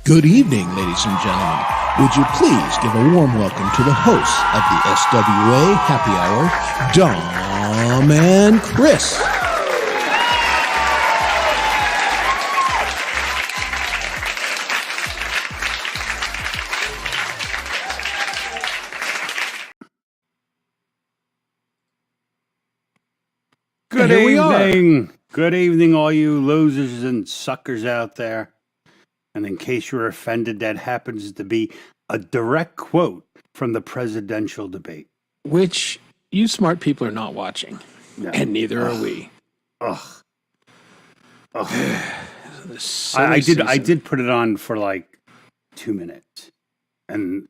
Good evening, ladies and gentlemen. Would you please give a warm welcome to the hosts of the SWA Happy Hour, Dom and Chris. Good Here we are. evening. Good evening, all you losers and suckers out there. And in case you're offended, that happens to be a direct quote from the presidential debate. Which you smart people are not watching, Yeah. and neither are we. Ugh. The silly I season. did put it on for like 2 minutes, and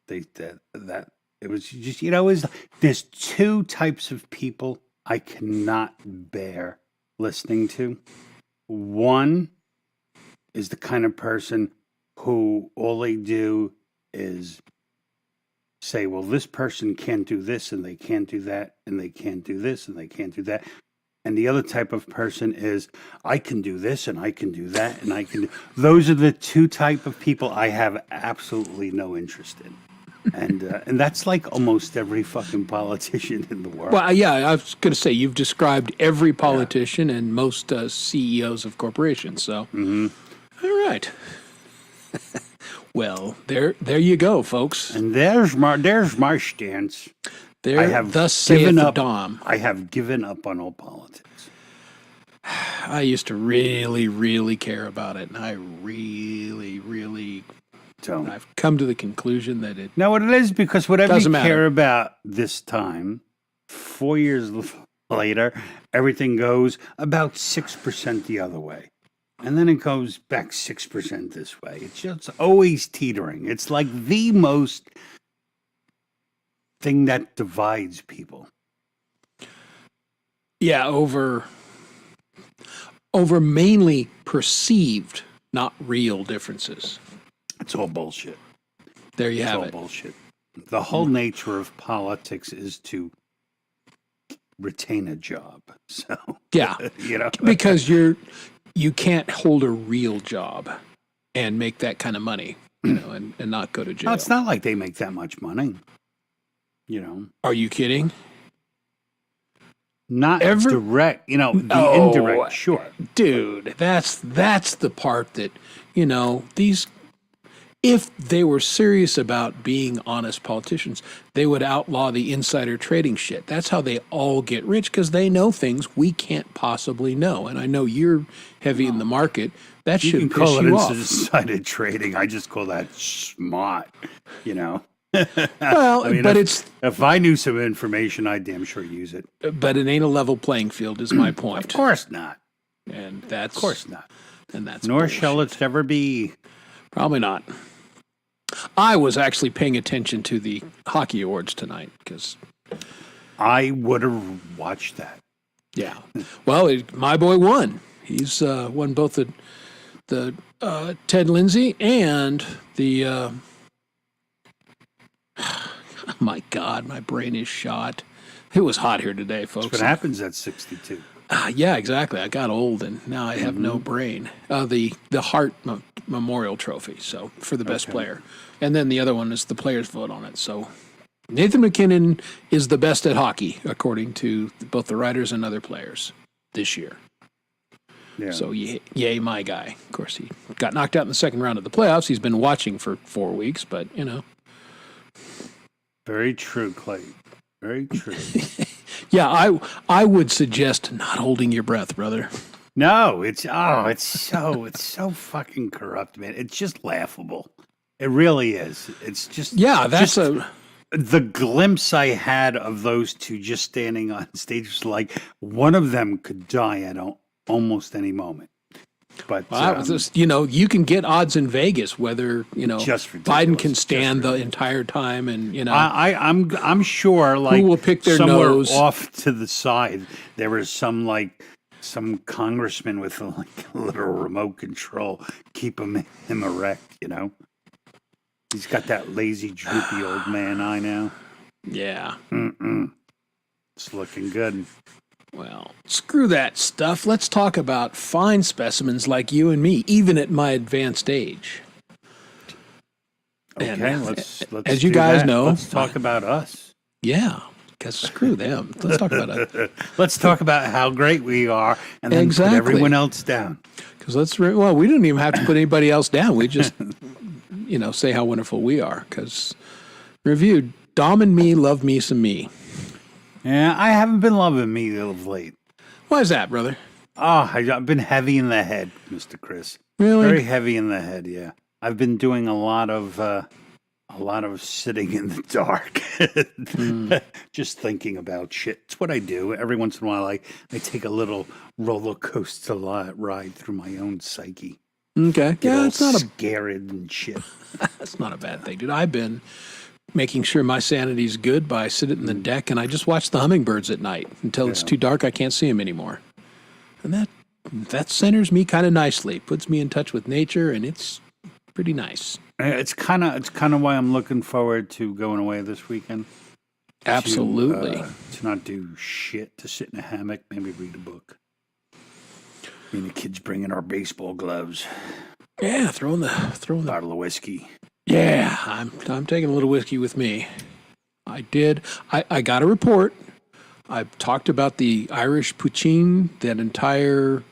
that it was just there's two types of people I cannot bear listening to. One is the kind of person who all they do is say, well, this person can't do this and they can't do that and they can't do this and they can't do that. And the other type of person is, I can do this and I can do that and I can do. Those are the two type of people I have absolutely no interest in. And that's like almost every fucking politician in the world. Well, yeah, I was going to say you've described every politician and most CEOs of corporations. So, All right. Well, there you go, folks. And there's my stance. There, I have thus saith given the up. Dom. I have given up on all politics. I used to really, really care about it, and I really, So I've come to the conclusion that it. now what it is, because whatever Doesn't you matter. care about this time, 4 years later, everything goes about 6% the other way. And then it goes back 6% this way. It's just always teetering. It's like the most thing that divides people. Yeah, over mainly perceived, not real differences. It's all bullshit. There you It's have all it. bullshit. The whole nature of politics is to retain a job. So, Yeah, because you can't hold a real job and make that kind of money, and not go to jail. No, it's not like they make that much money. Are you kidding? Not direct, the Oh, indirect, sure. Dude, that's the part that, these, if they were serious about being honest politicians, they would outlaw the insider trading shit. That's how they all get rich, because they know things we can't possibly know. And I know you're heavy in the market. That You should can piss call it you off. insider trading. I just call that smart, Well, I mean, but if I knew some information, I'd damn sure use it. but it ain't a level playing field, is my point. Of course not. And that's Of course not. And that's Nor bullshit. shall it ever be. Probably not. I was actually paying attention to the hockey awards tonight because, I would have watched that. yeah. Well, my boy won. He's won both the Ted Lindsay and the. Oh my God, my brain is shot. It was hot here today, folks. That's what happens at 62. Yeah, exactly. I got old and now I have no brain. The Hart Memorial Trophy, so for the best player, and then the other one is the players vote on it. So Nathan MacKinnon is the best at hockey according to both the writers and other players this year. Yeah. So yay, my guy. Of course, he got knocked out in the second round of the playoffs. He's been watching for 4 weeks, but Very true, Clay. Very true. yeah, I would suggest not holding your breath, brother. No, it's so fucking corrupt, man. It's just laughable. It really is. It's just the glimpse I had of those two just standing on stage was like one of them could die at almost any moment. But you can get odds in Vegas whether just Biden can stand the entire time, and I'm sure like who will pick their somewhere nose off to the side there was some congressman with a little remote control keep him erect. He's got that lazy, droopy old man eye now. Yeah. It's looking good. Well, screw that stuff. Let's talk about fine specimens like you and me, even at my advanced age. Okay, And, let's as you do guys that. know, Let's talk about us. Yeah, because screw them. Let's talk about it. Let's talk about how great we are, and then Exactly. put everyone else down. Because well, we didn't even have to put anybody else down. We just, say how wonderful we are. Because review, Dom and me love me some me. Yeah, I haven't been loving me of late. Why is that, brother? Oh, I've been heavy in the head, Mr. Chris. Really? Very heavy in the head. Yeah, I've been doing a lot of sitting in the dark, just thinking about shit. It's what I do. Every once in a while, I take a little roller coaster ride through my own psyche. Okay. Get all it's not a scared and shit. that's not a bad thing, dude. I've been making sure my sanity's good by sitting in the deck and I just watch the hummingbirds at night until it's too dark. I can't see them anymore, and that centers me kind of nicely. Puts me in touch with nature, and it's pretty nice. It's kind of why I'm looking forward to going away this weekend. Absolutely. To not do shit, to sit in a hammock, maybe read a book. Me and the kids bringing our baseball gloves, Yeah, throwing the bottle of whiskey. Yeah, I'm taking a little whiskey with me. I did. I got a report. I talked about the Irish poutine, that entire,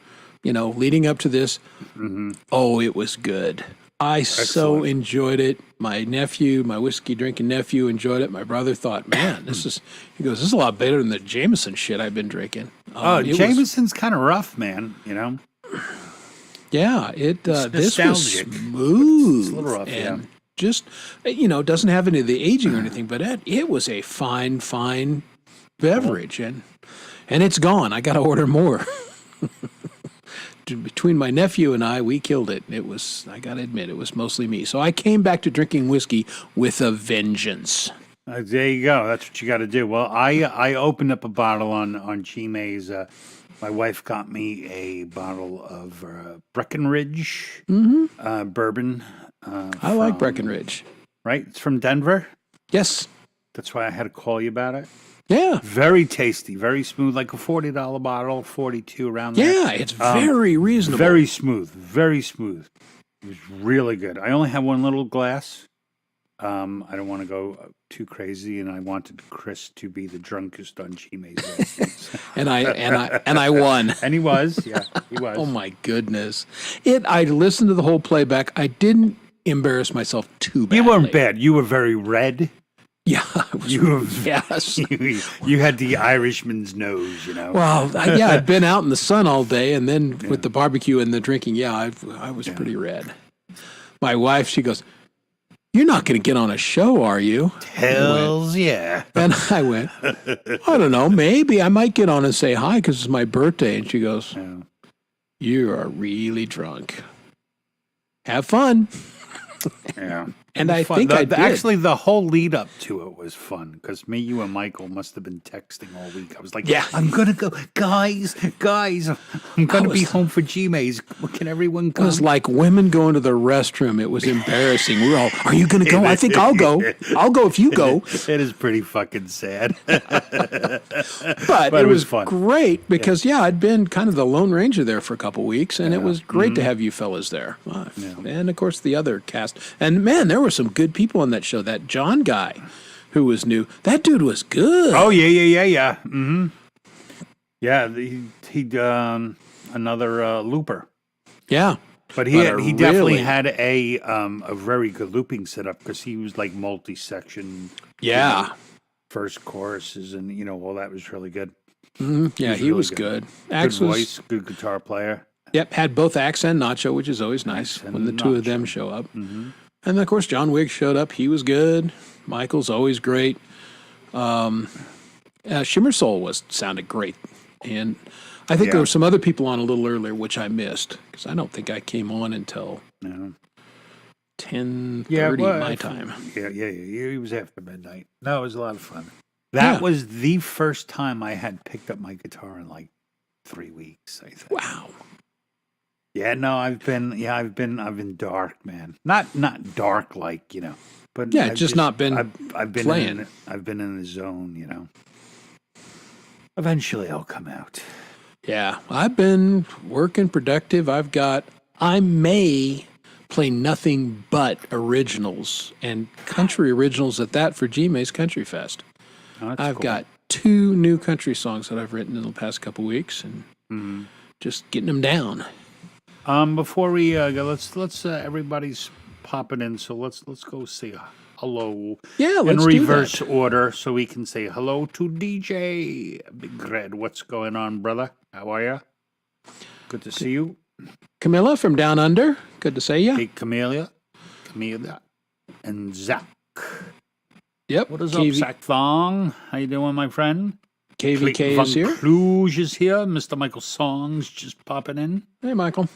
leading up to this. Mm-hmm. Oh, it was good. I so enjoyed it. My whiskey drinking nephew enjoyed it. My brother thought, man, this is a lot better than the Jameson shit I've been drinking. Jameson's kind of rough, man, Yeah, this was nostalgic. smooth. It's a little rough, and yeah. just, doesn't have any of the aging or anything, but it was a fine beverage, and it's gone. I got to order more. Between my nephew and I, we killed it. I got to admit, it was mostly me. So I came back to drinking whiskey with a vengeance. There you go. That's what you got to do. Well, I opened up a bottle on G-May's. My wife got me a bottle of Breckenridge bourbon. I like Breckenridge. Right? It's from Denver. Yes. That's why I had to call you about it. Yeah. Very tasty, very smooth, like a $40 bottle, 42 around there. Yeah, it's very reasonable. Very smooth, very smooth. It was really good. I only had one little glass. I don't want to go too crazy, and I wanted Chris to be the drunkest on G-May's. and I won. And he was, yeah, he was. Oh my goodness! I listened to the whole playback. I didn't embarrass myself too badly. You weren't bad. You were very red. Yeah, I was, yes. You had the Irishman's nose, Well, I'd been out in the sun all day, and then with the barbecue and the drinking, I was pretty red. My wife, she goes, "You're not going to get on a show, are you?" Hells yeah. And I went, "I don't know. Maybe I might get on and say hi because it's my birthday." And she goes, "You are really drunk. Have fun." Yeah. And I think I did. Actually, the whole lead up to it was fun because me, you, and Michael must have been texting all week. I was like, Yeah. I'm going to go. Guys, I'm going to be home for G-Mays. Can everyone It come? was like women going to the restroom. It was embarrassing. We were all, "Are you going to go?" "I think I'll go. I'll go if you go." It is pretty fucking sad. But it it was was fun. great because, I'd been kind of the Lone Ranger there for a couple weeks, and it was great to have you fellas there. And, of course, the other cast. And, man, there were some good people on that show. That John guy who was new, that dude was good. Oh, yeah. Mm-hmm. Yeah, he another looper. Yeah. But he definitely really- had a very good looping setup because he was like multi-section. Yeah. First choruses and all that was really good. Yeah, he really was good. good. Good Axe was, voice, good guitar player. Yep, had both Axe and Nacho, which is always nice Axe when the and two of them Nacho. show up. Mm-hmm. And, of course, John Wigg showed up. He was good. Michael's always great. Shimmer Soul sounded great. And I think there were some other people on a little earlier, which I missed because I don't think I came on until 10:30 my time. Yeah. He was after midnight. No, it was a lot of fun. That was the first time I had picked up my guitar in like 3 weeks, I think. Wow. Yeah, no, I've been dark, man. Not dark like, but Yeah, just not been I've been playing. I've been in the zone, Eventually I'll come out. Yeah, I've been working productive. I may play nothing but originals and country originals at that for G-May's Country Fest. Oh, that's I've cool. got 2 new country songs that I've written in the past couple weeks and just getting them down. Before we go, let's everybody's popping in, so let's go say hello. Yeah, in let's do reverse that. order, so we can say hello to DJ Big Red. What's going on, brother? How are you? Good to see you. Camilla from Down Under, good to see you. Hey, Camilla, and Zach. Yep. What is up, Zach Thong? How you doing, my friend? KVK is here. Cluj is here. Mr. Michael Songs just popping in. Hey, Michael.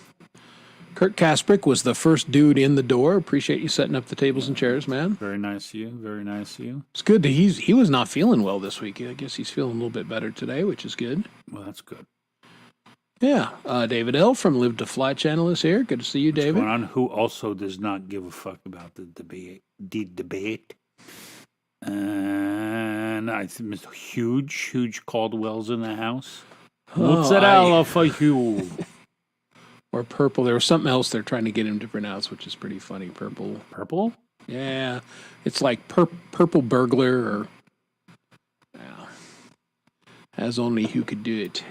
Kurt Kasprick was the first dude in the door. Appreciate you setting up the tables and chairs, man. Very nice of you. Very nice of you. It's good. He was not feeling well this week. I guess he's feeling a little bit better today, which is good. Well, that's good. Yeah. David L. from Live to Fly channel is here. Good to see you, David. Going on, who also does not give a fuck about the debate. And I think Mr. Huge Caldwell's in the house. Mozzarella for you. Or Purple. There was something else they're trying to get him to pronounce, which is pretty funny. Purple. Purple? Yeah. It's like Purple Burglar or... Yeah. As only who could do it.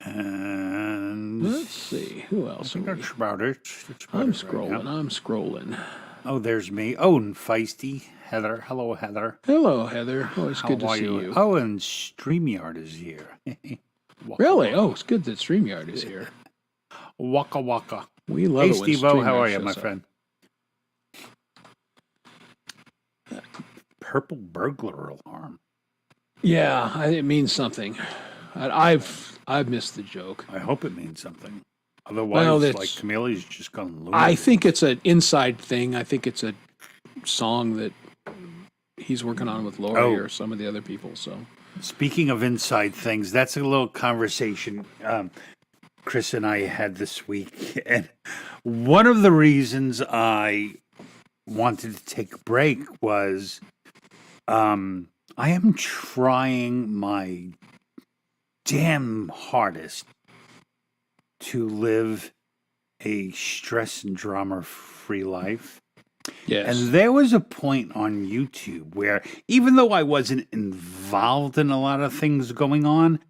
And Let's see. Who I else? think Are we? that's about it. I'm scrolling. Oh, there's me. Oh, and Feisty. Heather. Hello, Heather. Hello, Heather. Always good to How are see you. Oh, and StreamYard is here. Waka Really? waka. Oh, it's good that StreamYard is here. Waka waka. We love Hey, it when Steve-O, how StreamYard are you, my shows up. friend? Purple burglar alarm. Yeah, it means something. I've missed the joke. I hope it means something. Otherwise, Well, like that's- Chameleon's just gone loony. I think it's an inside thing. I think it's a song that he's working on with Lori Oh. or some of the other people. So Speaking of inside things, that's a little conversation Chris and I had this week. And one of the reasons I wanted to take a break was I am trying my damn hardest to live a stress and drama free life. yes, And there was a point on YouTube where, even though I wasn't involved in a lot of things going on,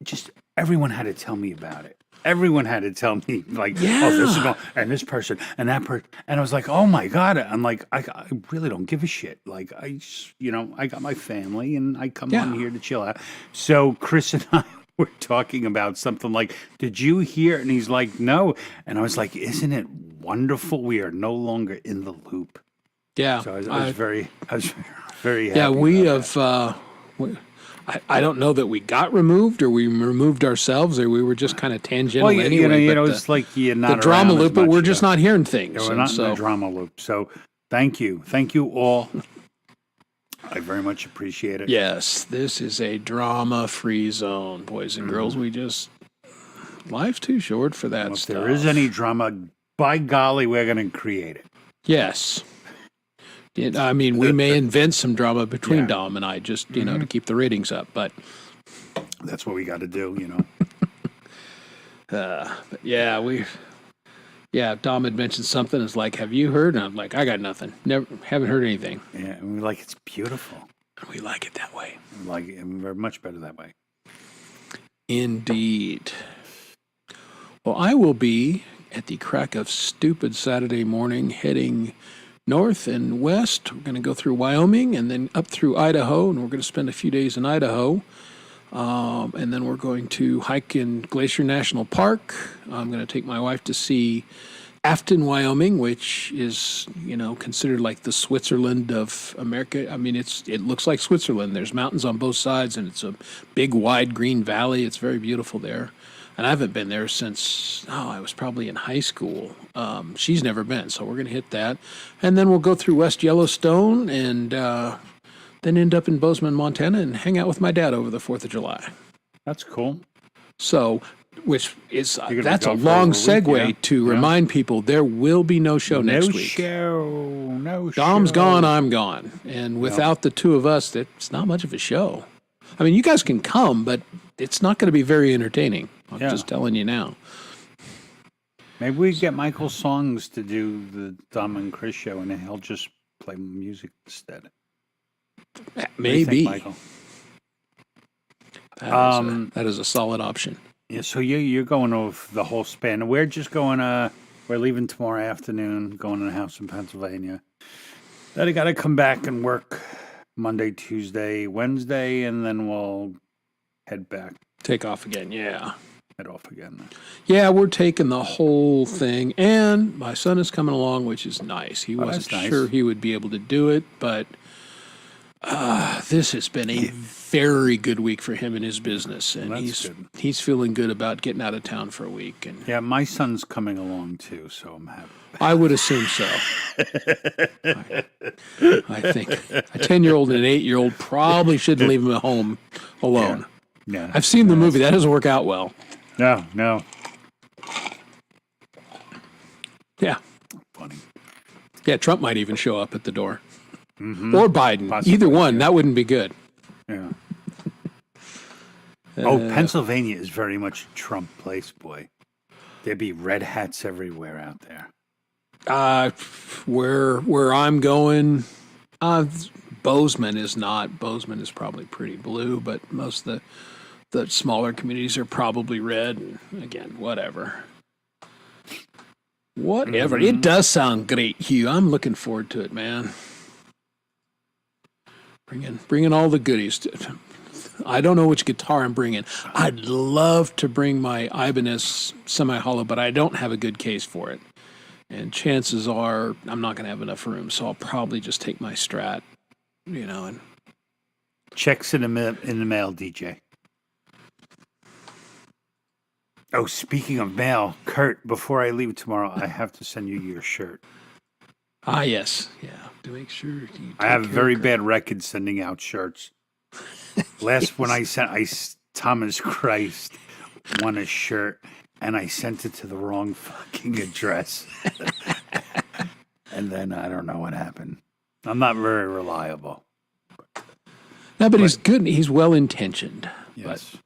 just everyone had to tell me about it. Everyone had to tell me, like, oh, this is Yeah. going, and this person, and that person. And I was like, oh my God. I'm like, I really don't give a shit. Like, I got my family and I come on Yeah. here to chill out. So Chris and I were talking about something like, did you hear? And he's like, no. And I was like, isn't it wonderful? We are no longer in the loop. yeah. So I was very happy. Yeah, we about that. have. I don't know that we got removed or we removed ourselves or we were just kind of tangential Well, anyway. you but know, the- it's like you're the not drama around as loop, but much, we're just not hearing things. Yeah, we're and not in so, the drama loop. So thank you all. I very much appreciate it. yes, this is a drama-free zone, boys and girls. We just life's too short for that Well, if stuff. there is any drama, by golly, we're going to create it. Yes. I mean, we may invent some drama between Yeah. Dom and I, just to keep the ratings up. But That's what we got to do, you know. but yeah, Dom had mentioned something. It's like, have you heard? And I'm like, I got nothing. Never, haven't heard anything. Yeah, and we're like, it's beautiful. And we like it that way. Like, and we're much better that way. Indeed. Well, I will be at the crack of stupid Saturday morning heading north and west. We're going to go through Wyoming and then up through Idaho, and we're going to spend a few days in Idaho. And then we're going to hike in Glacier National Park. I'm going to take my wife to see Afton, Wyoming, which is, considered like the Switzerland of America. I mean, it looks like Switzerland. There's mountains on both sides, and it's a big, wide green valley. It's very beautiful there. And I haven't been there since, I was probably in high school. She's never been, so we're going to hit that. And then we'll go through West Yellowstone and then end up in Bozeman, Montana, and hang out with my dad over the 4th of July. That's cool. So which is gonna that's be a gone for long over a week, segue yeah. to Yeah. remind people there will be no show next week. No Dom's show. gone, I'm gone, and without the two of us, it's not much of a show. I mean, you guys can come, but it's not going to be very entertaining. I'm Yeah. just telling you now. Maybe we get Michael Songs to do the Dom and Chris show, and then he'll just play music instead. What do you Maybe think, Michael? that is a solid option. Yeah, so you're going over the whole span. We're just going. We're leaving tomorrow afternoon, going to a house in Pennsylvania. Then I got to come back and work Monday, Tuesday, Wednesday, and then we'll head back, Take off again, yeah. head off again. Yeah, we're taking the whole thing, and my son is coming along, which is nice. He wasn't that's nice. sure he would be able to do it, but this has been a very good week for him and his business, and That's good. he's feeling good about getting out of town for a week. And Yeah, my son's coming along too, so I'm happy. I would assume so. I think a 10-year-old and an 8-year-old probably shouldn't leave him at home alone. Yeah, I've seen the movie; that doesn't work out well. no, Yeah. funny. Yeah, Trump might even show up at the door. Or Biden. Possibly, Either one. That wouldn't be good. Yeah. Pennsylvania is very much a Trump place, boy. There'd be red hats everywhere out there. Where I'm going, Bozeman is not. Bozeman is probably pretty blue, but most of the smaller communities are probably red. And again, whatever. Whatever. It does sound great, Hugh. I'm looking forward to it, man. Bringing all the goodies. I don't know which guitar I'm bringing. I'd love to bring my Ibanez semi-hollow, but I don't have a good case for it. And chances are I'm not going to have enough room, so I'll probably just take my Strat, and Checks in the mail, DJ. Oh, speaking of mail, Kurt, before I leave tomorrow, I have to send you your shirt. yes. Yeah, to make sure you I have a take very care of bad record sending out shirts. Last one I sent, Thomas Christ won a shirt, and I sent it to the wrong fucking address. And then I don't know what happened. I'm not very reliable. No, but he's good. He's well intentioned. Yes.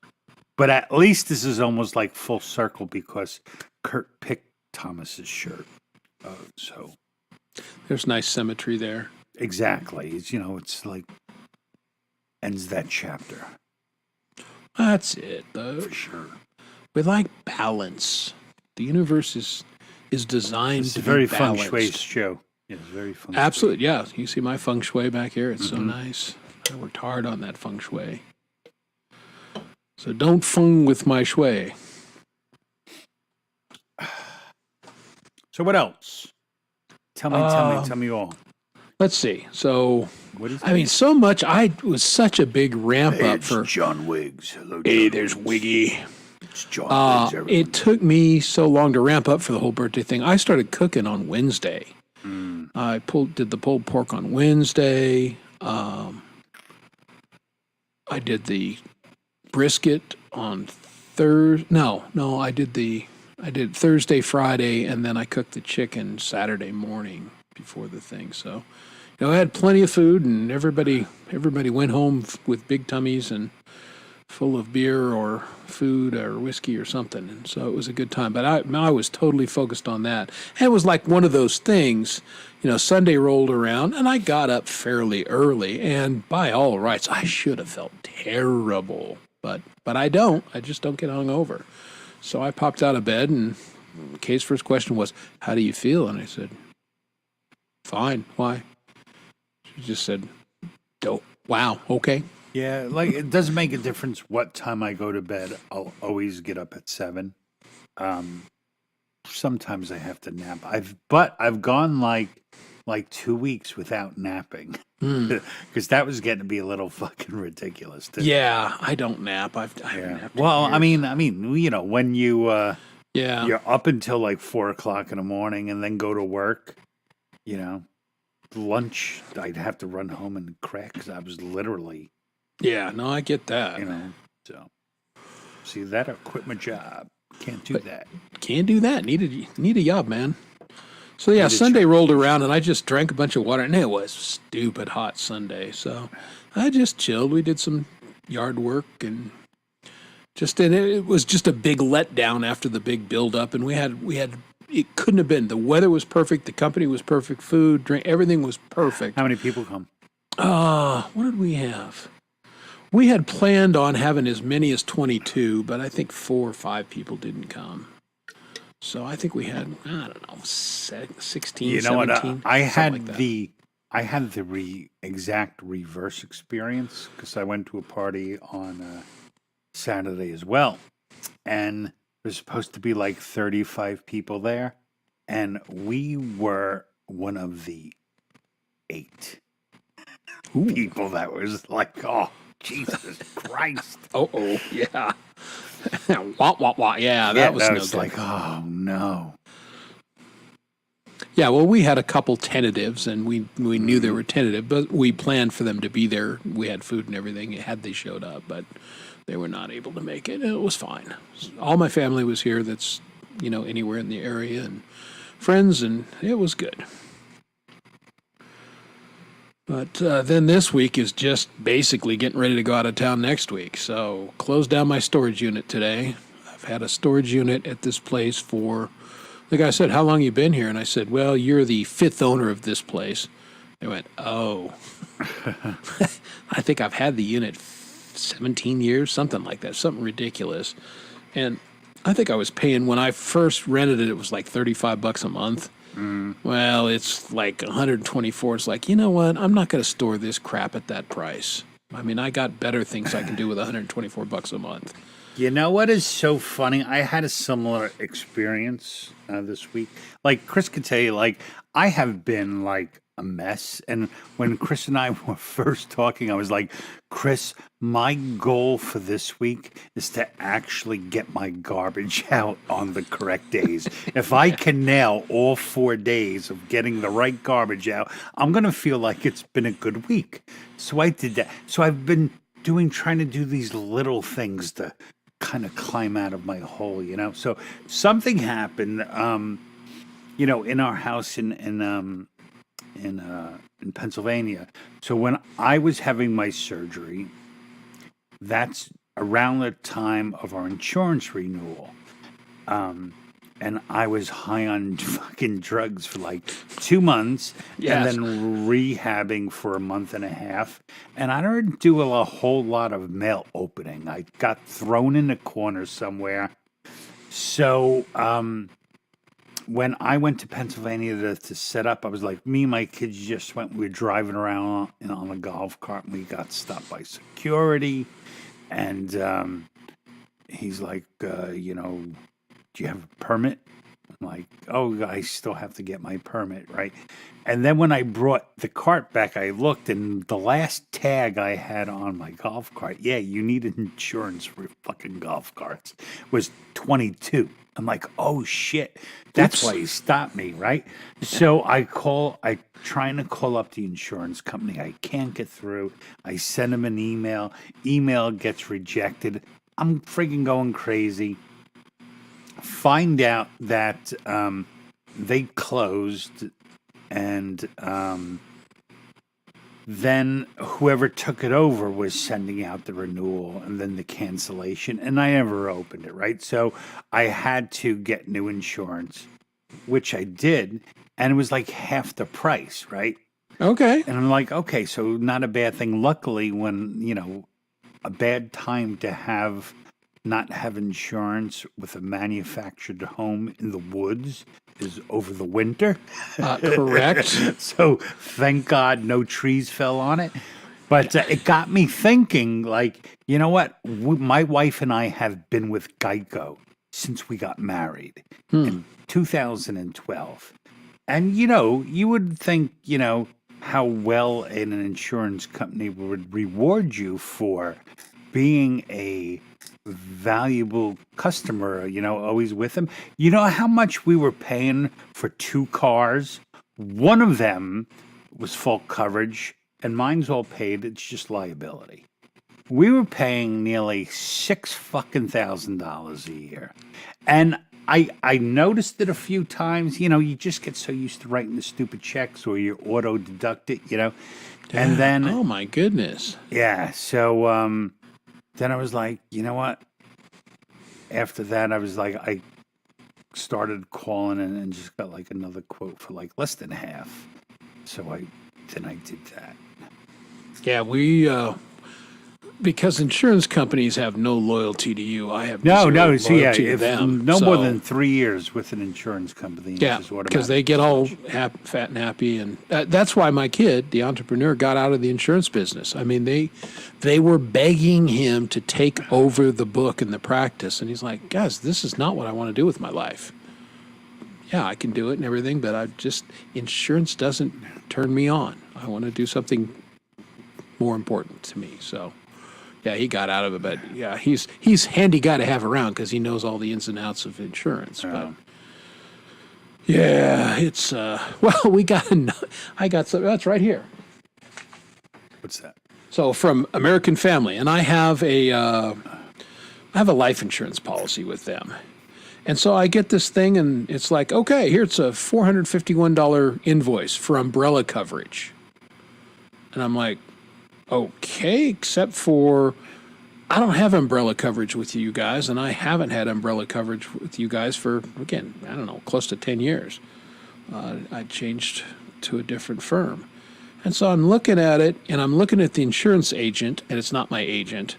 But at least this is almost like full circle because Kurt picked Thomas's shirt. So There's nice symmetry there. exactly. It's like ends that chapter That's it, though. for sure. We like balance. The universe is designed It's to a very be feng balanced. shui show. Yes, very feng shui. Absolutely, yeah. You see my feng shui back here? It's so nice. I worked hard on that feng shui. So don't feng with my shui. So what else? Tell me all. Let's see. So, What is I mean, so much. I was such a big ramp up it's for. John Wiggs. Hello, Hey, John there's Wiggs. Wiggy. It's John Wiggs. everyone. It took me so long to ramp up for the whole birthday thing. I started cooking on Wednesday. I did the pulled pork on Wednesday. I did the brisket on Thursday. No, I did Thursday, Friday, and then I cooked the chicken Saturday morning before the thing. So, I had plenty of food, and everybody went home with big tummies and full of beer or food or whiskey or something. And so it was a good time. But I was totally focused on that. And it was like one of those things, Sunday rolled around and I got up fairly early. And by all rights, I should have felt terrible. But I don't. I just don't get hungover. So I popped out of bed, and Kay's first question was, "How do you feel?" And I said, "Fine. Why?" She just said, "Oh, wow, okay." Yeah, like it doesn't make a difference what time I go to bed. I'll always get up at 7. Sometimes I have to nap. I've gone like 2 weeks without napping because that was getting to be a little fucking ridiculous. Yeah, I don't nap. I haven't Yeah. napped in Well, I years. mean, when Yeah. you're up until like 4 o'clock in the morning and then go to work, lunch I'd have to run home and crack because I was literally, Yeah, no, I get that. so see that or quit my job. Can't do that. Can't do that. Need a job, man. So yeah, Sunday rolled around and I just drank a bunch of water, and it was stupid hot Sunday. So I just chilled. We did some yard work and it was just a big letdown after the big build up, and we had it couldn't have been. The weather was perfect, the company was perfect, food, drink, everything was perfect. How many people come? What did we have? We had planned on having as many as 22, but I think 4 or 5 people didn't come. So I think we had, I don't know, 16, You know 17. what? I had like that. the exact reverse experience because I went to a party on Saturday as well, and there's supposed to be like 35 people there, and we were one of the 8 people that was like, oh, Jesus Christ. Oh, yeah. Wah, wah, wah. Yeah, that was no was good. like, oh, no. Yeah, well, we had a couple tentatives, and we knew they were tentative, but we planned for them to be there. We had food and everything had they showed up, but they were not able to make it. It was fine. All my family was here that's, anywhere in the area, and friends, and it was good. But then this week is just basically getting ready to go out of town next week. So closed down my storage unit today. I've had a storage unit at this place for, the guy said, how long you been here? And I said, well, you're the 5th owner of this place. They went, oh. I think I've had the unit 17 years, something like that, something ridiculous. And I think I was paying, when I first rented it, it was like $35 a month. Well, it's like 124. It's like, you know what? I'm not going to store this crap at that price. I mean, I got better things I can do with $124 a month. You know what is so funny? I had a similar experience this week. Like Chris could tell you, like I have been like a mess. And when Chris and I were first talking, I was like, Chris, my goal for this week is to actually get my garbage out on the correct days. If I can nail all 4 days of getting the right garbage out, I'm going to feel like it's been a good week. So I did that. So I've been trying to do these little things to kind of climb out of my hole, So something happened, in our house in Pennsylvania. So when I was having my surgery, that's around the time of our insurance renewal. And I was high on fucking drugs for like 2 months, Yes. and then rehabbing for a month and a half. And I didn't do a whole lot of mail opening. I got thrown in a corner somewhere. So when I went to Pennsylvania to set up, I was like, me and my kids just went. We were driving around on a golf cart, and we got stopped by security. And he's like, do you have a permit? I'm like, oh, I still have to get my permit, right? And then when I brought the cart back, I looked, and the last tag I had on my golf cart, yeah, you need insurance for fucking golf carts, was 22. I'm like, oh, shit. That's why he stopped me, right? So I trying to call up the insurance company. I can't get through. I send them an email. Email gets rejected. I'm freaking going crazy. Find out that they closed, and then whoever took it over was sending out the renewal and then the cancellation, and I never opened it, right? So I had to get new insurance, which I did, and it was like half the price, right? Okay. And I'm like, okay, so not a bad thing. Luckily, when, a bad time to not have insurance with a manufactured home in the woods is over the winter. Correct. So thank God no trees fell on it. But it got me thinking, like, you know what? My wife and I have been with Geico since we got married in 2012. And, you would think, how well an insurance company would reward you for being a valuable customer, always with them. You know how much we were paying for 2 cars? One of them was full coverage, and mine's all paid. It's just liability. we were paying nearly $6,000 a year. And I noticed it a few times. You know, you just get so used to writing the stupid checks or you auto deduct it, you know. And then oh my goodness. yeah, so then I was like, you know what? After that, I was like, I started calling and just got like another quote for like less than half. So I did that. Yeah, we because insurance companies have no loyalty to you. I have No, zero no. See, yeah, loyalty to if them. no more So, than 3 years with an insurance company, yeah, it's just because they automatic get all coverage. fat and happy, and that's why my kid, the entrepreneur, got out of the insurance business. I mean, they were begging him to take over the book and the practice, and he's like, "Guys, this is not what I want to do with my life. Yeah, I can do it and everything, but insurance doesn't turn me on. I want to do something more important to me." So, yeah, he got out of it, but yeah, he's handy guy to have around because he knows all the ins and outs of insurance. But yeah, it's well, I got some. That's right here. What's that? So from American Family, and I have a life insurance policy with them. And so I get this thing, and it's like, okay, here it's a $451 invoice for umbrella coverage. And I'm like, okay, except for I don't have umbrella coverage with you guys, and I haven't had umbrella coverage with you guys for, again, I don't know, close to 10 years. I changed to a different firm. And so I'm looking at it, and I'm looking at the insurance agent, and it's not my agent.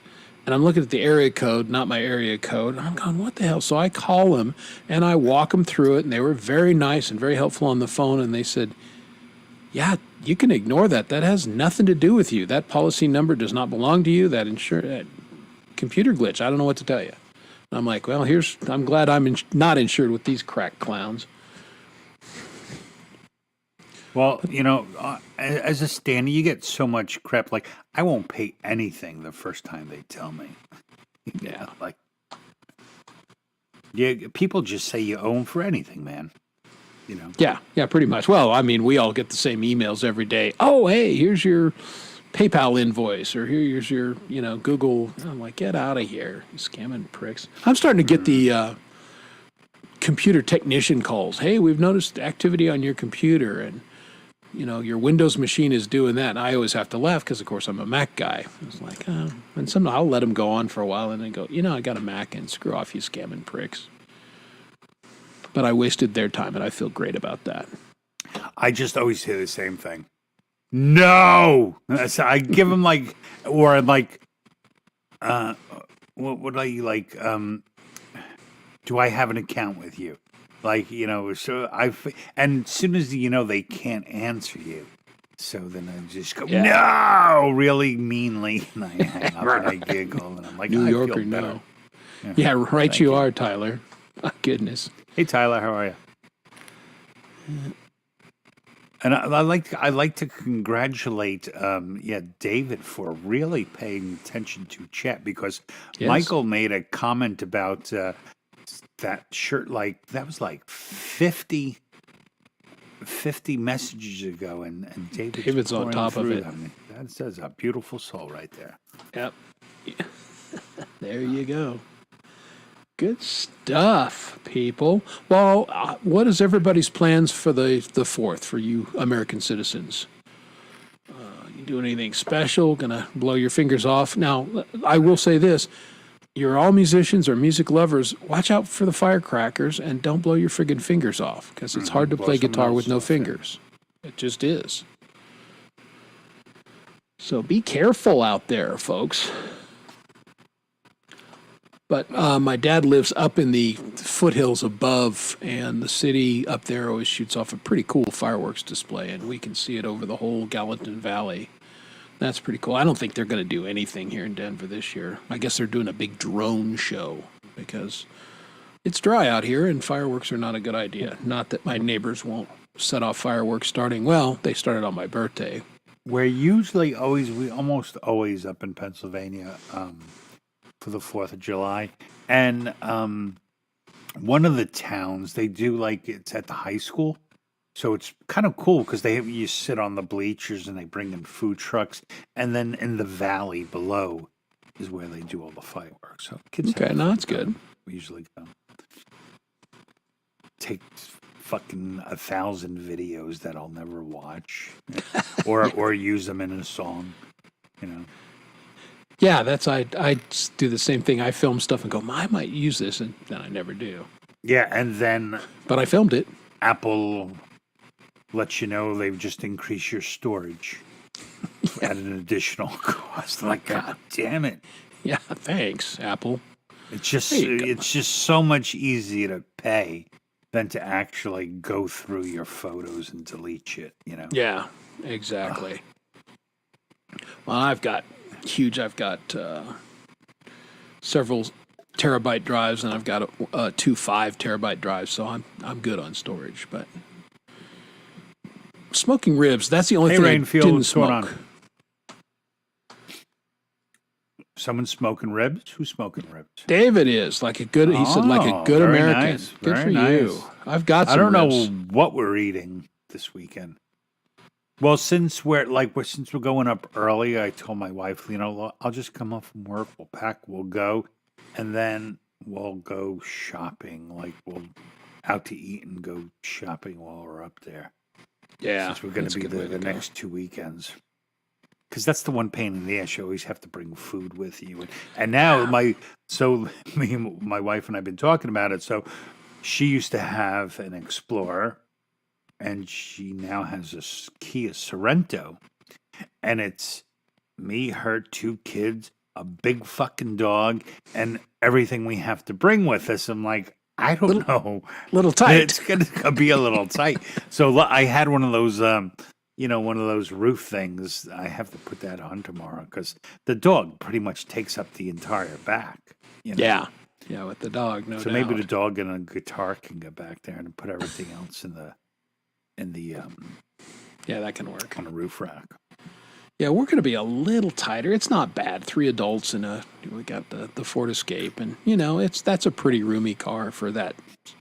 And I'm looking at the area code, not my area code. And I'm going, what the hell? So I call them, and I walk them through it, and they were very nice and very helpful on the phone. And they said, yeah, you can ignore that. That has nothing to do with you. That policy number does not belong to you. That computer glitch. I don't know what to tell you. And I'm like, well, I'm glad I'm not insured with these crack clowns. Well, you know, as a standee, you get so much crap. Like, I won't pay anything the first time they tell me. Yeah. Like, yeah, people just say you owe them for anything, man. You know. Yeah, pretty much. Well, I mean, we all get the same emails every day. Oh, hey, here's your PayPal invoice, or here's your, Google. I'm like, get out of here, you scamming pricks. I'm starting to get the computer technician calls. Hey, we've noticed activity on your computer, and your Windows machine is doing that. And I always have to laugh because, of course, I'm a Mac guy. It's like, and sometimes I'll let them go on for a while, and then go, I got a Mac, and screw off, you scamming pricks. But I wasted their time, and I feel great about that. I just always hear the same thing. No, so I give them what would I like? Do I have an account with you? Like, so and as soon as they can't answer you, so then I just go, no, really meanly, and I hang up and I giggle, and I'm like, New I Yorker, feel better. no. Yeah, right. You are, Tyler. My goodness. Hey, Tyler, how are you? And I like to congratulate, David for really paying attention to chat, because Michael made a comment about that shirt. Like, that was like 50 messages ago, and David's on top of it. That says a beautiful soul right there. Yep. There you go. Good stuff, people. Well, what is everybody's plans for the 4th for you American citizens? You doing anything special? Gonna blow your fingers off? Now, I will say this. You're all musicians or music lovers. Watch out for the firecrackers and don't blow your friggin' fingers off, because it's hard to play guitar with no fingers. It just is. So be careful out there, folks. But my dad lives up in the foothills above, and the city up there always shoots off a pretty cool fireworks display, and we can see it over the whole Gallatin Valley. That's pretty cool. I don't think they're going to do anything here in Denver this year. I guess they're doing a big drone show because it's dry out here, and fireworks are not a good idea. Not that my neighbors won't set off fireworks they started on my birthday. We almost always up in Pennsylvania, for the 4th of July. And one of the towns, they do it's at the high school. So it's kind of cool because you sit on the bleachers and they bring in food trucks. And then in the valley below, is where they do all the fireworks. So kids Okay, have no, that's fun. good. We usually go. Take fucking 1,000 videos that I'll never watch, or use them in a song. You know. Yeah, I do the same thing. I film stuff and go, I might use this, and then I never do. Yeah, and then But I filmed it. Apple lets you know they've just increased your storage at an additional cost. Like, God damn it! Yeah, thanks, Apple. It's just There you go. it's just so much easier to pay than to actually go through your photos and delete shit. You know. Yeah, exactly. Well, I've got several terabyte drives, and I've got two 5 terabyte drives, so I'm good on storage. But smoking ribs, that's the only Hey, thing I Rainfield, didn't what's going smoke. on? Someone smoking ribs? Who's smoking ribs? David is like a good. He said like a Oh, good very American. nice, Good very for nice. you. I've got. Some I don't ribs. know what we're eating this weekend. Well, since we're going up early, I told my wife, I'll just come up from work, we'll pack, we'll go, and then we'll go shopping. Like we'll out to eat and go shopping while we're up there. Yeah, Since we're going that's to a be good way there the to go. next 2 weekends. Because that's the one pain in the ass. You always have to bring food with you. And now me and my wife and I've been talking about it. So she used to have an Explorer, and she now has a Kia Sorento. And it's me, her, 2 kids, a big fucking dog, and everything we have to bring with us. I'm like, I don't know. Little tight. It's going to be a little tight. So I had one of those, one of those roof things. I have to put that on tomorrow because the dog pretty much takes up the entire back. You know? Yeah, with the dog. No So doubt. maybe the dog and a guitar can go back there and put everything else in the Yeah, that can work. on the roof rack. Yeah, we're going to be a little tighter. It's not bad. 3 adults and we got the Ford Escape, and that's a pretty roomy car for that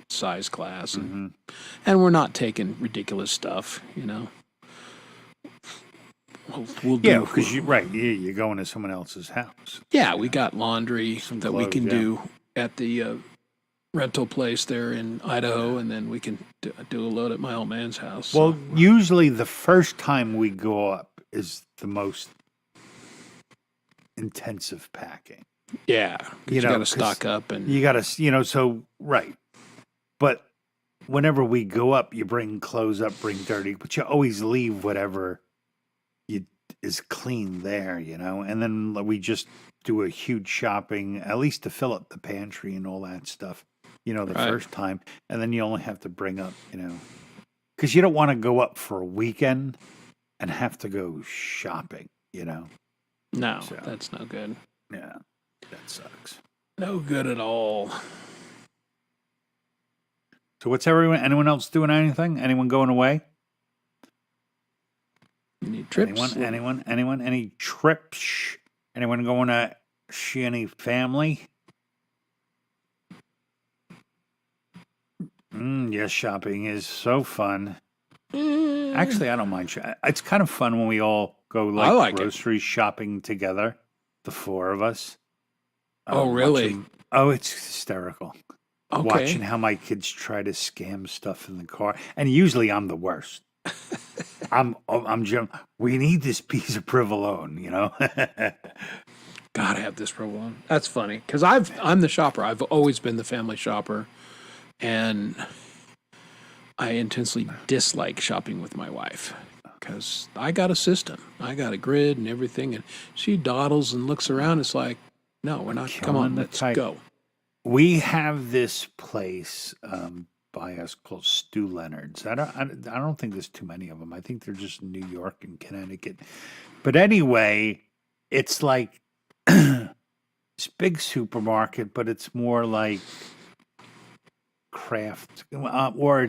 size class, and we're not taking ridiculous stuff. We'll do. Yeah, because you're going to someone else's house. Yeah, we got laundry Some that we clothes, can yeah. do at the rental place there in Idaho, and then we can do a load at my old man's house. Well, usually the first time we go up is the most intensive packing. yeah, 'cause you got to stock up, and You got to, right. But whenever we go up, you bring clothes up, bring dirty, but you always leave whatever is clean there, and then we just do a huge shopping, at least to fill up the pantry and all that stuff, the Right. first time. And then you only have to bring up, because you don't want to go up for a weekend and have to go shopping, no, So. that's no good. Yeah, that sucks. No good at all. So what's anyone else doing anything? Anyone going away? Any trips? Anyone? Any trips? Anyone going to see any family? Yes, shopping is so fun. Actually, I don't mind. It's kind of fun when we all go like it. grocery shopping together, the 4 of us. Oh, really? It's hysterical. Okay. Watching how my kids try to scam stuff in the car, and usually I'm the worst. I'm Jim. We need this piece of provolone, Gotta have this provolone. That's funny because I'm the shopper. I've always been the family shopper, and I intensely dislike shopping with my wife because I got a system. I got a grid and everything, and she dawdles and looks around. It's like, no, we're not. Come on, Killing the let's type. go. We have this place by us called Stu Leonard's. I don't think there's too many of them. I think they're just in New York and Connecticut. But anyway, it's like it's big supermarket, but it's more like craft, or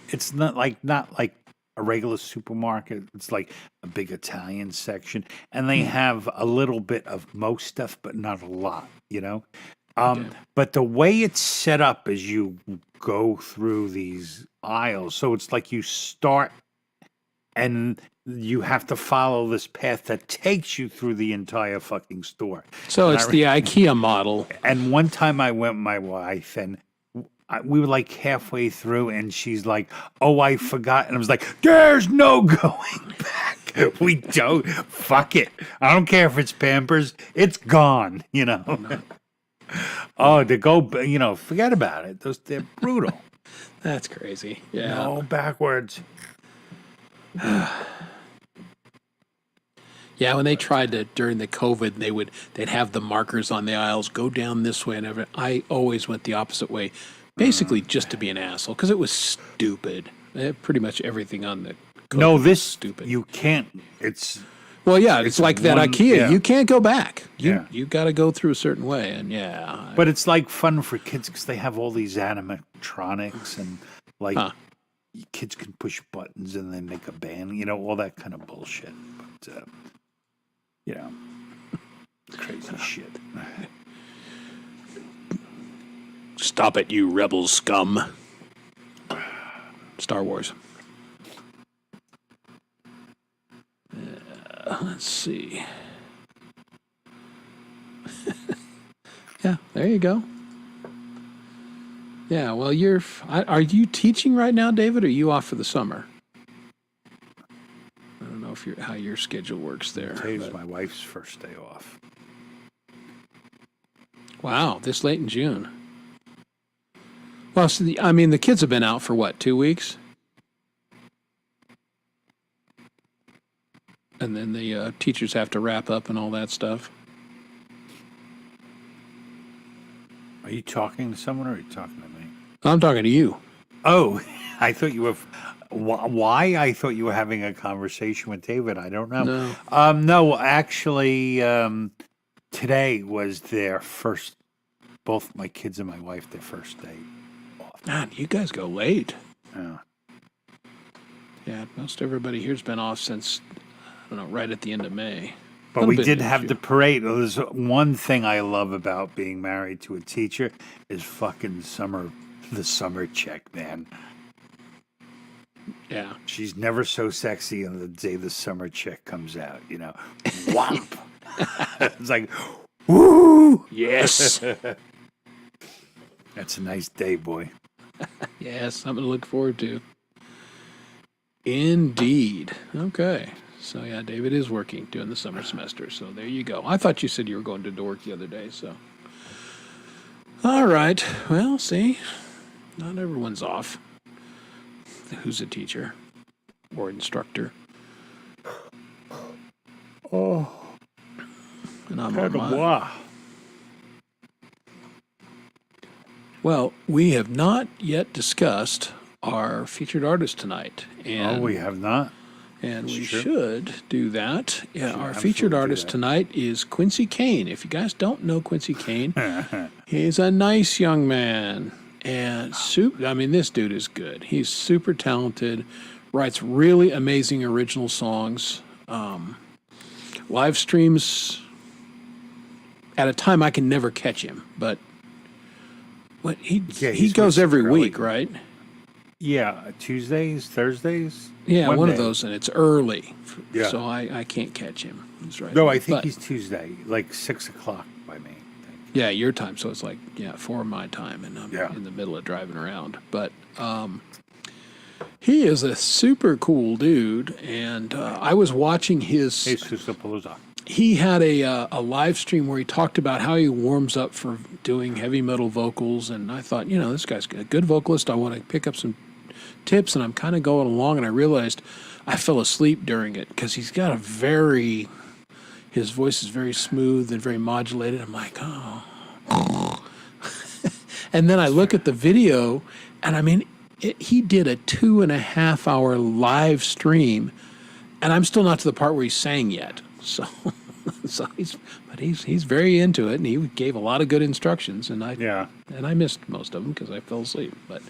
it's not like a regular supermarket. It's like a big Italian section, and they have a little bit of most stuff, but not a lot. Okay. But the way it's set up is you go through these aisles. So it's like you start and you have to follow this path that takes you through the entire fucking store. So And it's I the IKEA model. And one time I went with my wife, and we were like halfway through, and she's like, "Oh, I forgot," and I was like, "There's no going back. We don't. Fuck it. I don't care if it's Pampers. It's gone. You know." Oh, to go, forget about it. They're brutal. That's crazy. Yeah. No, backwards. Yeah, when they tried to during the COVID, they'd have the markers on the aisles, go down this way and everything. I always went the opposite way, basically just to be an asshole because it was stupid. Pretty much everything on the COVID No, was this stupid. You can't. It's Well, yeah, it's like that one- IKEA. yeah. You can't go back. Yeah. You got to go through a certain way, and yeah. But it's like fun for kids because they have all these animatronics and like kids can push buttons and they make a band, all that kind of bullshit. But crazy shit. Stop it, you rebel scum. Star Wars. Let's see. Yeah, there you go. Yeah, well, are you teaching right now, David, or are you off for the summer? I don't know if how your schedule works there. Today's but- my wife's first day off. Wow, this late in June. Well, so the kids have been out for what, 2 weeks? And then the teachers have to wrap up and all that stuff. Are you talking to someone or are you talking to me? I'm talking to you. Oh, I thought you were. Why? I thought you were having a conversation with David. I don't know. No. No, actually, today was their first. Both my kids and my wife, their first day off. Man, you guys go late. Yeah. Yeah, most everybody here's been off since, I don't know, right at the end of May. But Little we bit did this have year. the parade. There's one thing I love about being married to a teacher is fucking the summer check, man. Yeah. She's never so sexy on the day the summer check comes out, Whomp. It's like, woo! Yes. That's a nice day, boy. Yes, something to look forward to. Indeed. Okay. So, yeah, David is working during the summer semester. So there you go. I thought you said you were going to work the other day. So, all right. Well, see, not everyone's off. Who's a teacher or instructor? Oh, And I'm on mine. wow. Well, we have not yet discussed our featured artist tonight. And We have not. And we true. should do that. Yeah, Should our featured absolutely do artist that. tonight is Quincy Kane. If you guys don't know Quincy Kane, he's a nice young man. And this dude is good. He's super talented, writes really amazing original songs, live streams at a time I can never catch him. But he he's goes been every really week, good. right? Yeah, Tuesdays, Thursdays? Yeah, one of Monday. those, and it's early. Yeah. So I can't catch him. That's right. No, I think But- he's Tuesday, like 6 o'clock by me. I think. Yeah, your time. So it's like, 4 my time, and I'm Yeah. in the middle of driving around. But he is a super cool dude, and I was watching his. Jesus Palooza. He had a live stream where he talked about how he warms up for doing heavy metal vocals, and I thought, this guy's a good vocalist. I want to pick up some tips, and I'm kind of going along, and I realized I fell asleep during it because he's got his voice is very smooth and very modulated. I'm like, oh. And then I look at the video, and he did a 2.5 hour live stream, and I'm still not to the part where he sang yet. So, he's very into it, and he gave a lot of good instructions, and Yeah. I missed most of them because I fell asleep. But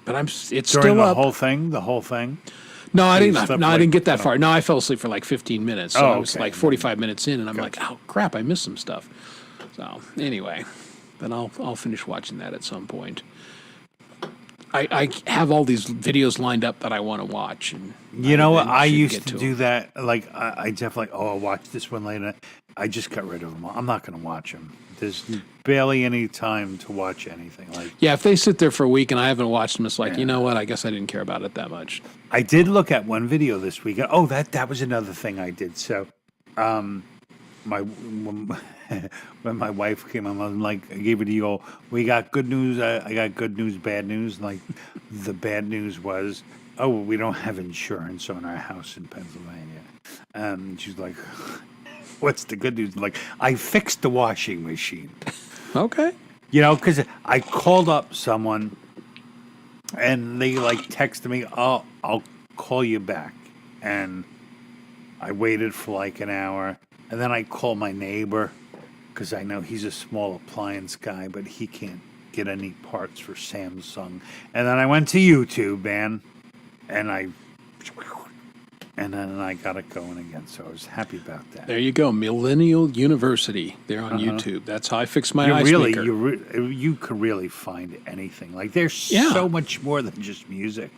it's During still the up. whole thing? No, I You didn't. slept No, I like- didn't get that far. No, I fell asleep for like 15 minutes. So Oh, I was okay. like 45 minutes in, and I'm like, oh crap, I missed some stuff. So anyway, then I'll finish watching that at some point. I have all these videos lined up that I want to watch, and You know what? then I should used get to them. do that. Like, I definitely, I'll watch this one later. I just got rid of them. I'm not going to watch them. There's barely any time to watch anything. Like, Yeah, if they sit there for a week and I haven't watched them, it's like, Yeah. you know what? I guess I didn't care about it that much. I did look at one video this weekend. Oh, that was another thing I did. So, my when my wife came home, I'm like, I gave her the old, we got good news. I got good news, bad news. And like, the bad news was, oh, we don't have insurance on our house in Pennsylvania. She's like, what's the good news? Like, I fixed the washing machine. Okay. You know, because I called up someone, and they like texted me, "Oh, I'll call you back," and I waited for like an hour, and then I called my neighbor because I know he's a small appliance guy, but he can't get any parts for Samsung. And then I went to YouTube, man, and then I got it going again. So I was happy about that. There you go. Millennial University. They're on YouTube. That's how I fix my ice You really, maker. you could really find anything. Like there's Yeah. so much more than just music.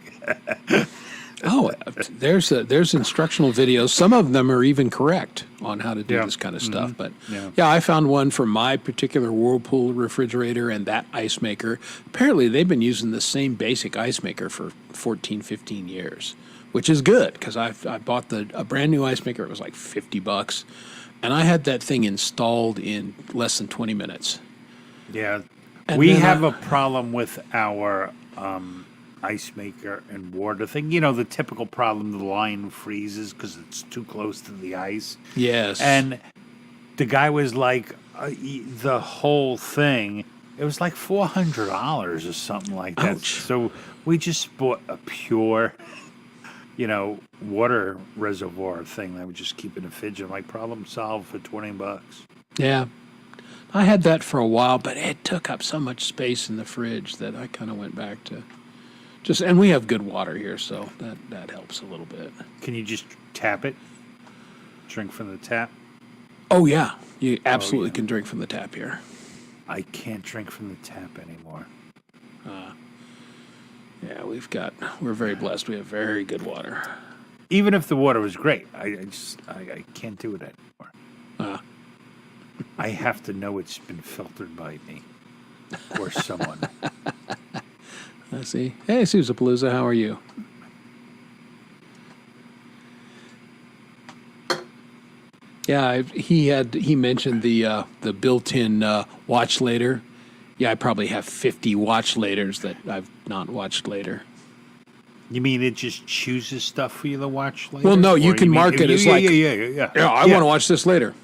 Oh, there's instructional videos. Some of them are even correct on how to do Yeah. this kind of stuff. But Yeah. yeah, I found one for my particular Whirlpool refrigerator and that ice maker. Apparently, they've been using the same basic ice maker for 14, 15 years, which is good because I bought a brand new ice maker. It was like $50, and I had that thing installed in less than 20 minutes. Yeah, And we then have I- a problem with our ice maker and water thing. You know, the typical problem: the line freezes because it's too close to the ice. Yes. And the guy was like, the whole thing. It was like $400 or something like that. Ouch. So we just bought a pure, water reservoir thing that would just keep in a fridge. And like, problem solved for $20. Yeah. I had that for a while, but it took up so much space in the fridge that I kind of went back to and we have good water here, so that helps a little bit. Can you just tap it? Drink from the tap? Oh, yeah. You absolutely yeah. can drink from the tap here. I can't drink from the tap anymore. Yeah, we're very blessed. We have very good water. Even if the water was great, I can't do it anymore. I have to know it's been filtered by me or someone. I see. Hey, Susapalooza, how are you? Yeah, he mentioned the built-in watch later. Yeah, I probably have 50 watch laters that I've not watched later. You mean it just chooses stuff for you to watch later? Well, no, you Or can mean- mark it as yeah, like, yeah. Yeah, I want to watch this later.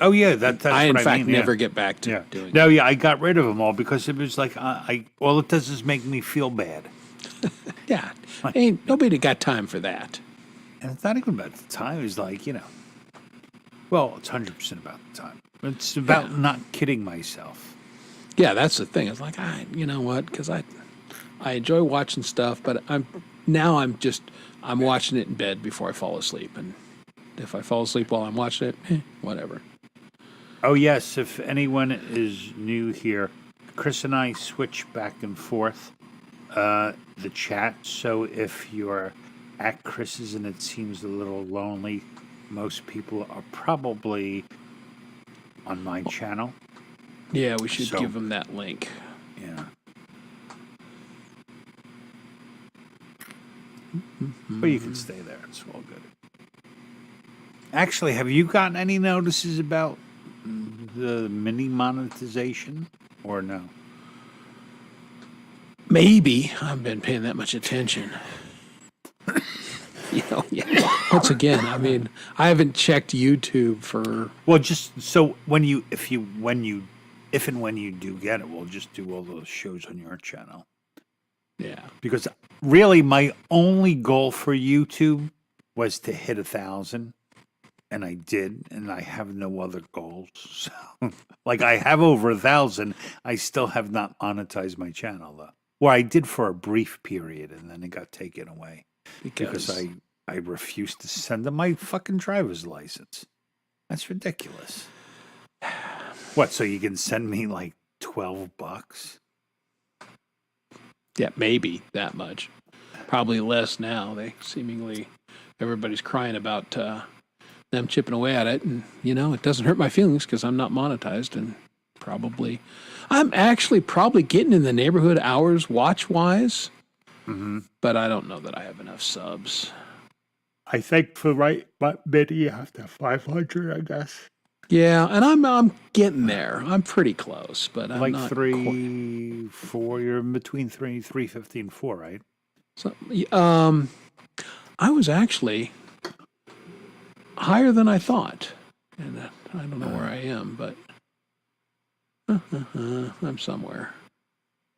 Oh yeah, that's I what in fact mean, yeah. never get back to Yeah. doing No, yeah, I got rid of them all because it was like all it does is make me feel bad, it. Yeah, ain't nobody got time for that. and it's not even about the time. It's like well, it's 100% about the time. It's about not kidding myself. Yeah, that's the thing. It's like you know what? Because I enjoy watching stuff, but I'm watching it in bed before I fall asleep, and if I fall asleep while I'm watching it, whatever. Oh yes, if anyone is new here, Chris and I switch back and forth the chat. So if you're at Chris's and it seems a little lonely, most people are probably on my channel. Yeah, we should So- give them that link. Yeah. But you can stay there. It's all good. Actually, have you gotten any notices about the mini monetization or no? Maybe I haven't been paying that much attention. Yeah. Once again, I mean, I haven't checked YouTube for. Well, just so if and when you do get it, we'll just do all those shows on your channel. Yeah. Because really, my only goal for YouTube was to hit 1,000, and I did, and I have no other goals. So, like, I have over 1,000. I still have not monetized my channel though. Well, I did for a brief period, and then it got taken away because I refused to send them my fucking driver's license. That's ridiculous. What? So you can send me like $12? Yeah, maybe that much. Probably less now. Everybody's crying about them chipping away at it, and it doesn't hurt my feelings because I'm not monetized, and I'm actually probably getting in the neighborhood hours watch wise, but I don't know that I have enough subs. I think for right bid you have to have 500, I guess. Yeah, and I'm getting there. I'm pretty close, but I'm like not 3, 4. You're in between 350 and 4, right? So, I was actually higher than I thought, and I don't know where I am, but I'm somewhere.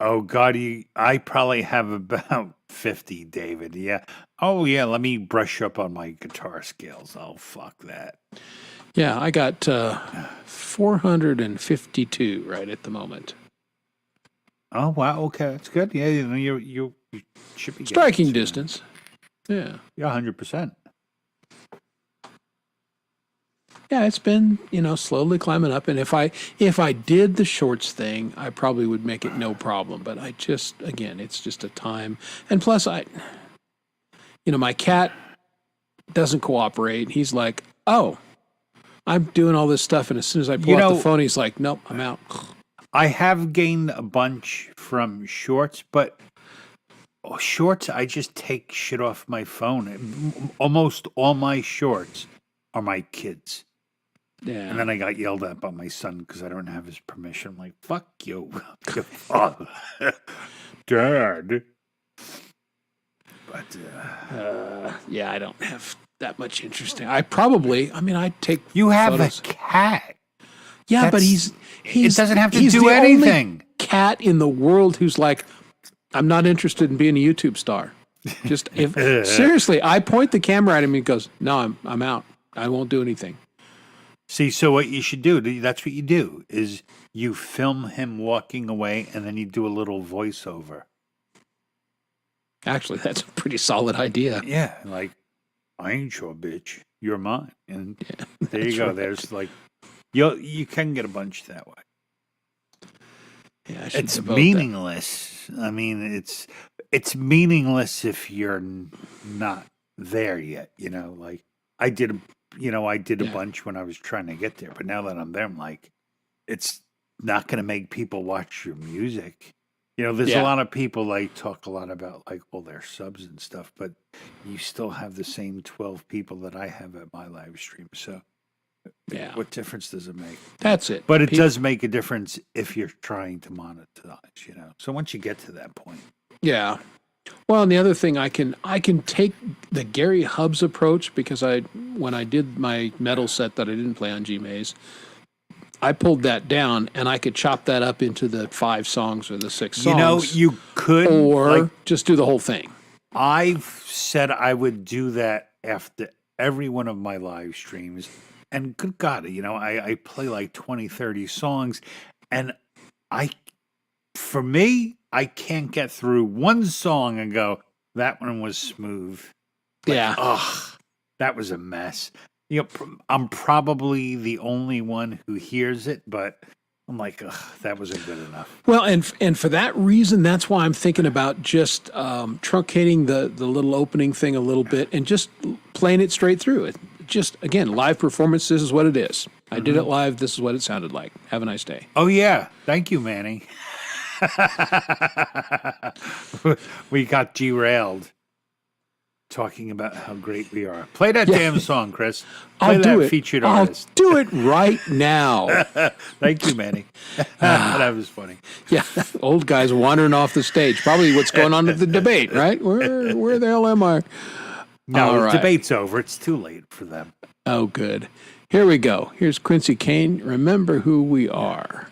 Oh God, I probably have about 50, David. Yeah. Oh yeah. Let me brush up on my guitar scales. Oh fuck that. Yeah, I got 452 right at the moment. Oh wow. Okay, that's good. Yeah, you should be Striking getting it distance. Yeah. Yeah, 100%. Yeah, it's been, slowly climbing up. And if I did the shorts thing, I probably would make it no problem. But it's just a time. And plus my cat doesn't cooperate. He's like, oh, I'm doing all this stuff. And as soon as I pull out the phone, he's like, nope, I'm out. I have gained a bunch from shorts, but shorts, I just take shit off my phone. Almost all my shorts are my kids. Yeah. And then I got yelled at by my son because I don't have his permission. I'm like, fuck you, your father. Dad. But, yeah, I don't have that much interest in I take You have photos. a cat. Yeah, but he's it doesn't have to he's do the anything. Only cat in the world who's like, I'm not interested in being a YouTube star. Just seriously, I point the camera at him and he goes, no, I'm out. I won't do anything. See, so what you should do, that's what you do, is you film him walking away and then you do a little voiceover. Actually, that's a pretty solid idea. Yeah, like, I ain't your bitch. You're mine. And there you go. Right. There's like, you can get a bunch that way. Yeah, I should It's devote meaningless. I mean, it's meaningless if you're not there yet. Like I did a bunch when I was trying to get there, but now that I'm there, I'm like, it's not going to make people watch your music. There's a lot of people like talk a lot about like all their subs and stuff, but you still have the same 12 people that I have at my live stream. So Yeah. what difference does it make? That's it. But it does make a difference if you're trying to monetize, So once you get to that point. Yeah. Well, and the other thing I can take the Gary Hubbs approach because when I did my metal set that I didn't play on G-Maze, I pulled that down and I could chop that up into the 5 songs or the 6 songs. You could or just do the whole thing. I've said I would do that after every one of my live streams. And good God, I play like 20, 30 songs and for me, I can't get through one song and go, that one was smooth. Yeah. Ugh, that was a mess. I'm probably the only one who hears it, but I'm like, ugh, that wasn't good enough. Well, and for that reason, that's why I'm thinking about just truncating the little opening thing a little bit and just playing it straight through. It just, again, live performance, this is what it is. I did it live, this is what it sounded like. Have a nice day. Oh, yeah. Thank you, Manny. We got derailed talking about how great we are. Play that damn song, Chris. Play I'll do that it. featured I'll artist. do it right now. Thank you, Manny. That was funny. Yeah, old guys wandering off the stage. Probably what's going on at the debate, right? Where the hell am I? No, All the right. debate's over. It's too late for them. Oh, good. Here we go. Here's Quincy Kane. Remember who we are.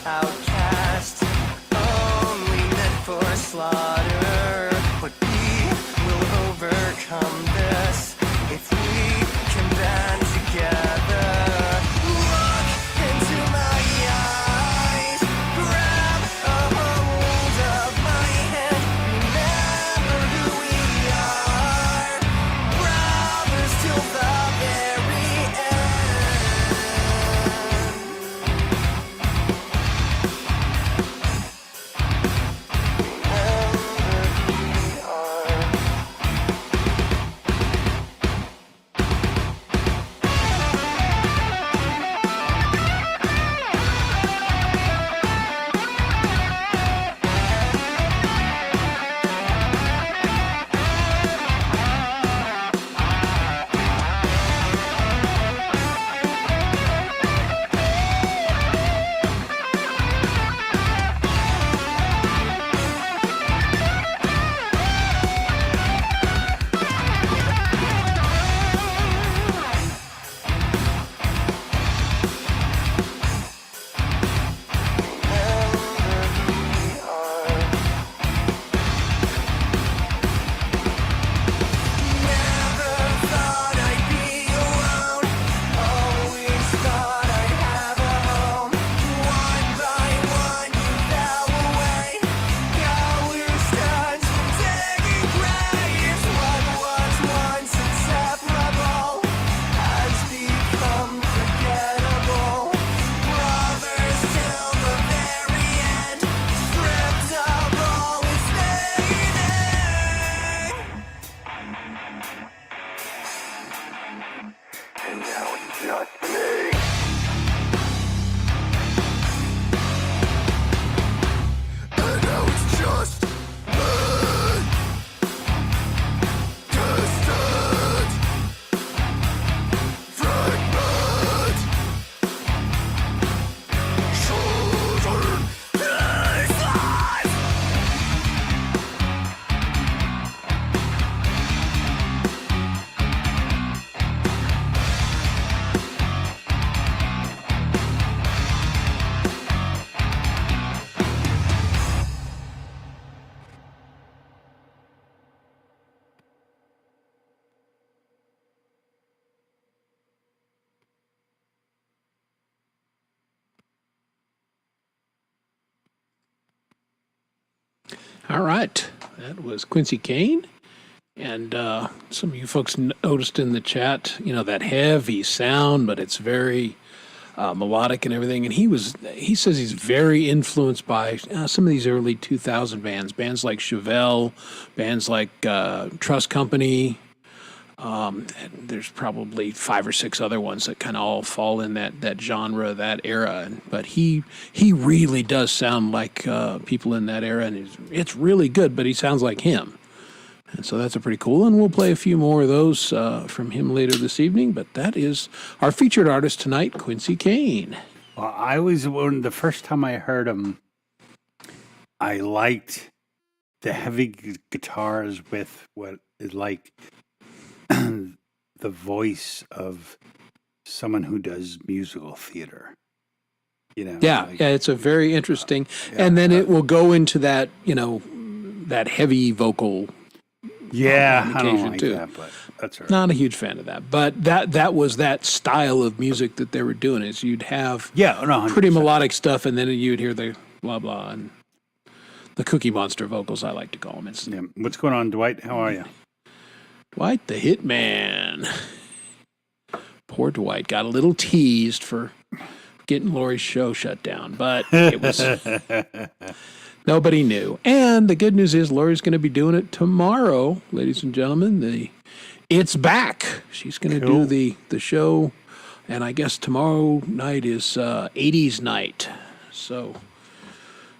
outcast, only meant for slaughter. But we will overcome this if we can band together. Look into my eyes, grab a hold of my hand, remember who we are, brothers till the very All right. That was Quincy Kane. And some of you folks noticed in the chat, that heavy sound, but it's very melodic and everything. And he says he's very influenced by some of these early 2000 bands like Chevelle, bands like Trust Company. And there's probably 5 or 6 other ones that kind of all fall in that genre, that era. But he really does sound like people in that era, and it's really good. But he sounds like him, and so that's a pretty cool. And we'll play a few more of those from him later this evening. But that is our featured artist tonight, Quincy Kane. Well, when the first time I heard him, I liked the heavy guitars with what is like the voice of someone who does musical theater. Yeah, it's a very interesting, and then it will go into that, that heavy vocal. Yeah, I don't like too. that, but that's all right. Not a huge fan of that, but that was that style of music that they were doing. Is you'd have pretty melodic stuff, and then you'd hear the blah blah and the Cookie Monster vocals. I like to call them. Yeah. What's going on, Dwight? How are you? Dwight the Hitman. Poor Dwight got a little teased for getting Lori's show shut down, but it was nobody knew. And the good news is Lori's going to be doing it tomorrow, ladies and gentlemen. It's back. She's going to do the show, and I guess tomorrow night is 80s night. So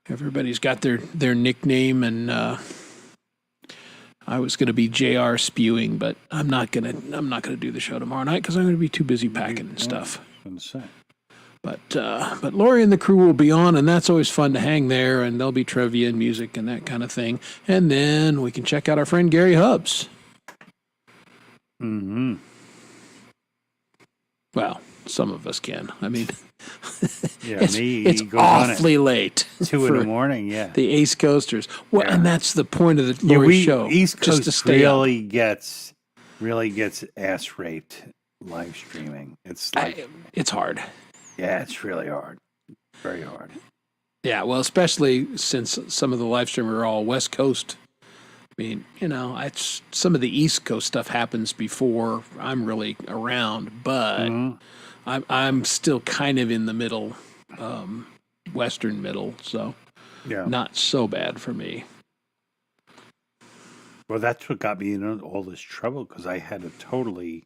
everybody's got their nickname, and I was going to be JR Spewing, but I'm not gonna do the show tomorrow night because I'm going to be too busy packing and stuff. But Lori and the crew will be on, and that's always fun to hang there, and there'll be trivia and music and that kind of thing. And then we can check out our friend Gary Hubbs. Mm-hmm. Well, some of us can. I mean, Yeah, it's me, it's he goes on at awfully late 2 in the for morning. Yeah. the East Coasters. Well, Yeah. and that's the point of the Yeah, Lori show. East just to Coast stay up. really gets ass raped live streaming. It's like, It's hard. yeah, it's really hard. Very hard. Yeah, well, especially since some of the live streamers are all West Coast. I mean, some of the East Coast stuff happens before I'm really around, but I'm still kind of in the middle, Western middle, so Yeah. not so bad for me. Well, that's what got me in all this trouble because I had to totally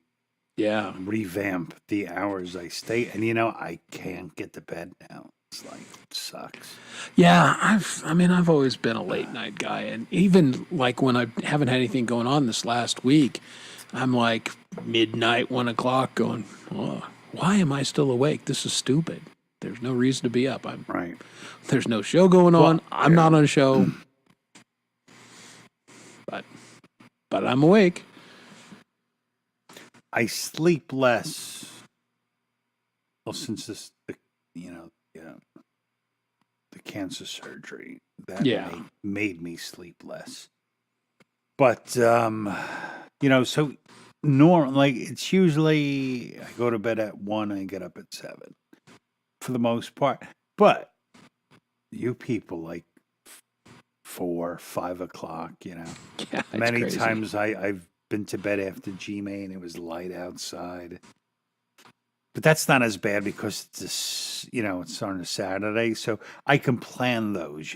Yeah, revamp the hours I stay. And I can't get to bed now. It's like, it sucks. yeah. I've always been a late night guy, and even like when I haven't had anything going on this last week, I'm like midnight, 1 o'clock, going, oh, why am I still awake? This is stupid. There's no reason to be up. Right. There's no show going on. I'm not on a show, but I'm awake. I sleep less. Well, since the cancer surgery that made me sleep less. But so like it's usually I go to bed at 1 and get up at 7 for the most part. But you people like 4, 5 o'clock, Yeah, it's many crazy. times I've been to bed after GMA and it was light outside. But that's not as bad because it's on a Saturday, so I can plan those,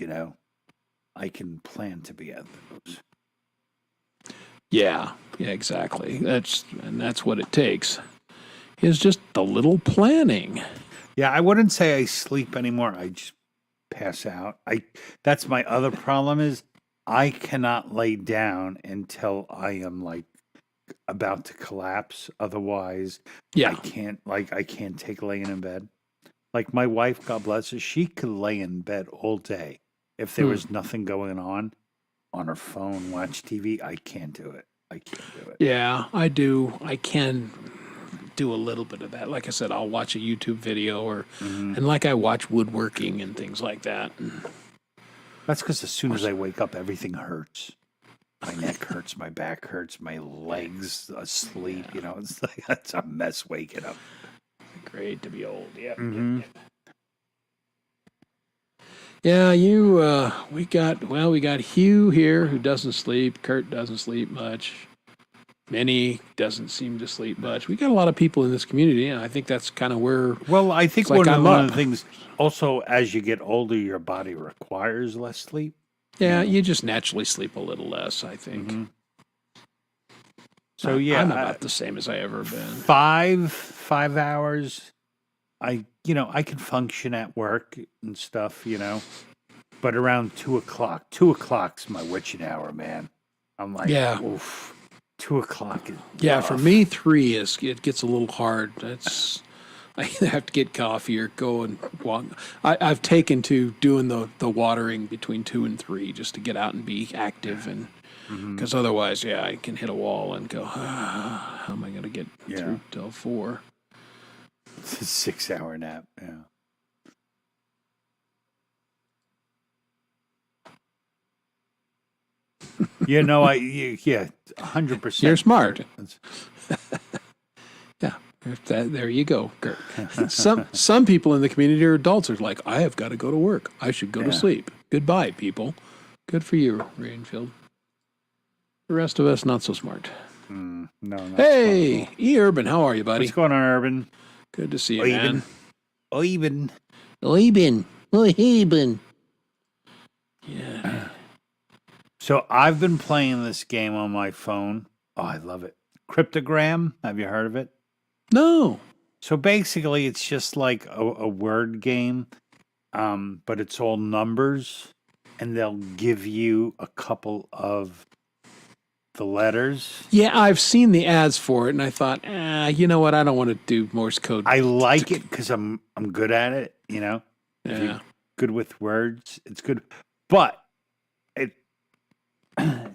I can plan to be at those. Yeah, exactly. That's what it takes. Is just a little planning. Yeah, I wouldn't say I sleep anymore. I just pass out. That's my other problem is I cannot lay down until I am like about to collapse. Otherwise, Yeah, I can't take laying in bed. Like my wife, God bless her, she could lay in bed all day if there was nothing going on her phone, watch TV. I can't do it. I can't do it. yeah, I do. I can do a little bit of that. Like I said, I'll watch a YouTube video and like I watch woodworking and things like that. That's because as soon as I wake up, everything hurts. My neck hurts, my back hurts, my legs asleep. It's like that's a mess waking up. Great to be old. Yeah. Mhm. Yeah, we got Hugh here who doesn't sleep. Kurt doesn't sleep much. Minnie doesn't seem to sleep much. We got a lot of people in this community, and I think that's kind of where. Well, I think It's like one I'm of the up. things also as you get older, your body requires less sleep. Yeah, you just naturally sleep a little less, I think. Mhm. So yeah, I'm about the same as I ever been. 5 hours. I can function at work and stuff, but around 2 o'clock. 2 o'clock's my witching hour, man. I'm like, Yeah. oof. 2 o'clock is Yeah, for rough. me, 3 it gets a little hard. I either have to get coffee or go and walk. I've taken to doing the watering between 2 and 3 just to get out and be active, and because otherwise, I can hit a wall and go, how am I going to get through till 4? It's a 6-hour nap. Yeah. Yeah, 100%. You're smart. That's- Yeah, there you go, Kurt. Some people in the community are adults are like, I have got to go to work. I should go to sleep. Goodbye, people. Good for you, Rainfield. The rest of us, not so smart. No, not Hey, E. Urban, how are you, buddy? what's going on, Urban? Good to see you, man. Even. Urban. Yeah. So I've been playing this game on my phone. Oh, I love it. Cryptogram. Have you heard of it? No. So basically, it's just like a word game, but it's all numbers, and they'll give you a couple of the letters. Yeah, I've seen the ads for it, and I thought, you know what? I don't want to do Morse code. I like it because I'm good at it. If Yeah. you're good with words, it's good. But it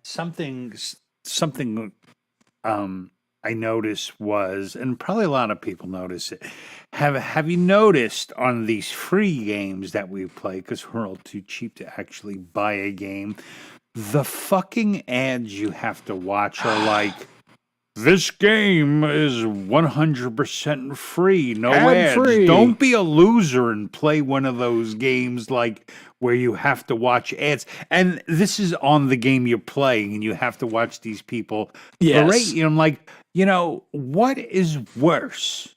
something I noticed was, and probably a lot of people notice it. Have you noticed on these free games that we play, because we're all too cheap to actually buy a game, the fucking ads you have to watch are like, this game is 100% free, no ads. Ad-free. Don't be a loser and play one of those games like where you have to watch ads. And this is on the game you're playing, and you have to watch these people Yes. berate you. I'm like, what is worse?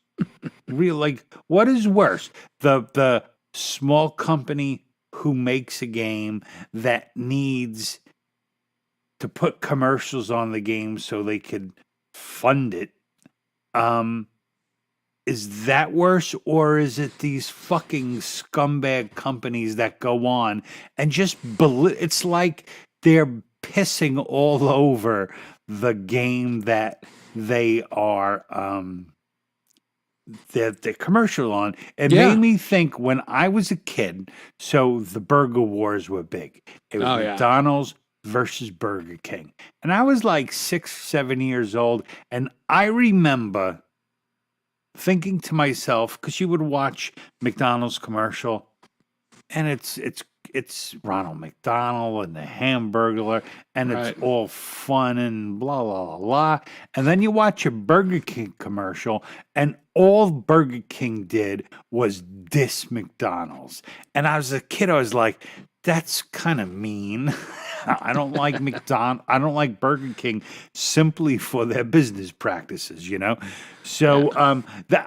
What is worse? The small company who makes a game that needs to put commercials on the game so they could fund it. Is that worse, or is it these fucking scumbag companies that go on and just it's like they're pissing all over the game that they are the commercial on? It Yeah. made me think when I was a kid, so the burger wars were big. It was Oh, yeah. McDonald's versus Burger King. And I was like 6, 7 years old, and I remember thinking to myself, because you would watch McDonald's commercial, and it's Ronald McDonald and the Hamburglar, and it's Right. all fun and blah blah blah blah. And then you watch a Burger King commercial, and all Burger King did was diss McDonald's. And I was a kid, I was like, that's kind of mean. I don't like I don't like Burger King simply for their business practices, So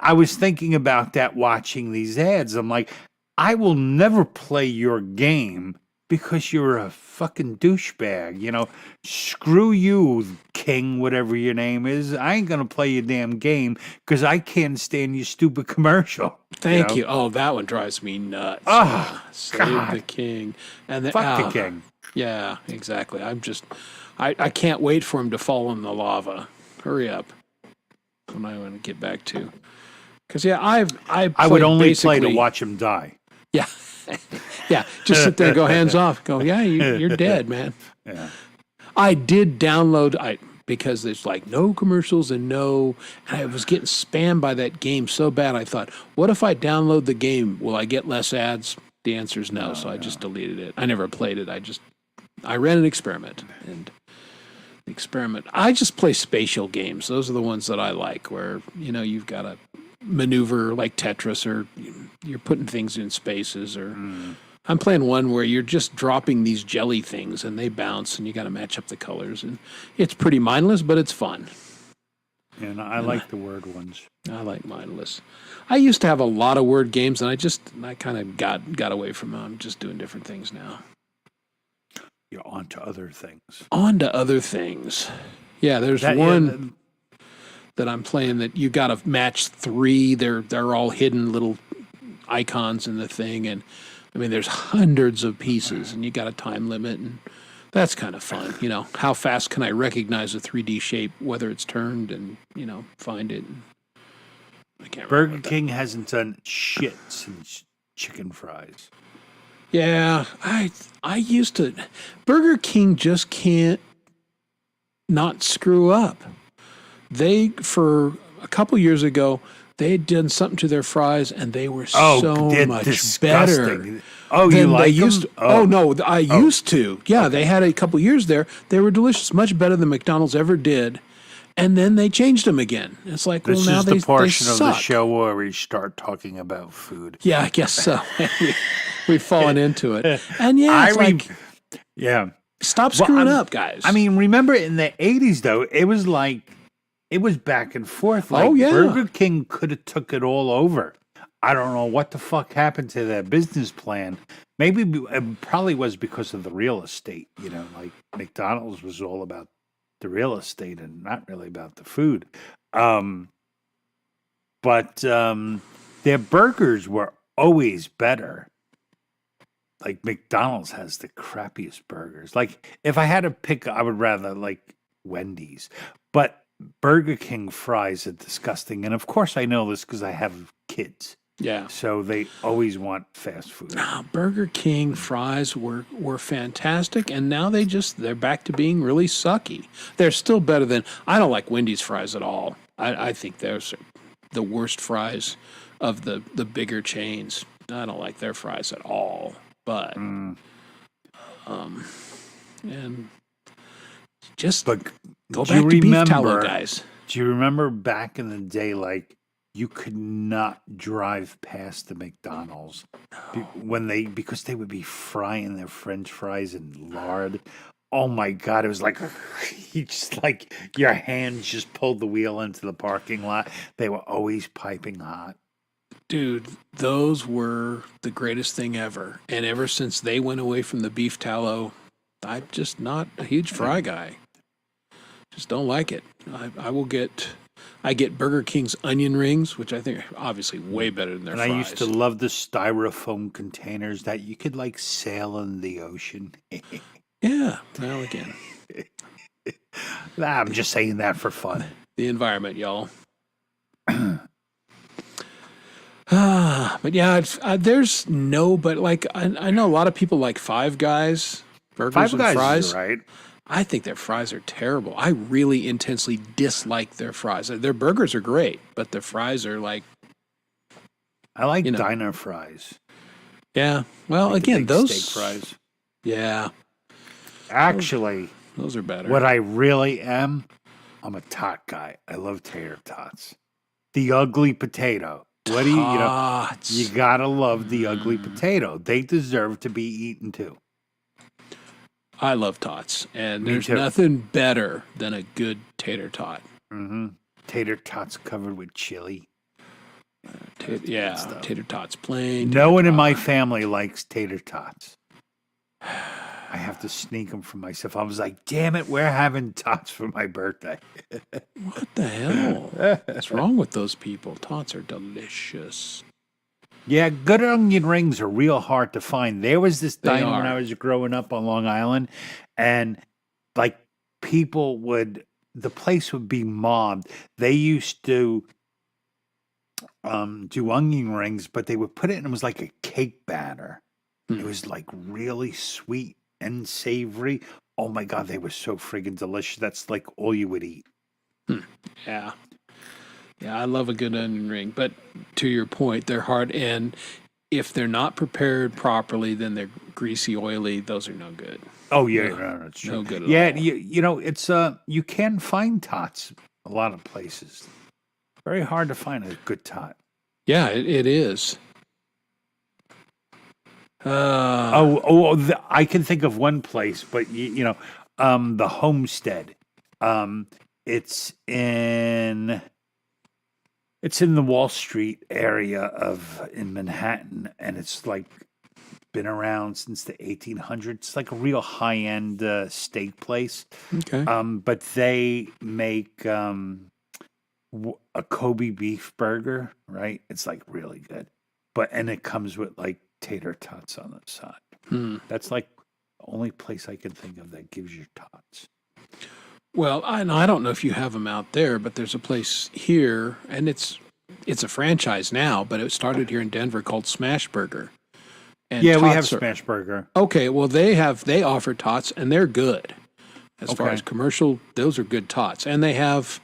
I was thinking about that watching these ads. I'm like, I will never play your game because you're a fucking douchebag. Screw you, King, whatever your name is. I ain't gonna play your damn game because I can't stand your stupid commercial. Thank you. Oh, that one drives me nuts. Oh, Save God. the king. And Fuck the king. Yeah, exactly. I can't wait for him to fall in the lava. Hurry up. That's what I want to get back to. Because I I would only play to basically- watch him die. Yeah, yeah. Just sit there, and go hands off. Go, yeah, you're dead, man. Yeah. I did download because there's like no commercials and I was getting spammed by that game so bad. I thought, what if I download the game? Will I get less ads? The answer is no. So I just deleted it. I never played it. I ran an experiment, and the experiment. I just play spatial games. Those are the ones that I like, where you've got to maneuver like Tetris, or you're putting things in spaces, or I'm playing one where you're just dropping these jelly things and they bounce, and you got to match up the colors, and it's pretty mindless, but it's fun. And I like the word ones. I like mindless. I used to have a lot of word games, and I kind of got away from them. I'm just doing different things now. You're on to other things. On to other things. Yeah, there's one that I'm playing that you got to match 3. They're all hidden little icons in the thing, and I mean there's hundreds of pieces, and you got a time limit, and that's kind of fun. How fast can I recognize a 3D shape, whether it's turned, and find it. I can't remember Burger King hasn't done shit since chicken fries. Yeah, I used to. Burger King just can't not screw up. They, for a couple years ago, they had done something to their fries, and they were so they're much disgusting. better. Oh, you than like they used them? to. Oh, no, I used to. Yeah, they had a couple years there. They were delicious, much better than McDonald's ever did. And then they changed them again. It's like, This well, now is they the portion they of the suck. show where we start talking about food. Yeah, I guess so. We've fallen into it. And yeah, it's like, yeah. stop Well, screwing up, guys. I mean, remember in the 80s, though, it was back and forth. Like, Oh, yeah. Burger King could have took it all over. I don't know what the fuck happened to their business plan. Maybe it probably was because of the real estate. Like McDonald's was all about the real estate and not really about the food. But their burgers were always better. Like McDonald's has the crappiest burgers. Like if I had to pick, I would rather like Wendy's. But Burger King fries are disgusting. And of course I know this because I have kids. Yeah. So they always want fast food. Burger King fries were fantastic, and now they're back to being really sucky. They're still better than I don't like Wendy's fries at all. I think they're the worst fries of the bigger chains. I don't like their fries at all. But and just But go do you back to beef tallow, remember- guys. Do you remember back in the day, like you could not drive past the McDonald's because they would be frying their French fries in lard. Oh my God! It was like you just like your hands just pulled the wheel into the parking lot. They were always piping hot. Dude, those were the greatest thing ever. And ever since they went away from the beef tallow, I'm just not a huge fry guy. Just don't like it. I get Burger King's onion rings, which I think are obviously way better than their And fries. I used to love the styrofoam containers that you could like sail in the ocean. Yeah, well, again, I'm just saying that for fun. the environment, y'all. But yeah, there's no, but like I know a lot of people like Five Guys burgers Five and Guys fries. is right. I think their fries are terrible. I really intensely dislike their fries. Their burgers are great, but their fries are like, I like You know. diner fries. yeah. Well, Like the again, big those steak fries. Yeah, Actually, those are better. what I really am, I'm a tot guy. I love tater tots. The ugly potato. What do you know? Tots. You gotta love the ugly potato. They deserve to be eaten too. I love tots, and Me there's too. nothing better than a good tater tot. Mm-hmm. Tater tots covered with chili. Yeah, stuff. tater tots plain. No tater one in tot. my family likes tater tots. I have to sneak them from myself. I was like, damn it, we're having tots for my birthday. What the hell? What's wrong with those people? Tots are delicious. Yeah, good onion rings are real hard to find. There was this They diner when are. I was growing up on Long Island, and like the place would be mobbed. They used to do onion rings, but they would put it in, it was like a cake batter. Hmm. It was like really sweet and savory. Oh my God, they were so friggin' delicious. That's like all you would eat. Yeah. Yeah, I love a good onion ring, but to your point, they're hard, and if they're not prepared properly, then they're greasy, oily. Those are no good. Oh yeah, No, no, it's true. no good at Yeah, all. you know, it's you can find tots a lot of places. Very hard to find a good tot. Yeah, it is. I can think of one place, but you know, the Homestead. It's in the Wall Street area in Manhattan, and it's like been around since the 1800s. It's like a real high end steak place. Okay. But they make a Kobe beef burger, right? It's like really good, and it comes with like tater tots on the side. Hmm. That's like the only place I can think of that gives you tots. Well, I don't know if you have them out there, but there's a place here, and it's a franchise now, but it started here in Denver called Smash Burger. And Yeah, we have tots are- Smash Burger. Okay, well they offer tots, and they're good. As far Okay. as commercial, those are good tots, and they have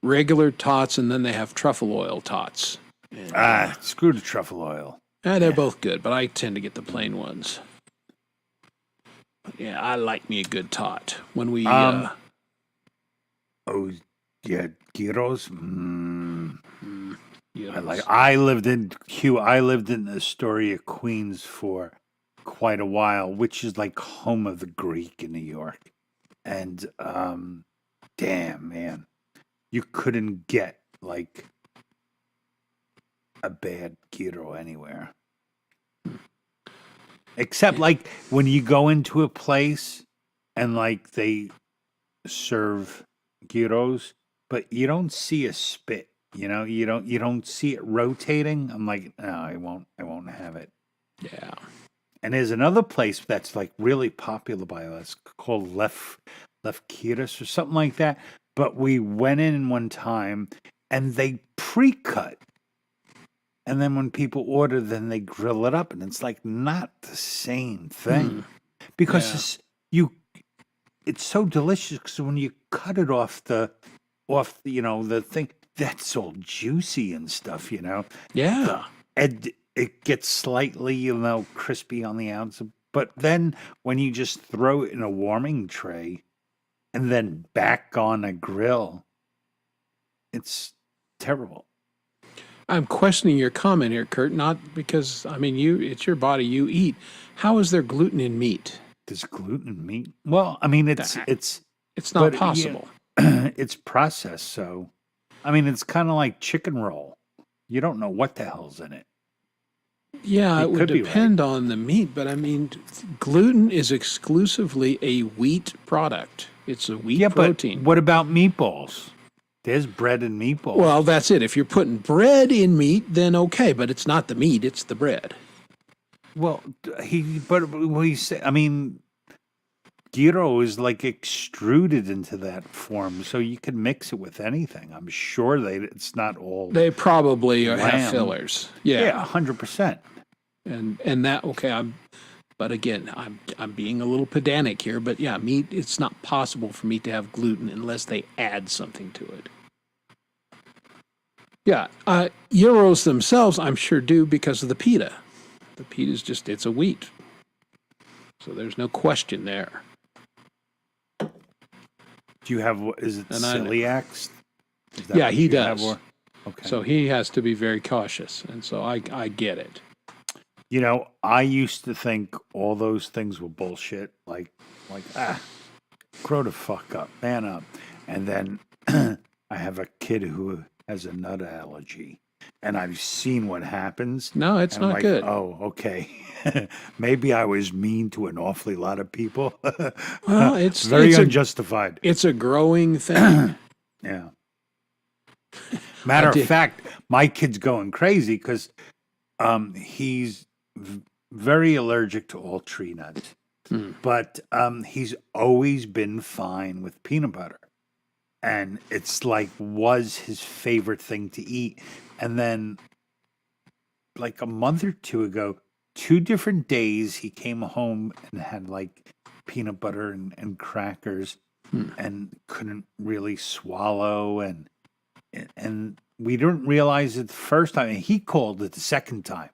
regular tots, and then they have truffle oil tots. And, Screw the truffle oil. they're both good, but I tend to get the plain ones. But yeah, I like me a good tot. When we Oh, yeah, gyros. you I know, like. I lived in Astoria, Queens for quite a while, which is like home of the Greek in New York. And damn man, you couldn't get like a bad gyro anywhere, except like when you go into a place and like they serve gyros, but you don't see a spit. You know, you don't see it rotating. I'm like, no, I won't have it. yeah. And there's another place that's like really popular by us called Left Kiris or something like that. But we went in one time and they pre-cut And then when people order, then they grill it up, and it's like not the same thing because it's so delicious. Because when you cut it off the the thing, that's all juicy and stuff, Yeah. and it gets slightly crispy on the outside. But then when you just throw it in a warming tray and then back on a grill, it's terrible. I'm questioning your comment here, Kurt, not because, I mean, it's your body, you eat. How is there gluten in meat? There's gluten in meat. Well, I mean, it's It's not but, yeah, possible. it's processed, so I mean, it's kind of like chicken roll. You don't know what the hell's in it. Yeah, it it would could be depend on the meat, but I mean, gluten is exclusively a wheat product. It's a wheat protein. But what about meatballs? There's bread and meatballs. Well, that's it. If you're putting bread in meat, then okay, but it's not the meat, it's the bread. Well, he said, I mean, gyro is like extruded into that form, so you can mix it with anything. I'm sure it's not all. They probably have lamb. fillers. Yeah, 100%. And that, okay, but again, I'm being a little pedantic here, but yeah, meat, it's not possible for meat to have gluten unless they add something to it. Yeah, gyros themselves, I'm sure do because of the pita. The pita is it's a wheat. So there's no question there. Do you have, is it And I know. celiacs? Is that Yeah, what he you have, does. Okay. So he has to be very cautious, and so I get it. I used to think all those things were bullshit. Like, grow the fuck up, man up. And then I have a kid who has a nut allergy, and I've seen what happens. No, it's and I'm not like, good. Oh, okay. Maybe I was mean to an awfully lot of people. Well, it's very it's unjustified. it's a growing thing. Yeah. Matter did- of fact, my kid's going crazy because he's very allergic to all tree nuts, but he's always been fine with peanut butter, and it's like was his favorite thing to eat. And then, like a month or two ago, 2 different days he came home and had like peanut butter and crackers, and couldn't really swallow, and we didn't realize it the first time, and he called it the second time.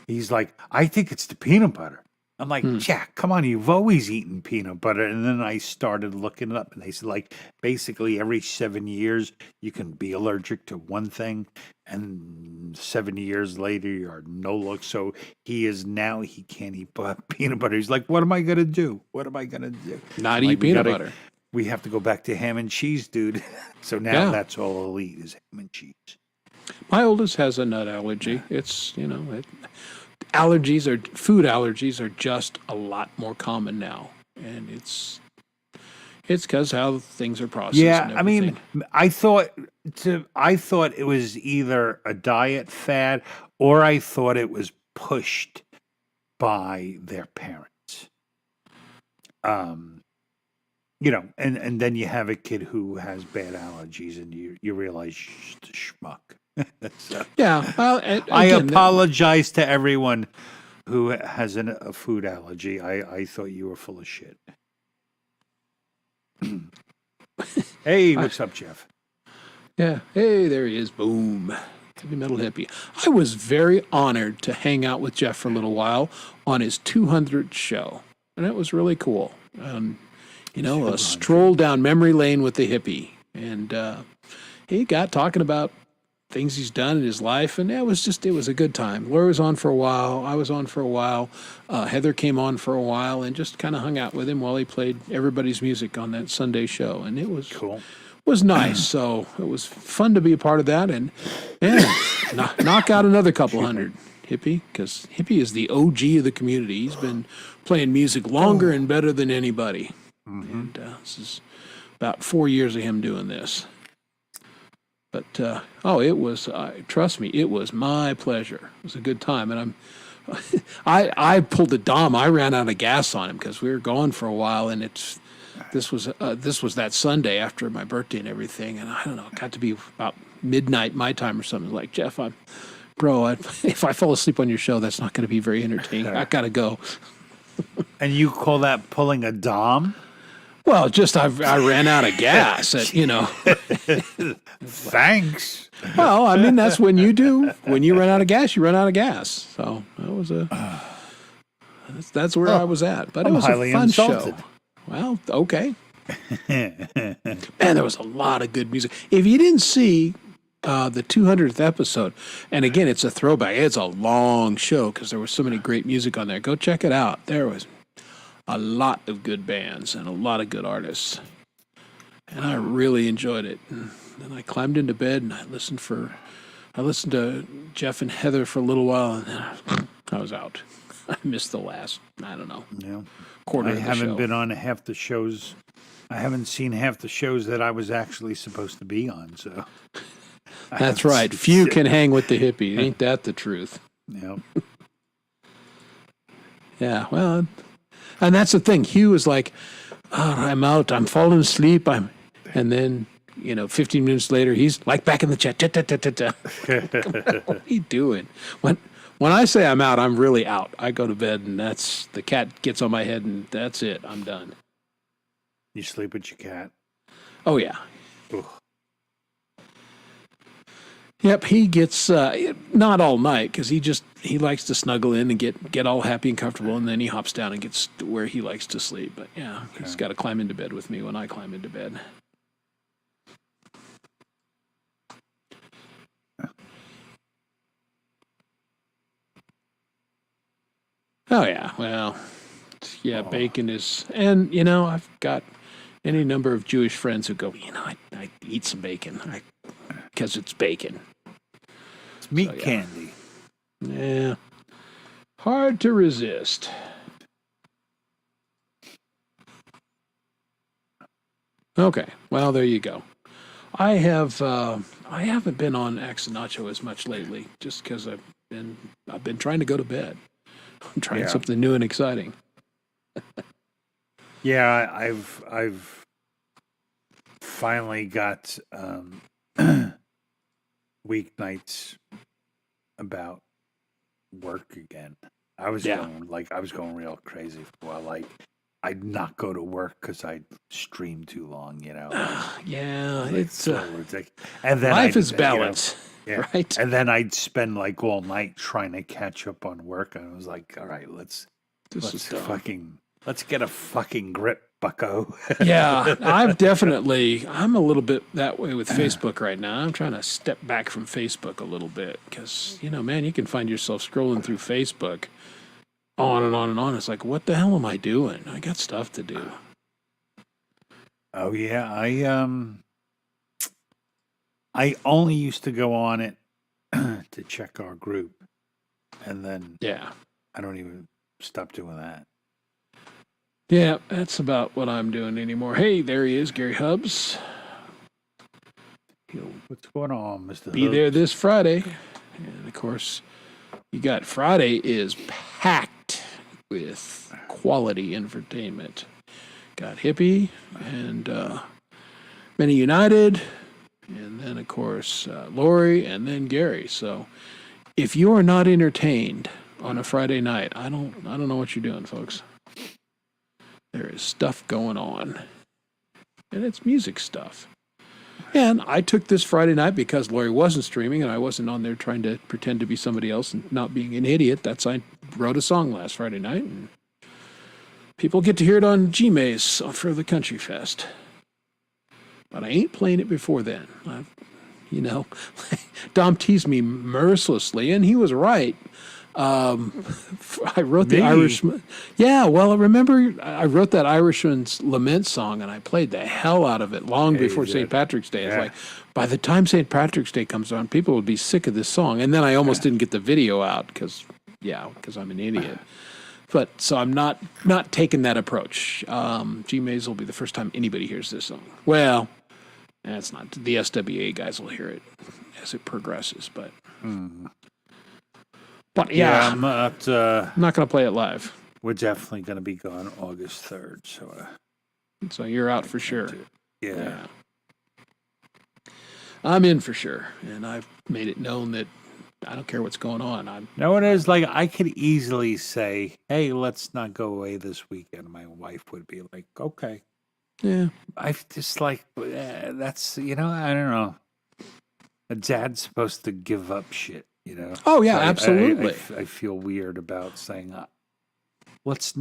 He's like, I think it's the peanut butter. I'm like, Jack, come on, you've always eaten peanut butter. And then I started looking it up, and they said, like, basically every 7 years you can be allergic to one thing, and 7 years later you're no look. So he can't eat peanut butter. He's like, what am I gonna do? What am I gonna do? Not I'm eat like, peanut butter. We have to go back to ham and cheese, dude. So now Yeah. that's all I'll eat is ham and cheese. My oldest has a nut allergy. It's, food allergies are just a lot more common now. And it's because how things are processed. Yeah, and I mean, everything. I thought it was either a diet fad or I thought it was pushed by their parents. And then you have a kid who has bad allergies, and you realize you're just a schmuck. So, Yeah. Well, I again, apologize to everyone who has a food allergy. I thought you were full of shit. Hey, what's up, Jeff? Yeah. Hey, there he is. Boom. Heavy metal hippie. I was very honored to hang out with Jeff for a little while on his 200th show. And it was really cool. A stroll down memory lane with the hippie. And he got talking about things he's done in his life. And it was a good time. Laura was on for a while. I was on for a while. Heather came on for a while and just kind of hung out with him while he played everybody's music on that Sunday show. And it was Cool. was nice. So it was fun to be a part of that, and knock out another couple hundred. Hippie, because Hippie is the OG of the community. He's been playing music longer and better than anybody. And this is about 4 years of him doing this. But it was trust me, it was my pleasure. It was a good time, and I pulled the Dom. I ran out of gas on him because we were gone for a while, and this was that Sunday after my birthday and everything, and I don't know, it got to be about midnight my time or something. Like, Jeff, I'm bro, if I fall asleep on your show, that's not going to be very entertaining. I got to go. And you call that pulling a Dom? Well, just I ran out of gas. Thanks. Well, I mean, that's when you run out of gas, you run out of gas. So that was that's where I was at. But it I'm was highly a fun insulted. show. Well, okay. Man, there was a lot of good music. If you didn't see the 200th episode, and again, it's a throwback. It's a long show because there was so many great music on there. Go check it out. There was a lot of good bands and a lot of good artists. And I really enjoyed it. And then I climbed into bed and I listened to Jeff and Heather for a little while, and then I was out. I missed the last, I don't know, Yeah. quarter I of the haven't show. been on half the shows. I haven't seen half the shows that I was actually supposed to be on. So That's right. Few can hang with the hippie. Ain't that the truth? Yeah. Yeah, well, and that's the thing. Hugh was like, oh, I'm out. I'm falling asleep. And then, 15 minutes later, he's like back in the chat. What are you doing? When I say I'm out, I'm really out. I go to bed, and the cat gets on my head, and that's it. I'm done. You sleep with your cat. Oh, yeah. Ugh. Yep, he gets not all night because he likes to snuggle in and get all happy and comfortable, and then he hops down and gets to where he likes to sleep. But yeah, he's got to climb into bed with me when I climb into bed. Oh yeah, well, yeah, bacon is, and I've got any number of Jewish friends who go, I eat some bacon because it's bacon. It's meat So, yeah. candy. Yeah. Hard to resist. Okay. Well, there you go. I haven't been on Axe and Nacho as much lately just because I've been trying to go to bed. I'm trying Yeah. something new and exciting. Yeah, I've finally got weeknights about work again. I was Yeah. going real crazy for a while. Like, I'd not go to work because I'd stream too long. Yeah, Like, it's so ridiculous. And then life I'd, is balance, yeah. right? And then I'd spend like all night trying to catch up on work. And I was like, all right, let's get a fucking grip, bucko. Yeah, I'm a little bit that way with Facebook right now. I'm trying to step back from Facebook a little bit because, man, you can find yourself scrolling through Facebook on and on and on. It's like, what the hell am I doing? I got stuff to do. Oh yeah, I only used to go on it to check our group, and then Yeah. I don't even stop doing that. Yeah, that's about what I'm doing anymore. Hey, there he is, Gary Hubbs. He'll What's going on, Mr. be there this Friday. And of course, you got Friday is packed with quality entertainment. Got Hippie and Many United, and then of course Lori, and then Gary. So if you are not entertained on a Friday night, I don't know what you're doing, folks. There is stuff going on, and it's music stuff. And I took this Friday night because Lori wasn't streaming and I wasn't on there trying to pretend to be somebody else and not being an idiot. I wrote a song last Friday night, and people get to hear it on G-Maze for the Country Fest. But I ain't playing it before then. Dom teased me mercilessly, and he was right. I wrote the Me? Irishman. Yeah, well, remember I wrote that Irishman's Lament song, and I played the hell out of it long before you St. did. Patrick's Day. It's Yeah. like, by the time St. Patrick's Day comes around, people will be sick of this song. And then I almost didn't get the video out because I'm an idiot. But so I'm not taking that approach. G-Maze will be the first time anybody hears this song. Well, that's not. The SWA guys will hear it as it progresses, but. But yeah, I'm not. I'm not going to play it live. We're definitely going to be gone August 3rd. So So you're out for sure. yeah. I'm in for sure. And I've made it known that I don't care what's going on. No, it is like I could easily say, "Hey, let's not go away this weekend." My wife would be like, "Okay." Yeah. I just like that's I don't know. A dad's supposed to give up shit, Oh yeah, So absolutely. I feel weird about saying, let's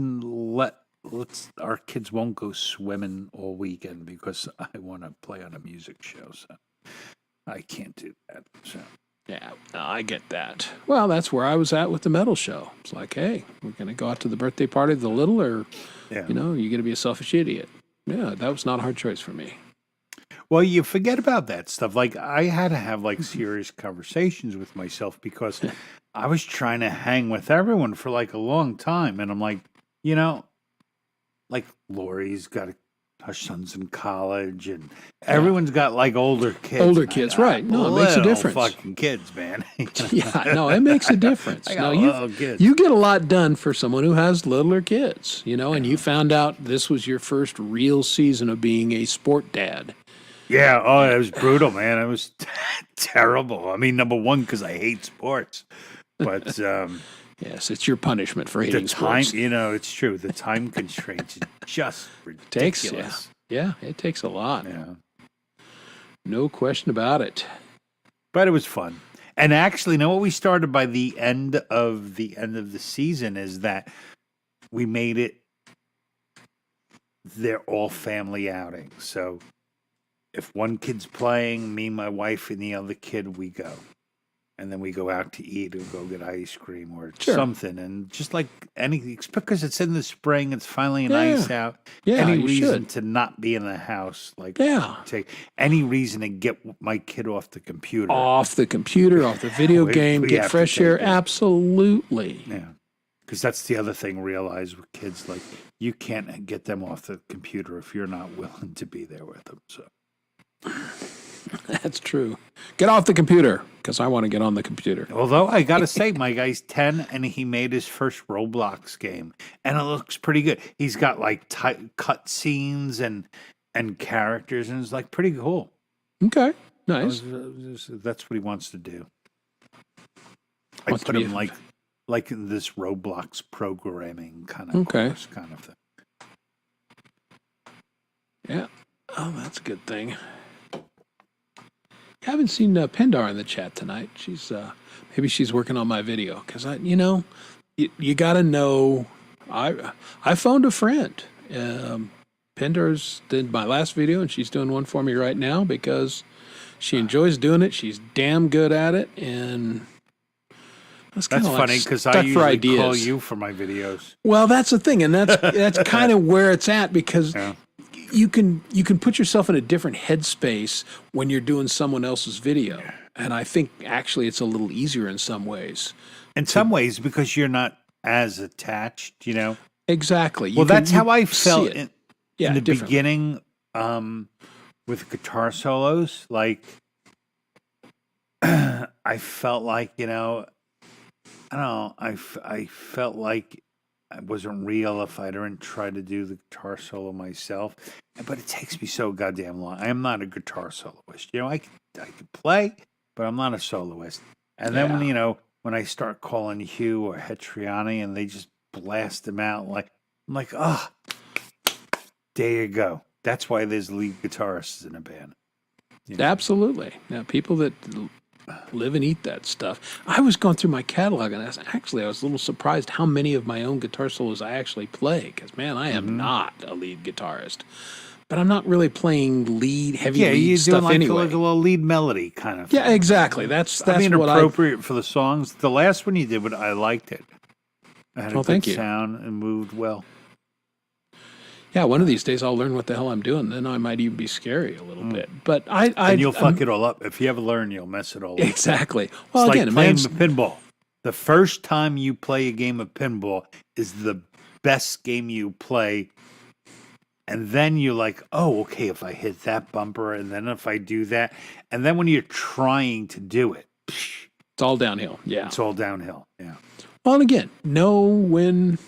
our kids won't go swimming all weekend because I want to play on a music show. So I can't do that. So Yeah, no, I get that. Well, that's where I was at with the metal show. It's like, hey, we're going to go out to the birthday party of the little, or, yeah. you're going to be a selfish idiot. Yeah, that was not a hard choice for me. Well, you forget about that stuff. Like I had to have like serious conversations with myself because I was trying to hang with everyone for like a long time, and I'm like, like Lori's got her son's in college, and everyone's got like older kids. Older kids, right. No, it makes a Little difference. Fucking kids, man. Yeah, no, it makes a difference. I No, got little kids. you get a lot done for someone who has littler kids, and you found out this was your first real season of being a sport dad. Yeah, oh, it was brutal, man. It was terrible. I mean, number one, because I hate sports, but Yes, it's your punishment for the hating time, sports. it's true. The time constraints is just Takes, ridiculous. yeah, it takes a lot. Yeah. No question about it. But it was fun. And actually, what we started by the end of the season is that we made it. They're all family outings. So if one kid's playing, me, my wife, and the other kid, we go. And then we go out to eat or go get ice cream or Sure. something. And just like anything, because it's in the spring, it's finally Yeah. nice out. Yeah, any you reason should. to not be in the house, like Yeah. take any reason to get my kid off the computer. Off the computer, off the video We- game, we get have to fresh take air. it. Absolutely. Yeah. Because that's the other thing, realize with kids, like you can't get them off the computer if you're not willing to be there with them. So That's true. Get off the computer because I want to get on the computer. although I gotta say, my guy's 10 and he made his first Roblox game and it looks pretty good. He's got like cut scenes and characters and it's like pretty cool. Okay. Nice. That's what he wants to do. I Wants to put be him a- like in this Roblox programming kind of Okay. course kind of thing. Yeah. Oh, that's a good thing. Haven't seen Pendar in the chat tonight. She's maybe she's working on my video because you got to know. I phoned a friend. Pendar's did my last video and she's doing one for me right now because she enjoys doing it. She's damn good at it, and that's That's kinda funny like because stuck I for usually call ideas. you for my videos. Well, that's the thing, and that's kind of where it's at because Yeah. you can put yourself in a different headspace when you're doing someone else's video, and I think actually it's a little easier in some ways. In some ways, because you're not as attached, Exactly. Well, that's how I see felt it. in Yeah, the differently. beginning with guitar solos. Like, I felt like, I don't know, I felt like I wasn't real if I didn't try to do the guitar solo myself. But it takes me so goddamn long. I am not a guitar soloist. I can play, but I'm not a soloist. And then when I start calling Hugh or Hetriani and they just blast them out, I'm like, oh, there you go. That's why there's lead guitarists in a band. Absolutely. Now, people that live and eat that stuff. I was going through my catalog, and I was a little surprised how many of my own guitar solos I actually play. Because, man, I am not a lead guitarist. But I'm not really playing heavy Yeah, lead you're stuff doing like, anyway. like a little lead melody kind of thing. Yeah, exactly. That's I mean, what appropriate for the songs. The last one you did, but I liked it. It had a Well, good thank you. sound and moved well. Yeah, one of these days I'll learn what the hell I'm doing. Then I might even be scary a little bit. But I And you'll fuck it all up. If you ever learn, you'll mess it all up. Exactly. Well, It's again, like a playing man's pinball. The first time you play a game of pinball is the best game you play. And then you're like, oh, okay, if I hit that bumper and then if I do that. And then when you're trying to do it, it's all downhill. Yeah. it's all downhill. Yeah. Well, and again, know when.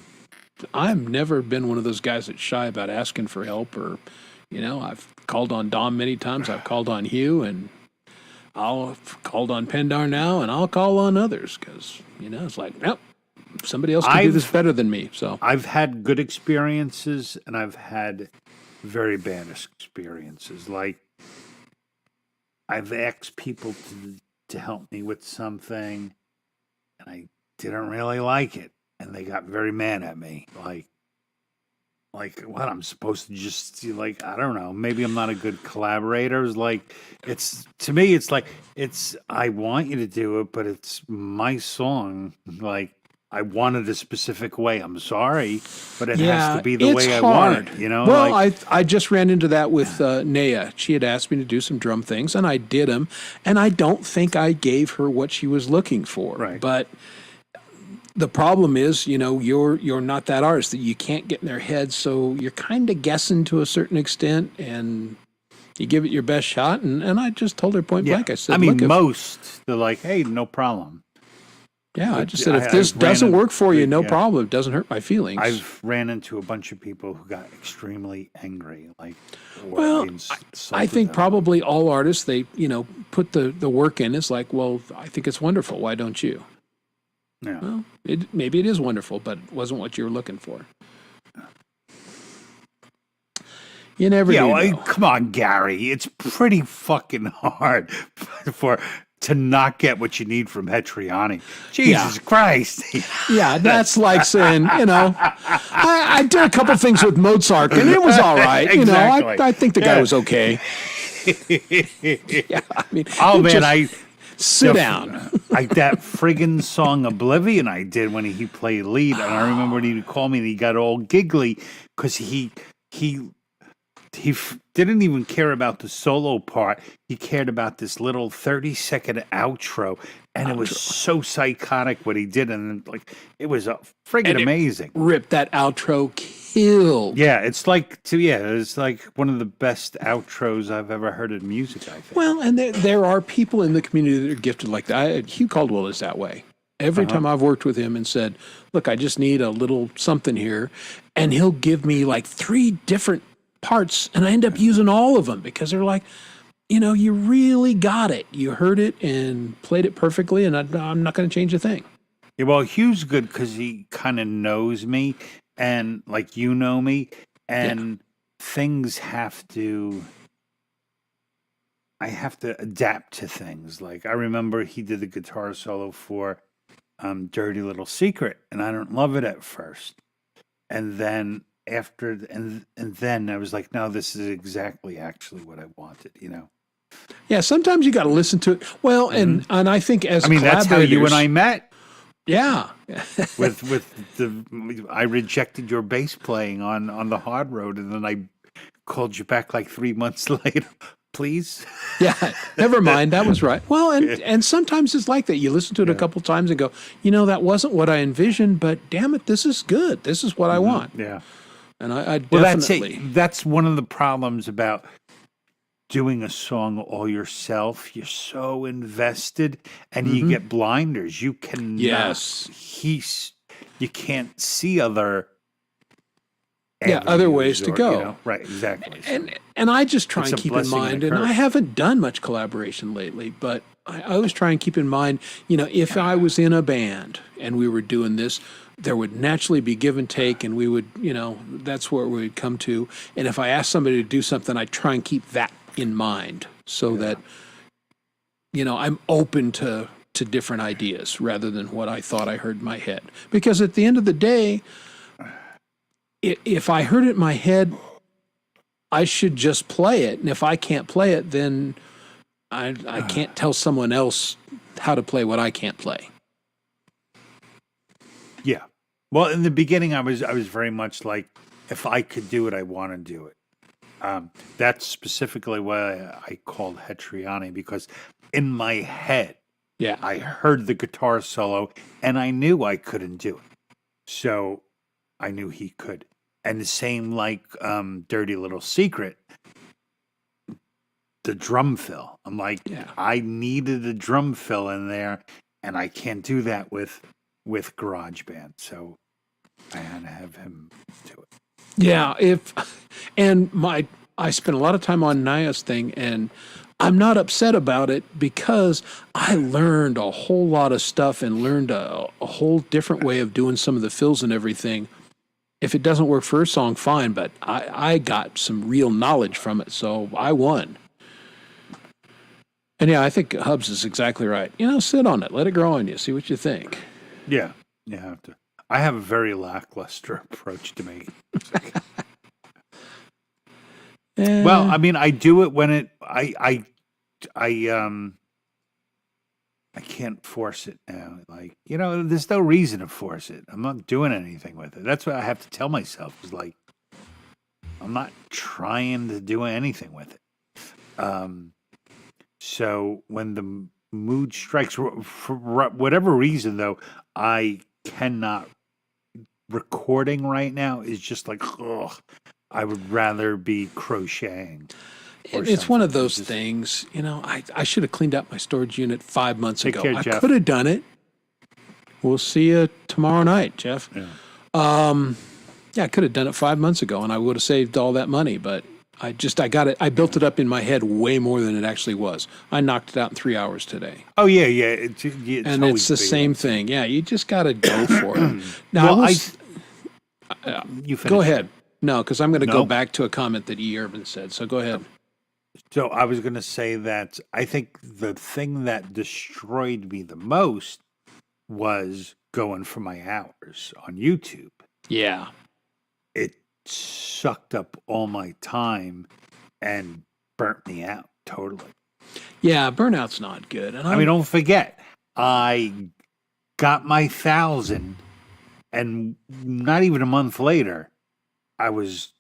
I've never been one of those guys that's shy about asking for help, or, I've called on Dom many times. I've called on Hugh, and I'll called on Pendar now, and I'll call on others because it's like, nope, somebody else can do this better than me. So I've had good experiences and I've had very bad experiences. Like I've asked people to help me with something and I didn't really like it and they got very mad at me. Like what, I'm supposed to just like, I don't know, maybe I'm not a good collaborator. It's like, it's, to me, it's like, I want you to do it, but it's my song. Like, I want it a specific way. I'm sorry, but it has to be the way I want it, Well, like, I just ran into that with Naya. She had asked me to do some drum things, and I did them, and I don't think I gave her what she was looking for. Right. But the problem is, you're not that artist, that you can't get in their head, so you're kind of guessing to a certain extent, and you give it your best shot. And I just told her point blank. I said, I mean, look, most, they're like, hey, no problem. I just said, if this doesn't work for you, no problem. It doesn't hurt my feelings. I've ran into a bunch of people who got extremely angry. Like, well, I think probably all artists, they, put the work in. It's like, well, I think it's wonderful. Why don't you? Yeah. Well, maybe it is wonderful, but it wasn't what you were looking for. You never do know. Come on, Gary. It's pretty fucking hard to not get what you need from Hetriani. Jesus Christ. Yeah, that's like saying, I did a couple things with Mozart and it was all right. Exactly. I think the guy was okay. I mean, sit down. Like that friggin' song Oblivion I did when he played lead, and I remember when he called me and he got all giggly because he didn't even care about the solo part. He cared about this little 30-second outro, and it was so psychotic what he did, and like it was friggin' amazing. Ripped that outro, killed. Yeah, it's like one of the best outros I've ever heard in music, I think. Well, and there are people in the community that are gifted like that. Hugh Caldwell is that way. Every time I've worked with him and said, look, I just need a little something here, and he'll give me like 3 different parts, and I end up using all of them because they're like, you really got it. You heard it and played it perfectly, and I'm not going to change a thing. Yeah, well, Hugh's good because he kind of knows me, and like you know me, and things I have to adapt to things. Like I remember he did the guitar solo for Dirty Little Secret, and I don't love it at first, and then and then I was like, no, this is exactly actually what I wanted, Yeah, sometimes you got to listen to it. Well, and I think as that's how you and I met. Yeah. I rejected your bass playing on the hard road, and then I called you back like 3 months later. Please. Yeah, never mind. That was right. Well, and sometimes it's like that. You listen to it a couple times and go, that wasn't what I envisioned, but damn it, this is good. This is what I want. Yeah. And I definitely. Well, that's it. That's one of the problems about doing a song all yourself. You're so invested, and you get blinders. You can you can't see other. Other ways to go. Right, exactly. And I just try and keep in mind, and I haven't done much collaboration lately, but I always try and keep in mind, if I was in a band and we were doing this, there would naturally be give and take, and we would, that's where we would come to. And if I ask somebody to do something, I try and keep that in mind so that, I'm open to different ideas rather than what I thought I heard in my head. Because at the end of the day, if I heard it in my head, I should just play it. And if I can't play it, then I can't tell someone else how to play what I can't play. Yeah. Well, in the beginning, I was very much like, if I could do it, I want to do it. That's specifically why I called Hetriani, because in my head, I heard the guitar solo, and I knew I couldn't do it. So I knew he could. And the same like Dirty Little Secret, the drum fill. I'm like, I needed a drum fill in there, and I can't do that with GarageBand. So I had to have him do it. Yeah, I spent a lot of time on Naya's thing, and I'm not upset about it because I learned a whole lot of stuff and learned a whole different way of doing some of the fills and everything. If it doesn't work for a song, fine, but I got some real knowledge from it, so I won. And yeah, I think Hubs is exactly right. Sit on it, let it grow on you, see what you think. Yeah, you have to. I have a very lackluster approach to me. Well, I mean, I do it when I can't force it now. Like, there's no reason to force it. I'm not doing anything with it. That's what I have to tell myself is like, I'm not trying to do anything with it. So when the mood strikes, for whatever reason, though, I cannot. Recording right now is just like, ugh, I would rather be crocheting. It's one of those things, I should have cleaned out my storage unit 5 months Take ago. care, I Jeff. could have done it. We'll see you tomorrow night, Jeff. Yeah. I could have done it 5 months ago and I would have saved all that money, but I got it. I built it up in my head way more than it actually was. I knocked it out in 3 hours today. Oh yeah. It's And always it's the big. same thing. Yeah, you just got to go for it. Now, Well, go you finish. ahead. No, because I'm going to go No. back to a comment that E. Urban said. So go ahead. So I was going to say that I think the thing that destroyed me the most was going for my hours on YouTube. Yeah. It sucked up all my time and burnt me out totally. Yeah, burnout's not good. And I mean, don't forget, I got my 1,000, and not even a month later, I was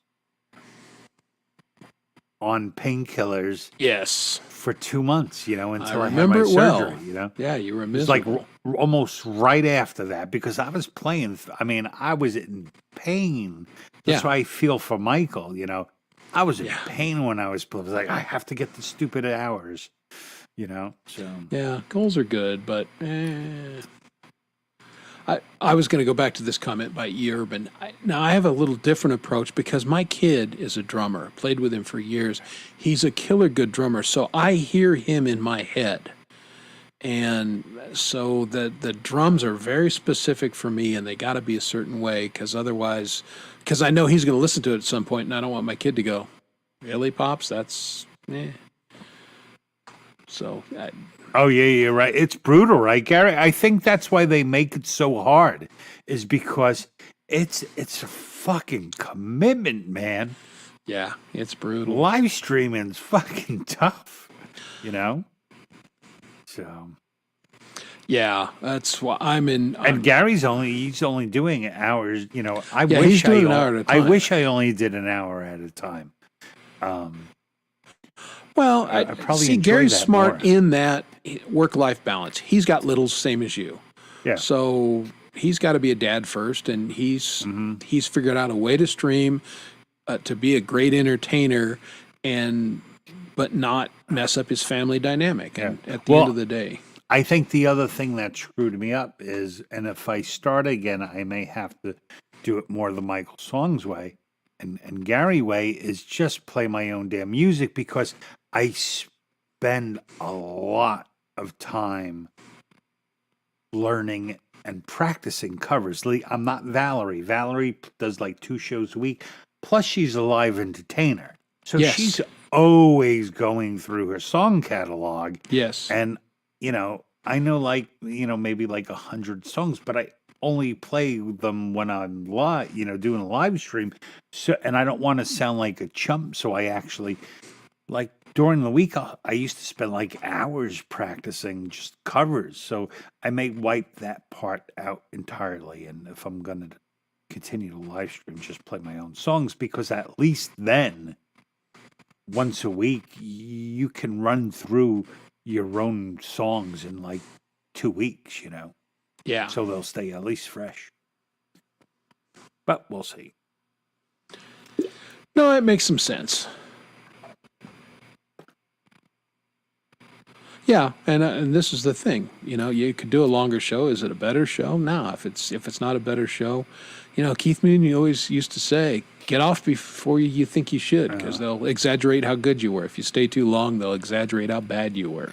on painkillers yes. for 2 months, until I had remember my it surgery, well. Yeah, you were It was like miserable. almost right after that because I was playing. I mean, I was in pain. That's Yeah. why I feel for Michael. I was in Yeah. pain when I was like, I have to get the stupid hours. So Yeah, goals are good, but I was going to go back to this comment by E. Urban. Now, I have a little different approach because my kid is a drummer. Played with him for years. He's a killer good drummer, so I hear him in my head. And so the drums are very specific for me, and they got to be a certain way because otherwise, because I know he's going to listen to it at some point, and I don't want my kid to go, really, Pops? That's, So, Oh yeah, you're right. It's brutal, right, Gary? I think that's why they make it so hard, is because it's a fucking commitment, man. yeah, it's brutal. Live streaming's fucking tough, So Yeah, that's why I'm in. and Gary's he's only doing hours. I Yeah, wish he's doing an hour at a I time. wish I only did an hour at a time. Well, I probably see, enjoy Gary's that smart more. in that work-life balance. He's got littles, same as you. Yeah. So he's got to be a dad first, and he's figured out a way to stream, to be a great entertainer, but not mess up his family dynamic. And at the end of the day, I think the other thing that screwed me up is, and if I start again, I may have to do it more the Michael Songs way. And Gary way is just play my own damn music because I spend a lot of time learning and practicing covers. I'm not Valerie. Valerie does like 2 shows a week. Plus, she's a live entertainer. So Yes. she's always going through her song catalog. yes, And, I know maybe like 100 songs, but I only play them when I'm live, doing a live stream. So, and I don't want to sound like a chump. So I actually, like during the week, I used to spend like hours practicing just covers. So I may wipe that part out entirely. And if I'm going to continue to live stream, just play my own songs, because at least then once a week, you can run through your own songs in like 2 weeks, yeah. so they'll stay at least fresh. But we'll see. No, it makes some sense. Yeah, and this is the thing. You could do a longer show. Is it a better show? No, if it's not a better show, Keith Moon, you always used to say, Get off before you think you should, because they'll exaggerate how good you were. If you stay too long, they'll exaggerate how bad you were.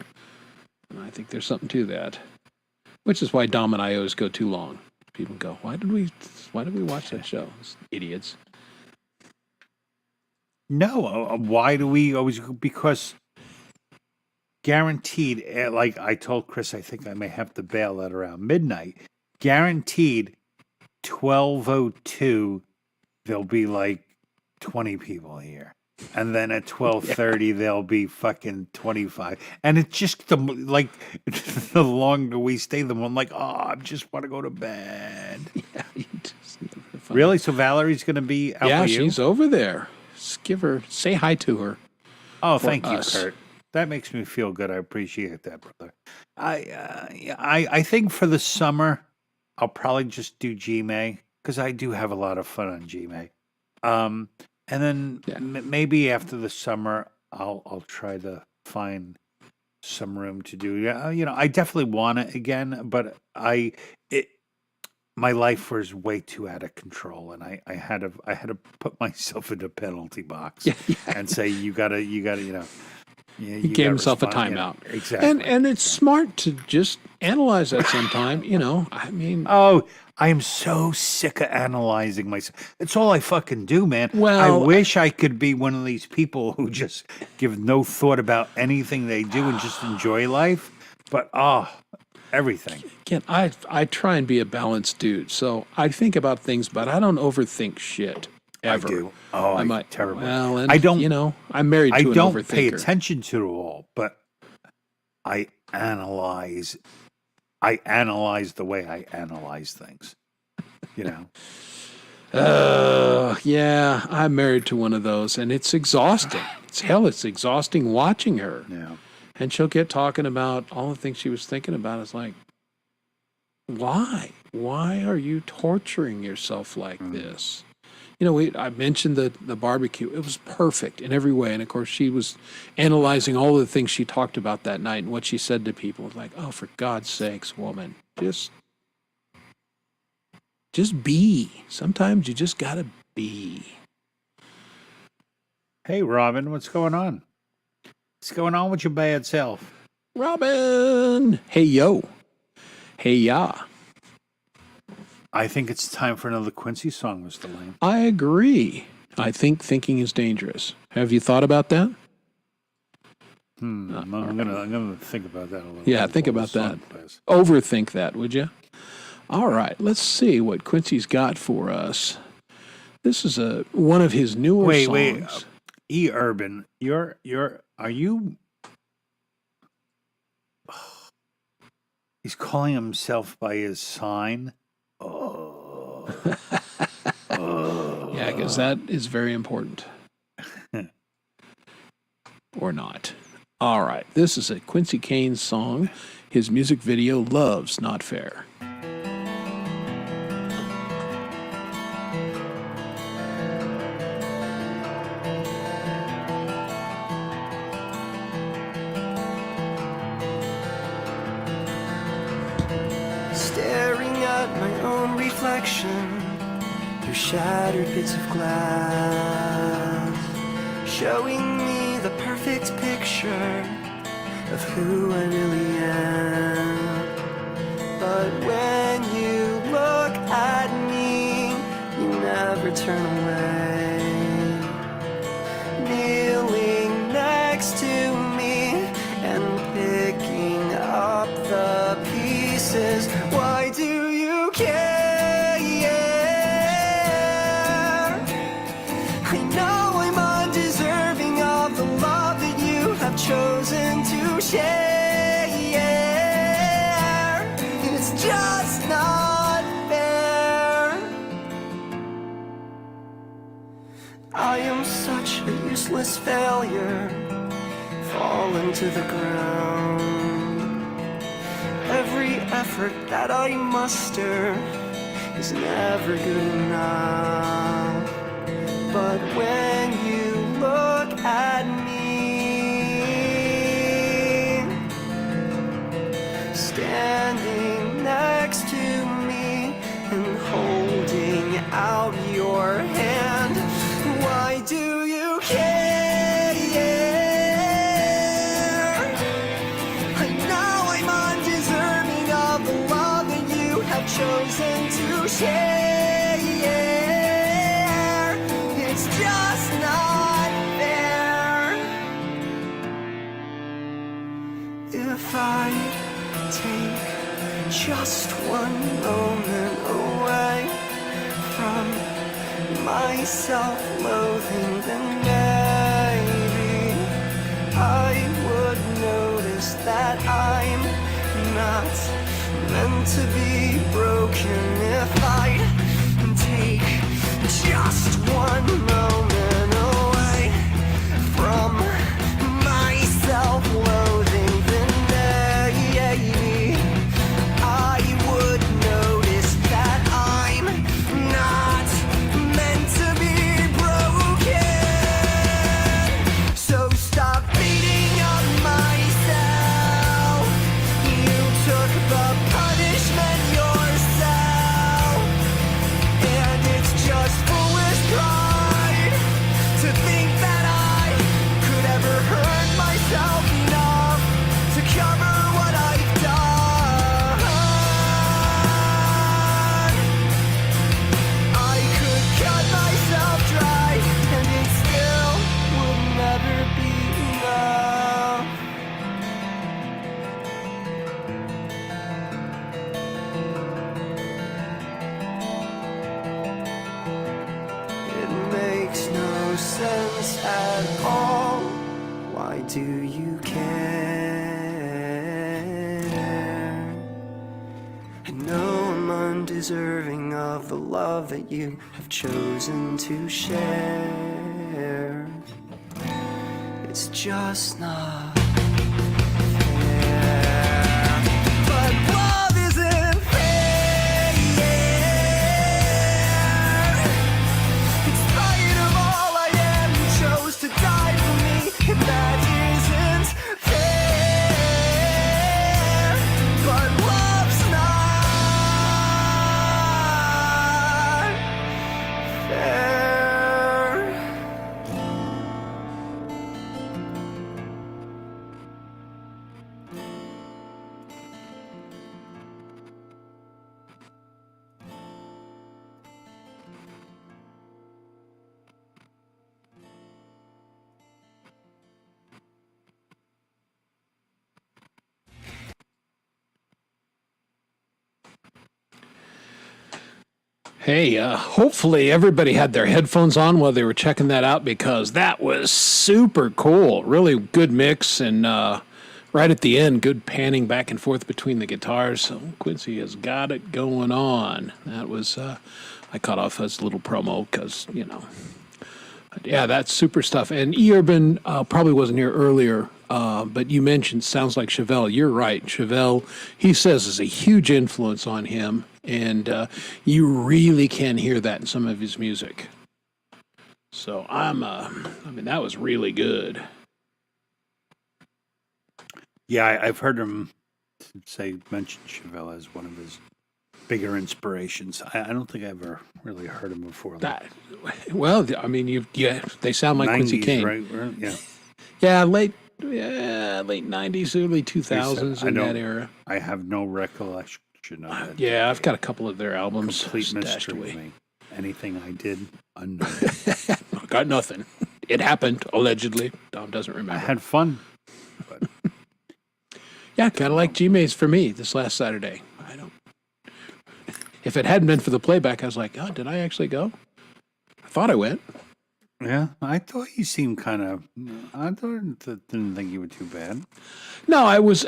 And I think there's something to that, which is why Dom and I always go too long. People go, why did we watch that show? It's idiots. No, why do we always? Because guaranteed, like I told Chris, I think I may have to bail at around midnight. Guaranteed, 12:02, there'll be like 20 people here. And then at 12:30, there'll be fucking 25. And it's just the longer we stay, the more I'm like, I just want to go to bed. Yeah, Really? So Valerie's going to be out yeah, with you? she's over there. Just say hi to her. Oh, thank us. you, Kurt. That makes me feel good. I appreciate that, brother. I think for the summer, I'll probably just do GMA because I do have a lot of fun on GMA. And then maybe after the summer, I'll try to find some room to do. Yeah, I definitely want it again, but my life was way too out of control, and I had to put myself in a penalty box and say you gotta. He gave himself a timeout. Exactly. And it's smart to just analyze that sometime, I mean. Oh, I am so sick of analyzing myself. It's all I fucking do, man. Well, I wish I could be one of these people who just give no thought about anything they do and just enjoy life. But, everything. Again, I try and be a balanced dude. So I think about things, but I don't overthink shit. Ever. I do. Oh, I'm terrible. Well, and, I don't. I'm married to an overthinker. I don't pay attention to it all, but I analyze. I analyze the way I analyze things. Yeah, I'm married to one of those, and it's exhausting. It's exhausting watching her. Yeah. And she'll get talking about all the things she was thinking about. It's like, why? Why are you torturing yourself like this? I mentioned the barbecue. It was perfect in every way. And, of course, she was analyzing all the things she talked about that night and what she said to people. It was like, oh, for God's sakes, woman, just be. Sometimes you just got to be. Hey, Robin, what's going on? What's going on with your bad self? Robin! Hey, yo. Hey, ya. I think it's time for another Quincy song, Mr. Lane. I agree. I think thinking is dangerous. Have you thought about that? I'm gonna think about that a little. Yeah, think about that. Overthink that, would you? All right, let's see what Quincy's got for us. This is one of his newer songs. Wait. E. Urban, are you? He's calling himself by his sign. Yeah, because that is very important. Or not. All right, this is a Quincy Kane song. His music video, Love's Not Fair. Staring at my own reflection through shattered bits of glass, showing me the perfect picture of who I really am. But when you look at me, you never turn away. Kneeling next to me and picking up the pieces. Why do you care? I know I'm undeserving of the love that you have chosen to share. It's just not fair. I am such a useless failure, fallen to the ground. Every effort that I muster is never good enough. But when you look at me, standing next to me and holding out your hand, chosen to share. It's just not fair. If I take just one moment away from my self-loathing, then maybe I would notice that I'm not meant to be broken. If I take just one moment away from my self-loathing, then maybe I would notice that I'm not meant to be broken. So stop beating up myself. You took the punishment yourself, and it's just foolish pride to think that I could ever hurt myself enough to cover what I've done. I could cut myself dry, and it still would never be enough. It makes no sense at all. Why do you care? I know I'm undeserving of the love that you have chosen to share. It's just not fair. But love isn't fair. In spite of all I am, you chose to die for me, and that isn't fair. But love's not fair. Hey, hopefully everybody had their headphones on while they were checking that out, because that was super cool. Really good mix, and right at the end, good panning back and forth between the guitars. So Quincy has got it going on. That was, I cut off as a little promo because, yeah, that's super stuff. And E. Urban probably wasn't here earlier, but you mentioned Sounds Like Chevelle. You're right. Chevelle, he says, is a huge influence on him, and you really can hear that in some of his music. So I mean, that was really good. Yeah, I've heard him mention Chevelle as one of his bigger inspirations. I don't think I ever really heard him before. Well, I mean, they sound like Quincy 90s, Kane. right? Yeah. Yeah, late 90s, early 2000s in that era. I have no recollection of it. Yeah, I've got a couple of their albums Complete stashed mystery to away. me. Anything I did, unknown. Got nothing. It happened, allegedly. Dom doesn't remember. I had fun. But Yeah, kind of like G-Maze for me this last Saturday. If it hadn't been for the playback, I was like, oh, did I actually go? I thought I went. yeah, I thought you seemed kind of. Didn't think you were too bad. No, I was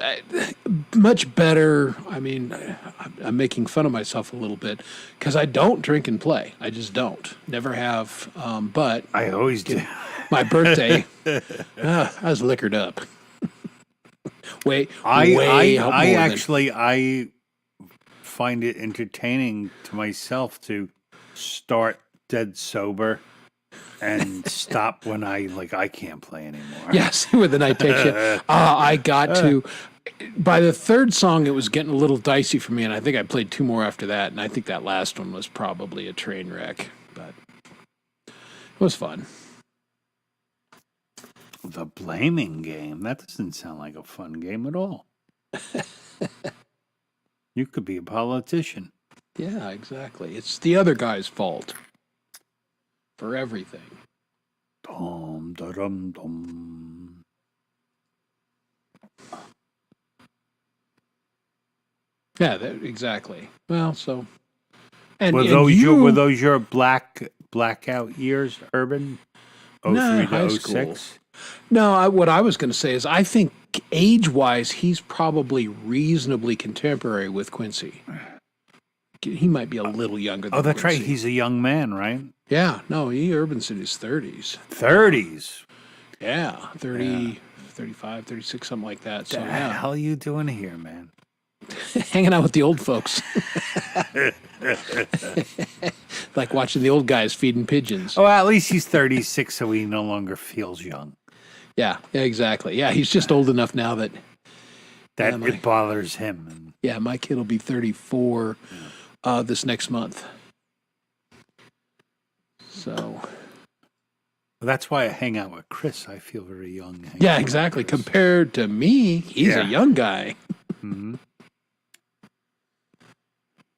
much better. I mean, I'm making fun of myself a little bit because I don't drink and play. I just don't. Never have. But I always do. my birthday, I was liquored up. way I find it entertaining to myself to start dead sober and stop when I can't play anymore. Yes, where the night takes you. I got to. By the third song, it was getting a little dicey for me, and I think I played two more after that, and I think that last one was probably a train wreck, but it was fun. The blaming game. That doesn't sound like a fun game at all. You could be a politician. Yeah, exactly. It's the other guy's fault for everything. Dum, da-dum, dum. Yeah, exactly. Well, so and, Were and those your blackout years, Urban? No, 03 high to school. 06? No, what I was going to say is I think age-wise, he's probably reasonably contemporary with Quincy. He might be a little younger than Oh, that's right. Quincy. He's a young man, right? Yeah, no, Urban's in his 30s. 30s. Yeah, 30, 35, 36, something like that. So, What the yeah, hell are you doing here, man? hanging out with the old folks. Like watching the old guys feeding pigeons. Oh, at least he's 36, so he no longer feels young. Yeah, exactly. Yeah, he's just old enough now that, That Yeah, it bothers him. yeah, my kid will be 34 this next month. So, That's why I hang out with Chris. I feel very young. hanging out yeah, with exactly. Chris. Compared to me, he's Yeah. a young guy. Mhm.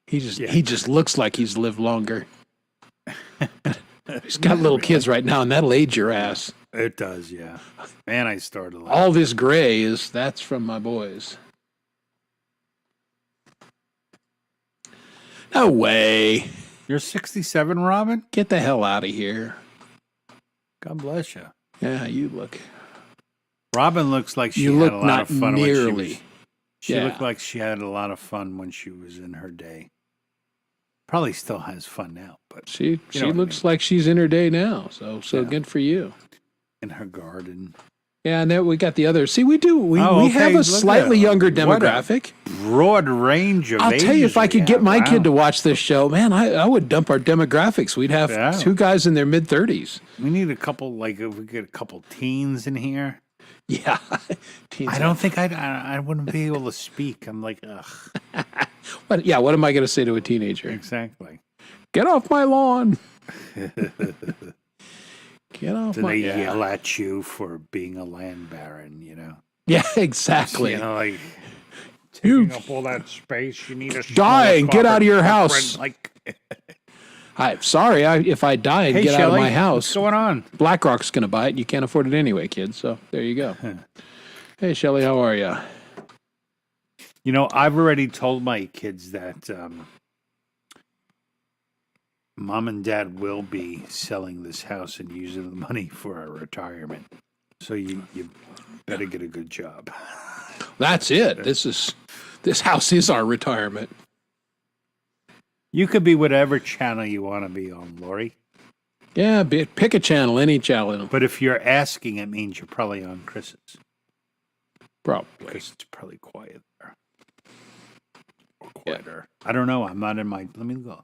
He just looks like he's lived longer. He's got little kids right now, and that'll age your ass. It does, yeah. Man, I started laughing. All this gray that's from my boys. No way. You're 67, Robin? Get the hell out of here. God bless you. Yeah, you look. Robin looks like she You had look a lot not of fun nearly. when she Yeah. looked like she had a lot of fun when she was in her day. Probably still has fun now, but She know what I looks like she's in her day now. So Yeah. good for you. in her garden. Yeah, and then we got the other. See, we Oh, we okay, have a look at slightly it. younger What a demographic. Broad range of I'll tell you, if I ages we could get have. my Wow. kid to watch this show, man, I would dump our demographics. We'd have Yeah. two guys in their mid-30s. We need a couple, like, if we get a couple teens in here. Yeah. Teens I don't think I wouldn't be able to speak. I'm like, ugh. What am I going to say to a teenager? Exactly. Get off my lawn. Get off Then my they yeah. yell at you for being a land baron, you know? Yeah, exactly. You know, like, You taking up all that space, you need a die and get out of your house. Like, I'm sorry, if I die and hey, get out Shelley, of my what's house, going on? BlackRock's going to buy it, and you can't afford it anyway, kid. So there you go. Hey, Shelley, how are you? You know, I've already told my kids that Mom and Dad will be selling this house and using the money for our retirement. So you better get a good job. That's it. This house is our retirement. You could be whatever channel you want to be on, Lori. Yeah, pick a channel, any channel, But if you're asking, it means you're probably on Chris's. probably. Because it's probably quiet there. Or quieter. I don't know. I'm not in my... Let me go.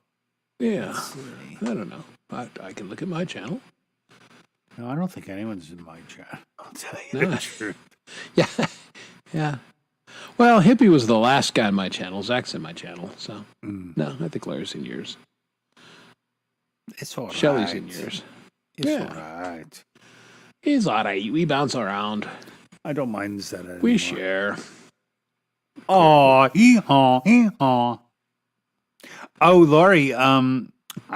Yeah, Let's see. I don't know. I can look at my channel. No, I don't think anyone's in my chat. I'll tell you No. the truth. Yeah, yeah. Well, Hippie was the last guy in my channel. Zach's in my channel, so Mm. no, I think Larry's in yours. It's all right. Shelley's in yours. It's Yeah. all right. He's all right. We bounce around. I don't mind that anymore. We share. Oh, hee-haw, hee-haw. Oh, Lori, I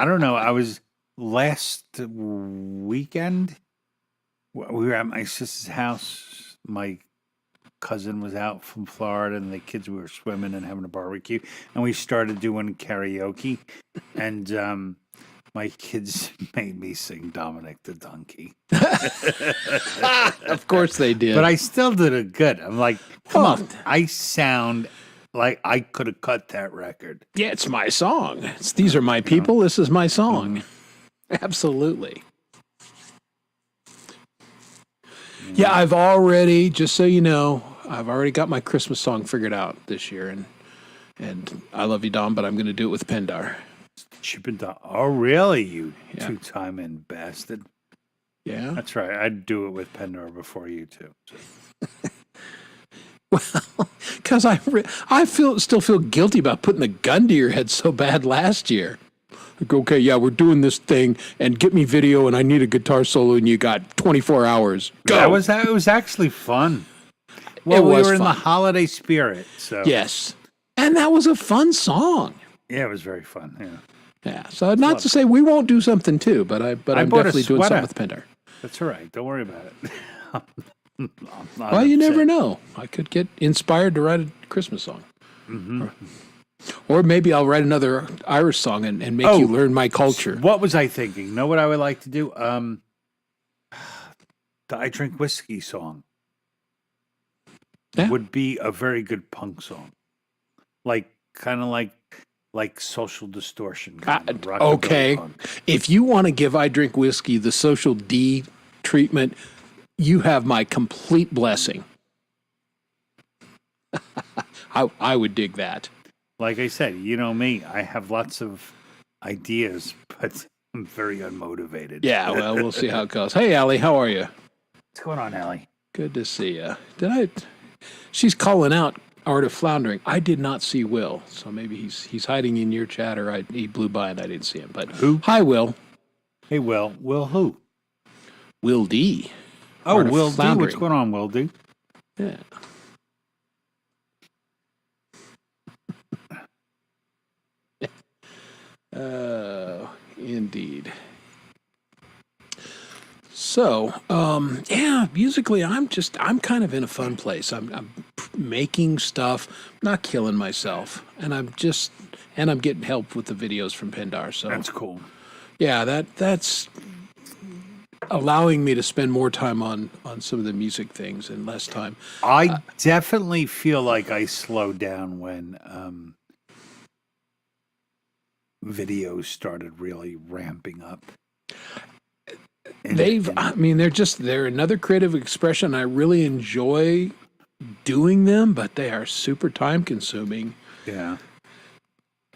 don't know. I was last weekend. We were at my sister's house. My cousin was out from Florida, and the kids were swimming and having a barbecue. And we started doing karaoke. And my kids made me sing Dominic the Donkey. Of course they did. But I still did it good. I'm like, come Oh. on. I sound like I could have cut that record. Yeah, it's my song. These are my people. This is my song. Absolutely. Yeah, I've already, just so you know, I've already got my Christmas song figured out this year, and I love you, Dom, but I'm going to do it with Pendar. Chip and Dale. Oh, really? You Yeah. two-time in bastard. Yeah. That's right. I'd do it with Pendar before you two. So. Well, because I still feel guilty about putting the gun to your head so bad last year. Like, okay, yeah, we're doing this thing, and get me video, and I need a guitar solo, and you got 24 hours. Go. It was actually fun. Well, It we was were in the fun. holiday spirit. So Yes. And that was a fun song. Yeah, it was very fun. Yeah. Yeah. So not to say we won't do something too, but I'm bought a definitely doing sweater. something with Pendar. That's all right. Don't worry about it. I'm not Well, you upset. never know. I could get inspired to write a Christmas song. Or maybe I'll write another Irish song and make you learn my culture. What was I thinking? Know what I would like to do? The I Drink Whiskey song Yeah. would be a very good punk song. Like, kind of like Social Distortion. Kind of rockabilly Okay. punk. If you want to give I Drink Whiskey the Social D treatment, you have my complete blessing. I would dig that. Like I said, you know me, I have lots of ideas, but I'm very unmotivated. Yeah, well, we'll see how it goes. Hey, Allie, how are you? What's going on, Allie? Good to see you. She's calling out Art of Floundering. I did not see Will, so maybe he's hiding in your chat, or he blew by and I didn't see him. But Who? Hi, Will. Hey, Will. Will who? Will D. Oh, Art of Will D. What's Floundering. going on, Will D? Yeah. Indeed. So, yeah, musically, I'm kind of in a fun place. I'm making stuff, not killing myself, and I'm getting help with the videos from Pendar. So That's cool. yeah, that's allowing me to spend more time on some of the music things and less time. I definitely feel like I slowed down when videos started really ramping up. And- They're another creative expression. I really enjoy doing them, but they are super time consuming. yeah.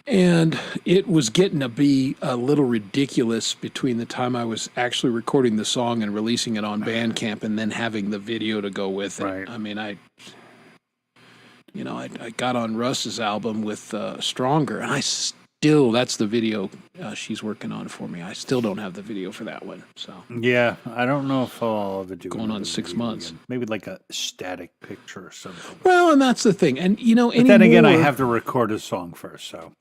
And it was getting to be a little ridiculous between the time I was actually recording the song and releasing it on Bandcamp and then having the video to go with it. Right. I mean, I got on Russ's album with Stronger, and that's the video she's working on for me. I still don't have the video for that one. So Yeah, I don't know if I'll ever do Going on another 6 video months. again. Maybe like a static picture or something. well, and that's the thing. And But then again, I have to record a song first, so.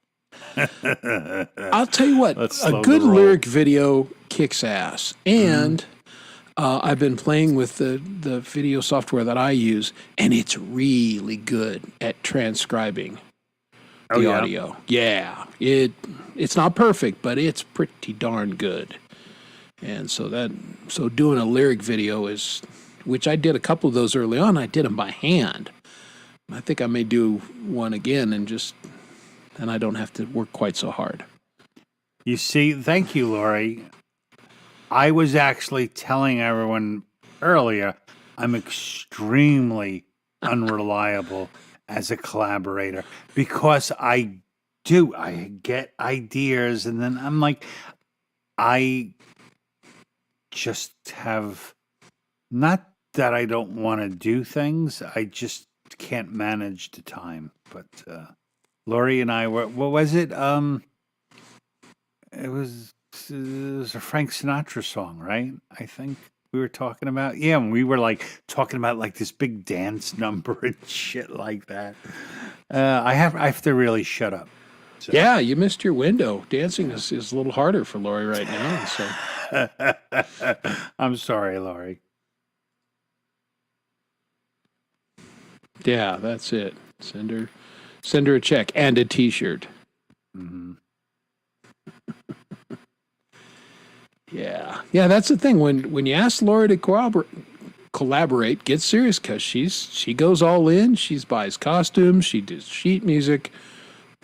I'll tell you what, Let's a slow good the roll. lyric video kicks ass. And I've been playing with the video software that I use, and it's really good at transcribing the yeah? audio. Yeah, it's not perfect, but it's pretty darn good. And so doing a lyric video which I did a couple of those early on. I did them by hand. I think I may do one again and I don't have to work quite so hard. You see, thank you, Lori. I was actually telling everyone earlier, I'm extremely unreliable as a collaborator because I get ideas and then I'm like, I just have, not that I don't want to do things, I just can't manage the time. But Lori and I were, what was it? It was a Frank Sinatra song, right? I think we were talking about. Yeah, and we were like talking about like this big dance number and shit like that. I have to really shut up. So. Yeah, you missed your window. Dancing is a little harder for Lori right now. So I'm sorry, Lori. yeah, that's it. Send her a check and a T-shirt. Mm-hmm. Yeah, that's the thing. When you ask Lori to collaborate, get serious, because she goes all in. She buys costumes. She does sheet music.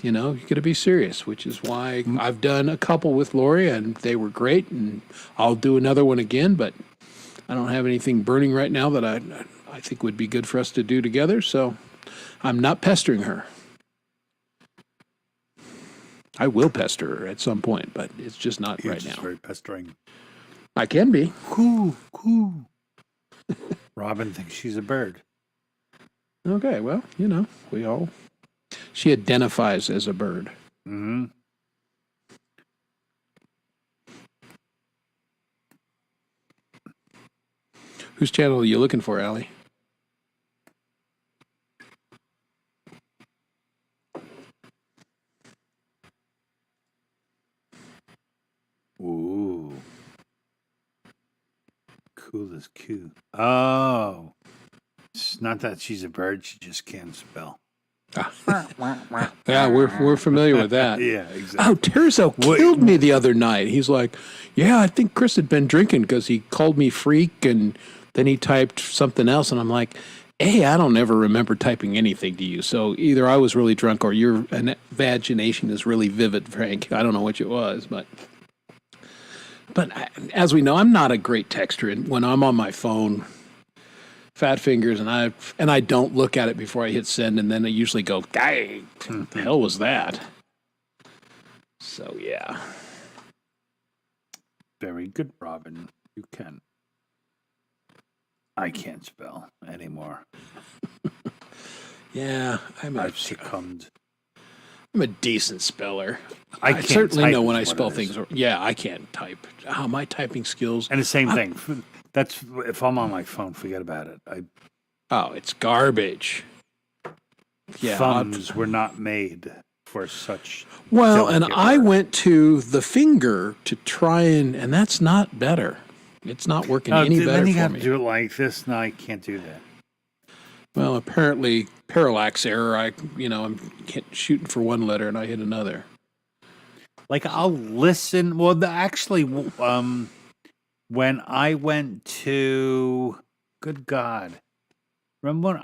You got to be serious, which is why I've done a couple with Lori, and they were great. And I'll do another one again, but I don't have anything burning right now that I think would be good for us to do together. So I'm not pestering her. I will pester her at some point, but it's just not You're right just now. very pestering. I can be. Coo. Robin thinks she's a bird. Okay, well, she identifies as a bird. Mm-hmm. Whose channel are you looking for, Allie? Cool as Q. Oh. It's not that she's a bird, she just can't spell. Yeah, we're familiar with that. Yeah, exactly. Oh, Terzo killed me the other night. He's like, yeah, I think Chris had been drinking because he called me freak and then he typed something else. And I'm like, hey, I don't ever remember typing anything to you. So either I was really drunk or your imagination is really vivid, Frank. I don't know which it was, but as we know, I'm not a great texter. And when I'm on my phone, fat fingers, and I don't look at it before I hit send, and then I usually go, "Dang, what the hell was that?" So yeah, Very good, Robin. You can. I can't spell anymore. yeah, I've succumbed. I'm a decent speller. I I can't certainly type know is when I what spell it is. things. Yeah, I can't type. Oh, my typing skills. And the same thing. That's if I'm on my phone, forget about it. Oh, it's garbage. Yeah. Thumbs were not made for such. Well, and delicate I work. went to the finger to try and that's not better. It's not working any better Then you for got to me. do it like this. No, I can't do that. Well, apparently parallax error. I'm shooting for one letter and I hit another. Like I'll listen. Well, actually, when I went to, good God, remember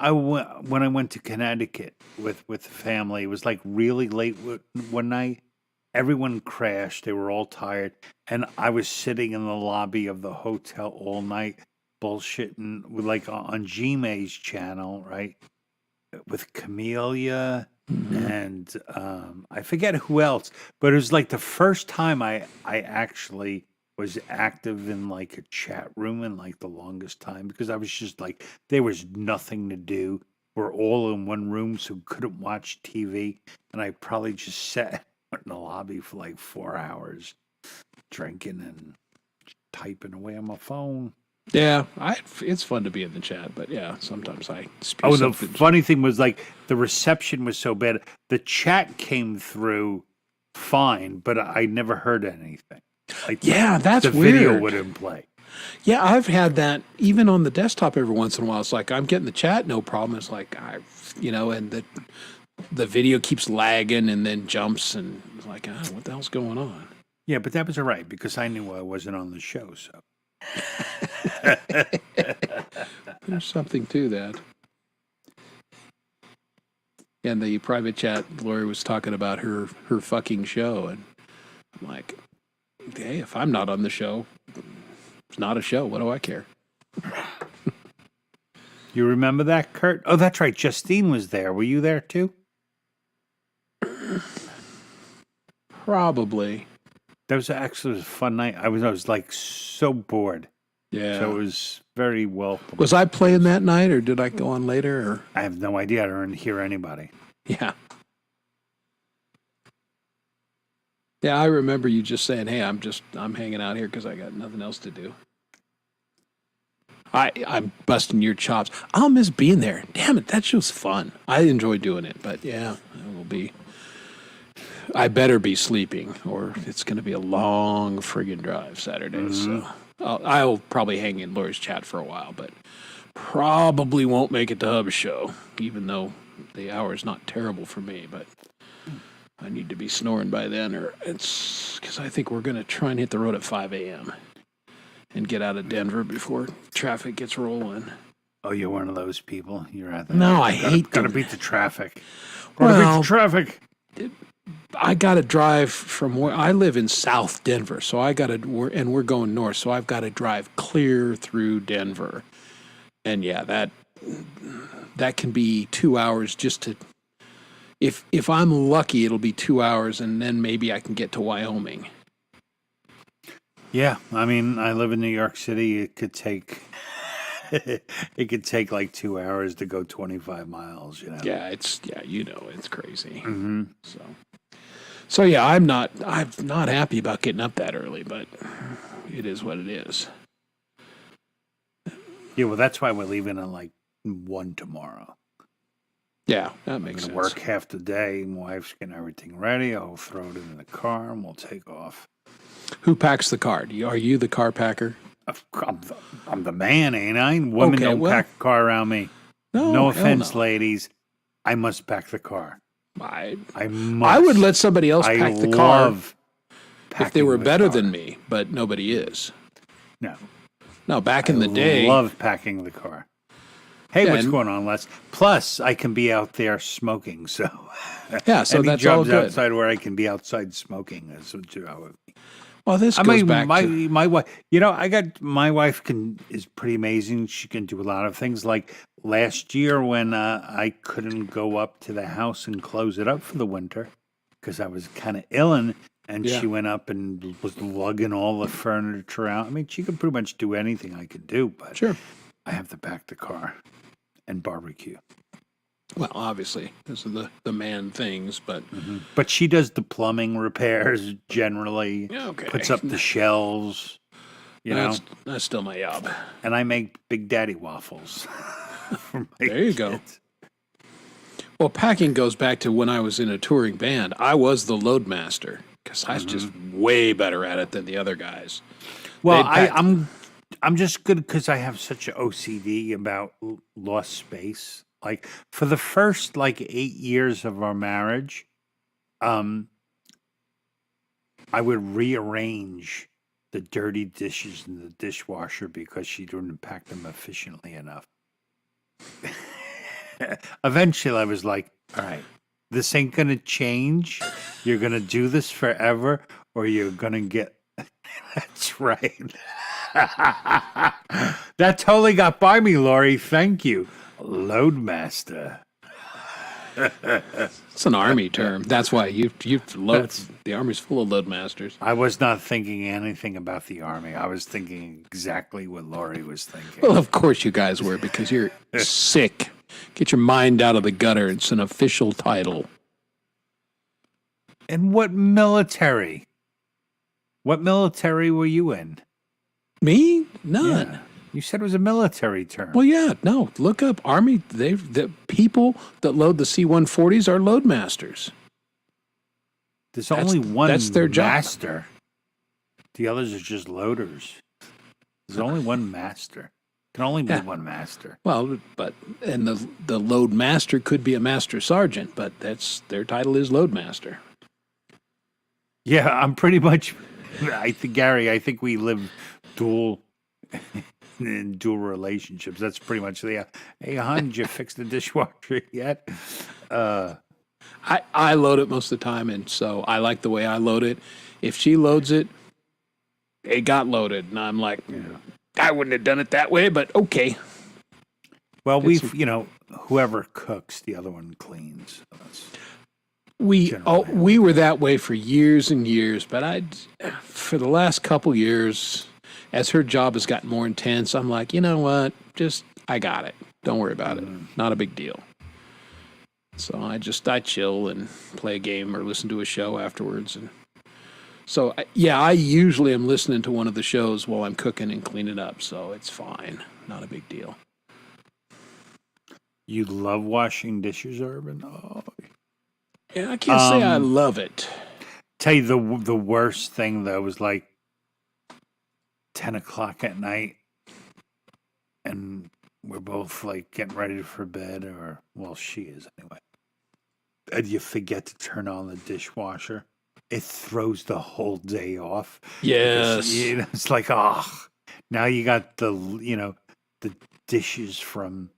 when I went to Connecticut with the family? It was like really late one night. Everyone crashed. They were all tired, and I was sitting in the lobby of the hotel all night, bullshitting with like on Gmay's channel, right? With Camellia and I forget who else, but it was like the first time I actually was active in like a chat room in like the longest time because I was just like there was nothing to do. We're all in one room, so couldn't watch TV, and I probably just sat in the lobby for like 4 hours, drinking and typing away on my phone. Yeah, it's fun to be in the chat, but yeah, sometimes I spew Oh, the something. funny thing was like the reception was so bad. The chat came through fine, but I never heard anything. Like Yeah, that's the video weird. wouldn't play. Yeah, I've had that even on the desktop every once in a while. It's like I'm getting the chat, no problem. It's like and the video keeps lagging and then jumps, and it's like, what the hell's going on? Yeah, but that was all right because I knew I wasn't on the show. So There's something to that. And the private chat, Lori was talking about her fucking show, and I'm like, hey, if I'm not on the show, it's not a show. What do I care? you remember that, Kurt? Oh, that's right. Justine was there. Were you there too? Probably. That was actually a fun night. I was like so bored. Yeah. So it was very welcome. Was I playing that night, or did I go on later? Or I have no idea. I don't hear anybody. yeah. Yeah, I remember you just saying, "Hey, I'm hanging out here because I got nothing else to do." I'm busting your chops. I'll miss being there. Damn it, that show's fun. I enjoy doing it, but yeah, it will be. I better be sleeping, or it's going to be a long friggin' drive Saturday. So I'll probably hang in Lori's chat for a while, but probably won't make it to Hub's show, even though the hour is not terrible for me. But I need to be snoring by then, or it's because I think we're going to try and hit the road at 5 a.m. and get out of Denver before traffic gets rolling. Oh, you're one of those people. You're at that. No, I hate Gotta them. beat the traffic. Gotta beat Well, the traffic. I got to drive from where I live in South Denver, so I got to, and we're going north, so I've got to drive clear through Denver, and yeah, that can be 2 hours just to. If I'm lucky, it'll be 2 hours, and then maybe I can get to Wyoming. Yeah, I mean, I live in New York City. It could take like 2 hours to go 25 miles. You know. Yeah, it's crazy. Mm-hmm. So yeah, I'm not happy about getting up that early, but it is what it is. Yeah, well, that's why we're leaving at like 1 tomorrow. Yeah, that I'm makes gonna sense. work half the day. My wife's getting everything ready. I'll throw it in the car and we'll take off. Who packs the car? Are you the car packer? I'm the man, ain't I? Women Okay, don't well- pack the car around me. No, No hell offense, no. ladies. I must pack the car. I must. I would let somebody else I pack the car love if they packing were the better car. than me, but nobody is. No. No, back in the day, love packing the car. Hey, Yeah, what's and- going on, Les? Plus, I can be out there smoking, so yeah, so any that's all jobs good. outside where I can be outside smoking is what Well, this I goes mean, back my to my wife. You know, my wife is pretty amazing. She can do a lot of things. Like last year when I couldn't go up to the house and close it up for the winter because I was kind of ill, and Yeah. she went up and was lugging all the furniture out. I mean, she could pretty much do anything I could do, but sure. I have to back the car and barbecue. Well, obviously, those are the man things, but But she does the plumbing repairs generally. okay, Puts up the shelves. You know, that's still my job. and I make Big Daddy waffles. for my There you go. kids. Well, packing goes back to when I was in a touring band. I was the load master because I was just way better at it than the other guys. Well, They'd pack- I'm just good because I have such an OCD about lost space. Like for the first 8 years of our marriage, I would rearrange the dirty dishes in the dishwasher because she didn't pack them efficiently enough. Eventually, I was like, all right, this ain't going to change. You're going to do this forever, or you're going to get. That's right. That totally got by me, Lori. Thank you. Loadmaster. It's an army term. That's why you load. The army's full of load masters. I was not thinking anything about the Army. I was thinking exactly what Lori was thinking. Well, of course you guys were because you're sick. Get your mind out of the gutter. It's an official title. And what military? What military were you in? Me? None. Yeah. You said it was a military term. Well, yeah, no. Look up Army. The people that load the C-140s are load masters. There's only one that's their job. master. The others are just loaders. There's only one master. Can only be Yeah. one master. Well, and the load master could be a master sergeant, but that's their title is load master. Yeah, I'm pretty much. I think Gary. I think we live dual in dual relationships. That's pretty much the. Hey, hon, did you fix the dishwasher yet? I load it most of the time, and so I like the way I load it. If she loads it, it got loaded, and I'm like, I wouldn't have done it that way, but okay. Well, whoever cooks, the other one cleans. Generally. We were that way for years and years, but for the last couple years, as her job has gotten more intense, I'm like, you know what? I got it. Don't worry about it. Not a big deal. So I chill and play a game or listen to a show afterwards. And so, I usually am listening to one of the shows while I'm cooking and cleaning up. So it's fine. Not a big deal. You love washing dishes, Urban? Oh. Yeah, I can't say I love it. Tell you the worst thing though was 10 o'clock at night, and we're both getting ready for bed, or she is anyway. And you forget to turn on the dishwasher. It throws the whole day off. Yes. Because, it's like, now you got the dishes from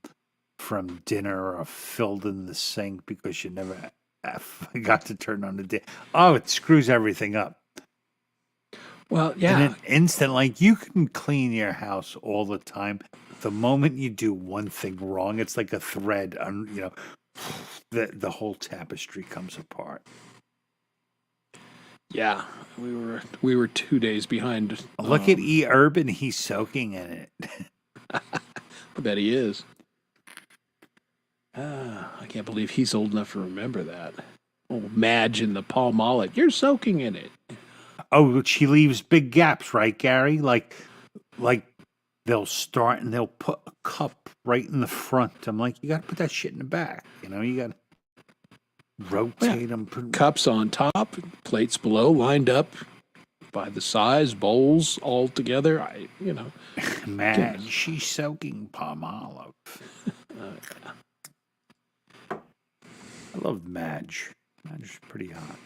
dinner are filled in the sink because you never forgot to turn on the dish. Oh, it screws everything up. Well, In yeah. an instant, you can clean your house all the time. The moment you do one thing wrong, it's like a thread. The whole tapestry comes apart. Yeah, we were 2 days behind. Look at E. Urban; he's soaking in it. I bet he is. I can't believe he's old enough to remember that. Oh, Madge and the Paul Mullet, you're soaking in it. Oh, she leaves big gaps, right, Gary? Like they'll start and they'll put a cup right in the front. I'm like, you got to put that shit in the back. You got to rotate them. Cups on top, plates below, lined up, by the size, bowls all together. Madge, she's soaking palm olive. I love Madge. Madge is pretty hot.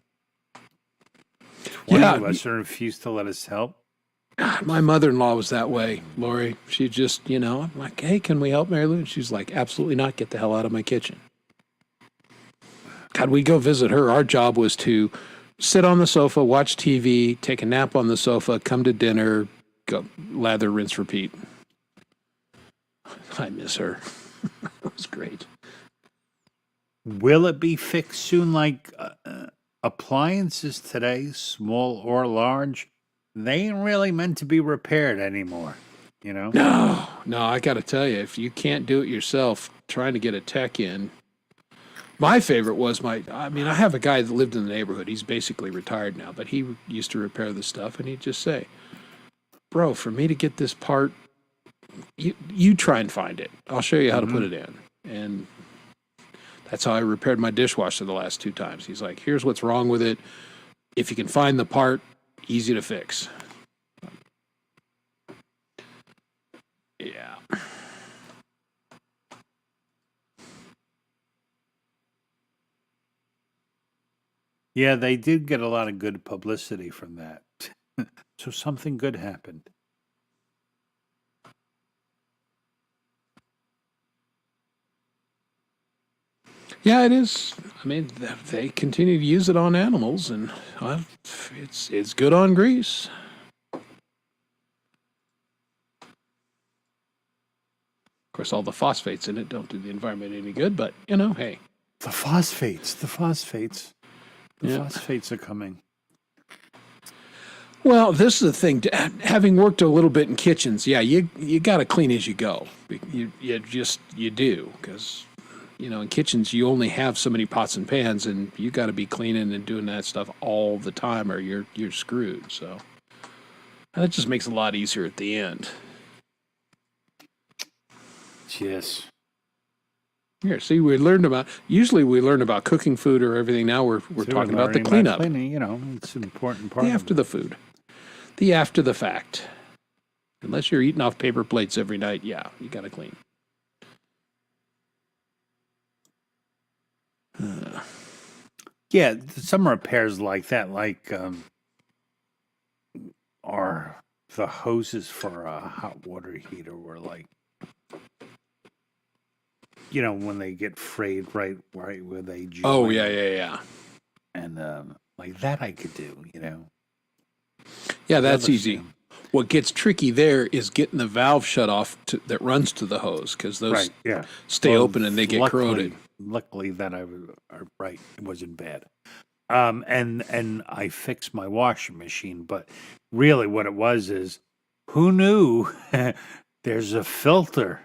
20 of us refused to let us help. My mother-in-law was that way, Lori. She just, I'm like, hey, can we help Mary Lou? And she's like, absolutely not. Get the hell out of my kitchen. God, we go visit her. Our job was to sit on the sofa, watch TV, take a nap on the sofa, come to dinner, go lather, rinse, repeat. I miss her. It was great. Will it be fixed soon? Like appliances today, small or large, they ain't really meant to be repaired anymore. No, I got to tell you, if you can't do it yourself, trying to get a tech in. My favorite was I have a guy that lived in the neighborhood. He's basically retired now, but he used to repair the stuff, and he'd just say, bro, for me to get this part, you try and find it. I'll show you how to put it in. And that's how I repaired my dishwasher the last 2 times. He's like, here's what's wrong with it. If you can find the part, easy to fix. Yeah. Yeah, they did get a lot of good publicity from that. So something good happened. Yeah, it is. I mean, they continue to use it on animals, and it's good on grease. Of course, all the phosphates in it don't do the environment any good, but, hey. The phosphates. The Yeah. phosphates are coming. Well, this is the thing. Having worked a little bit in kitchens, yeah, you got to clean as you go. You do, because in kitchens you only have so many pots and pans, and you got to be cleaning and doing that stuff all the time, or you're screwed. So that just makes it a lot easier at the end. Yes. Here, see, usually we learn about cooking food or everything. Now we're talking about the cleanup. Cleaning, it's an important part. After the food. The after the fact. Unless you're eating off paper plates every night, yeah, you got to clean. Yeah, some repairs like that, are the hoses for a hot water heater were like, when they get frayed right where they join. Oh, yeah. And like that I could do, Yeah, that's easy. What gets tricky there is getting the valve shut off that runs to the hose, because those stay open and they get corroded. Luckily that it wasn't bad. And I fixed my washing machine, but really what it was is, who knew there's a filter?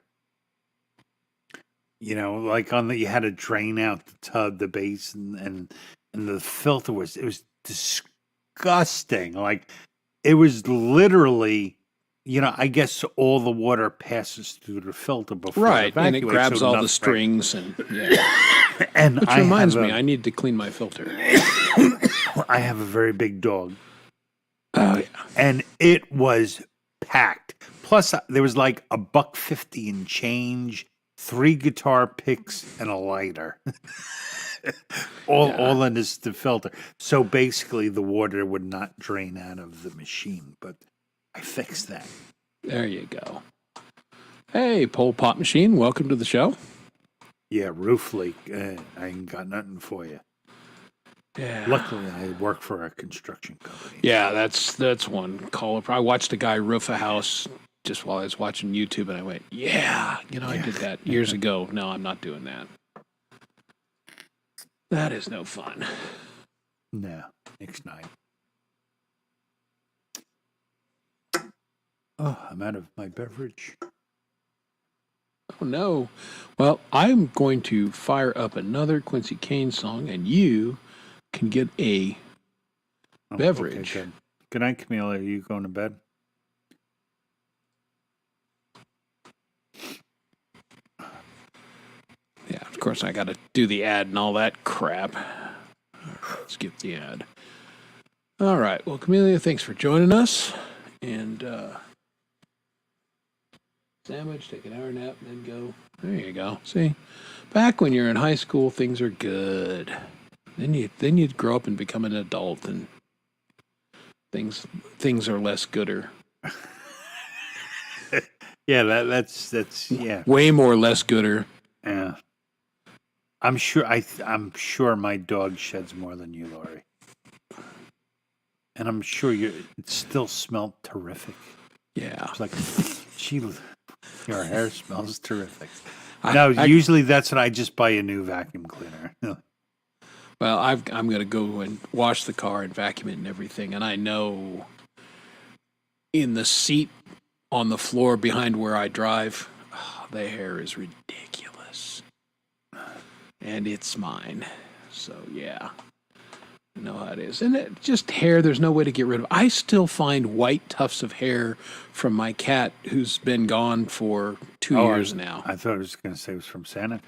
Like you had to drain out the tub, the base, and the filter was disgusting. Like it was literally, I guess all the water passes through the filter before right, and it evacuates, grabs so all enough the strings and and which reminds me, I need to clean my filter. I have a very big dog. Oh yeah, and it was packed. Plus, there was like $1.50 and change, 3 guitar picks, and a lighter. all in this the filter. So basically, the water would not drain out of the machine. But I fixed that. There you go. Hey, Pole Pot Machine, welcome to the show. Yeah, roof leak. I ain't got nothing for you. Yeah. Luckily, I work for a construction company. Yeah, that's one call. I watched a guy roof a house just while I was watching YouTube, and I went, I did that years ago. No, I'm not doing that. That is no fun. No, next night. Oh, I'm out of my beverage. Oh, no. Well, I'm going to fire up another Quincy Kane song, and you can get a beverage. Okay, good night, Camila. Are you going to bed? Yeah, of course, I got to do the ad and all that crap. Skip the ad. All right. Well, Camellia, thanks for joining us. And sandwich, take an hour nap, and then go. There you go. See, back when you're in high school, things are good. Then you grow up and become an adult, and things are less gooder. Yeah, that's yeah. Way more less gooder. Yeah. I'm sure my dog sheds more than you, Laurie. And I'm sure it still smelled terrific. Yeah. It's like, your hair smells terrific. I- Usually that's when I just buy a new vacuum cleaner. Well, I'm going to go and wash the car and vacuum it and everything. And I know in the seat on the floor behind where I drive, the hair is ridiculous. And it's mine. So, yeah. I know how it is. And just hair, there's no way to get rid of. I still find white tufts of hair from my cat who's been gone for 2 years now. I thought I was going to say it was from Santa.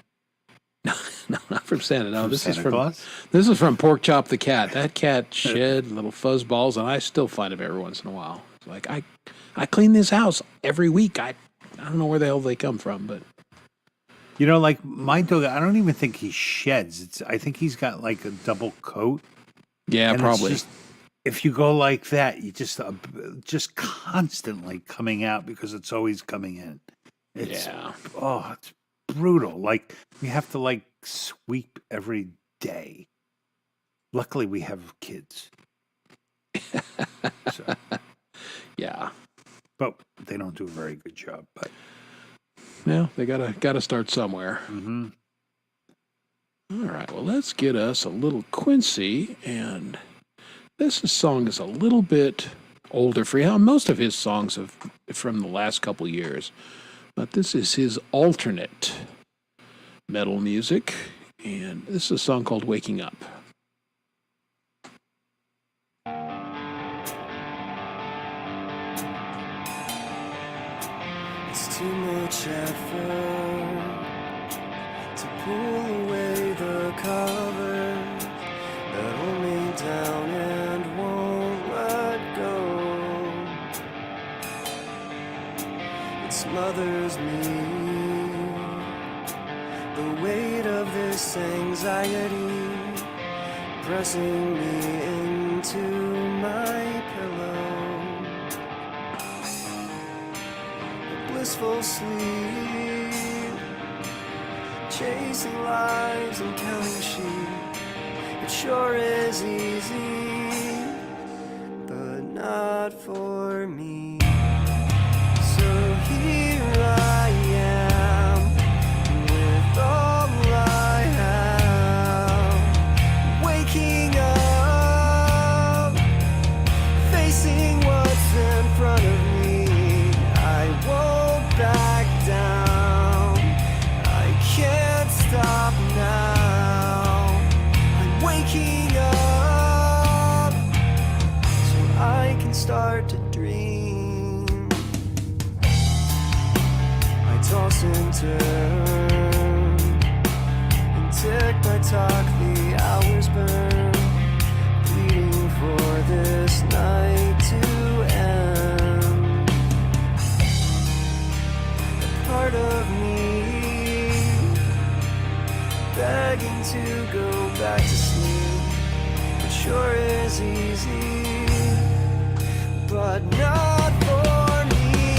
No, not from Santa. No, this Santa is from Claus? This is from Pork Chop the cat. That cat shed little fuzz balls, and I still find them every once in a while. It's like I clean this house every week. I don't know where the hell they come from, but Like my dog, I don't even think he sheds. I think he's got like a double coat. yeah, And it's probably. just, if you go like that, you just constantly coming out because it's always coming in. It's it's brutal. Like we have to like sweep every day. Luckily, we have kids. So, Yeah. but they don't do a very good job. But Yeah, they gotta start somewhere. mm-hmm. All right, well, let's get us a little Quincy, and this song is a little bit older for him. Most of his songs have from the last couple years, but this is his alternate metal music, and this is a song called "Waking Up." It's too much effort to pull away the cover that hold me down and won't let go. It smothers me, the weight of this anxiety pressing me into my pillow. Blissful sleep, chasing lives and counting sheep. It sure is easy, but not for me. So here I am, with all I have, waking up, facing what's in front of me. I won't back down, I can't stop now. I'm waking up so I can start to dream. I toss and turn and tick by talk, the hours burn, pleading for this night to end. A part of me begging to go back to sleep. It sure is easy, but not for me.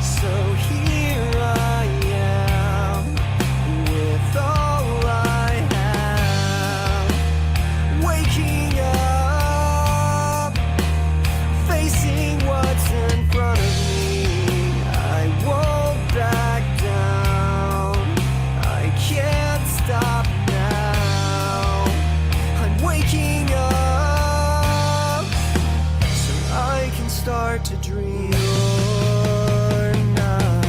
So here I am, with all I have, waking up, facing what's in front of me. I won't back down, I can't stop now. I'm waking up so I can start to dream. You're not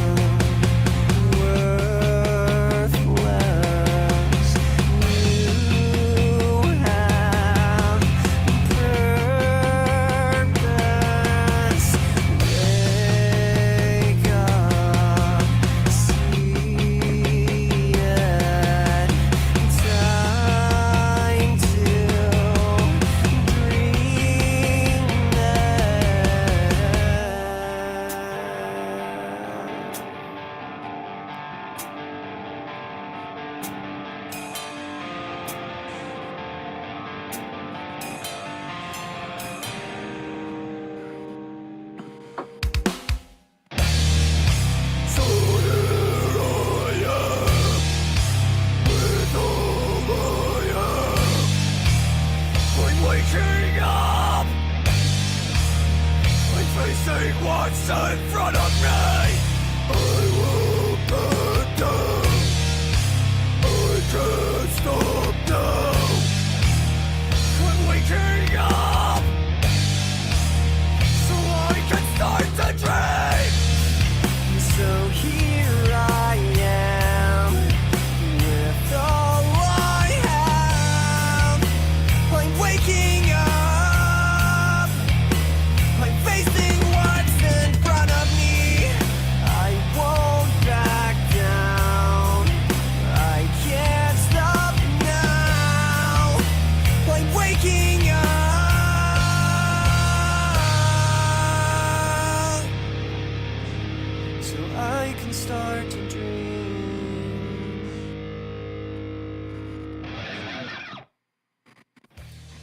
worthless. You have purpose. Wake up, see it. Time to dream. waking up, I'm facing what's in front of me. I won't back down. I can't stop now. I'm waking up, so I can start to dream. So here I am, with all I have. I'm waking up, I'm facing what's in front of me. I won't back down, I can't stop now. I'm waking up, so I can start to dream.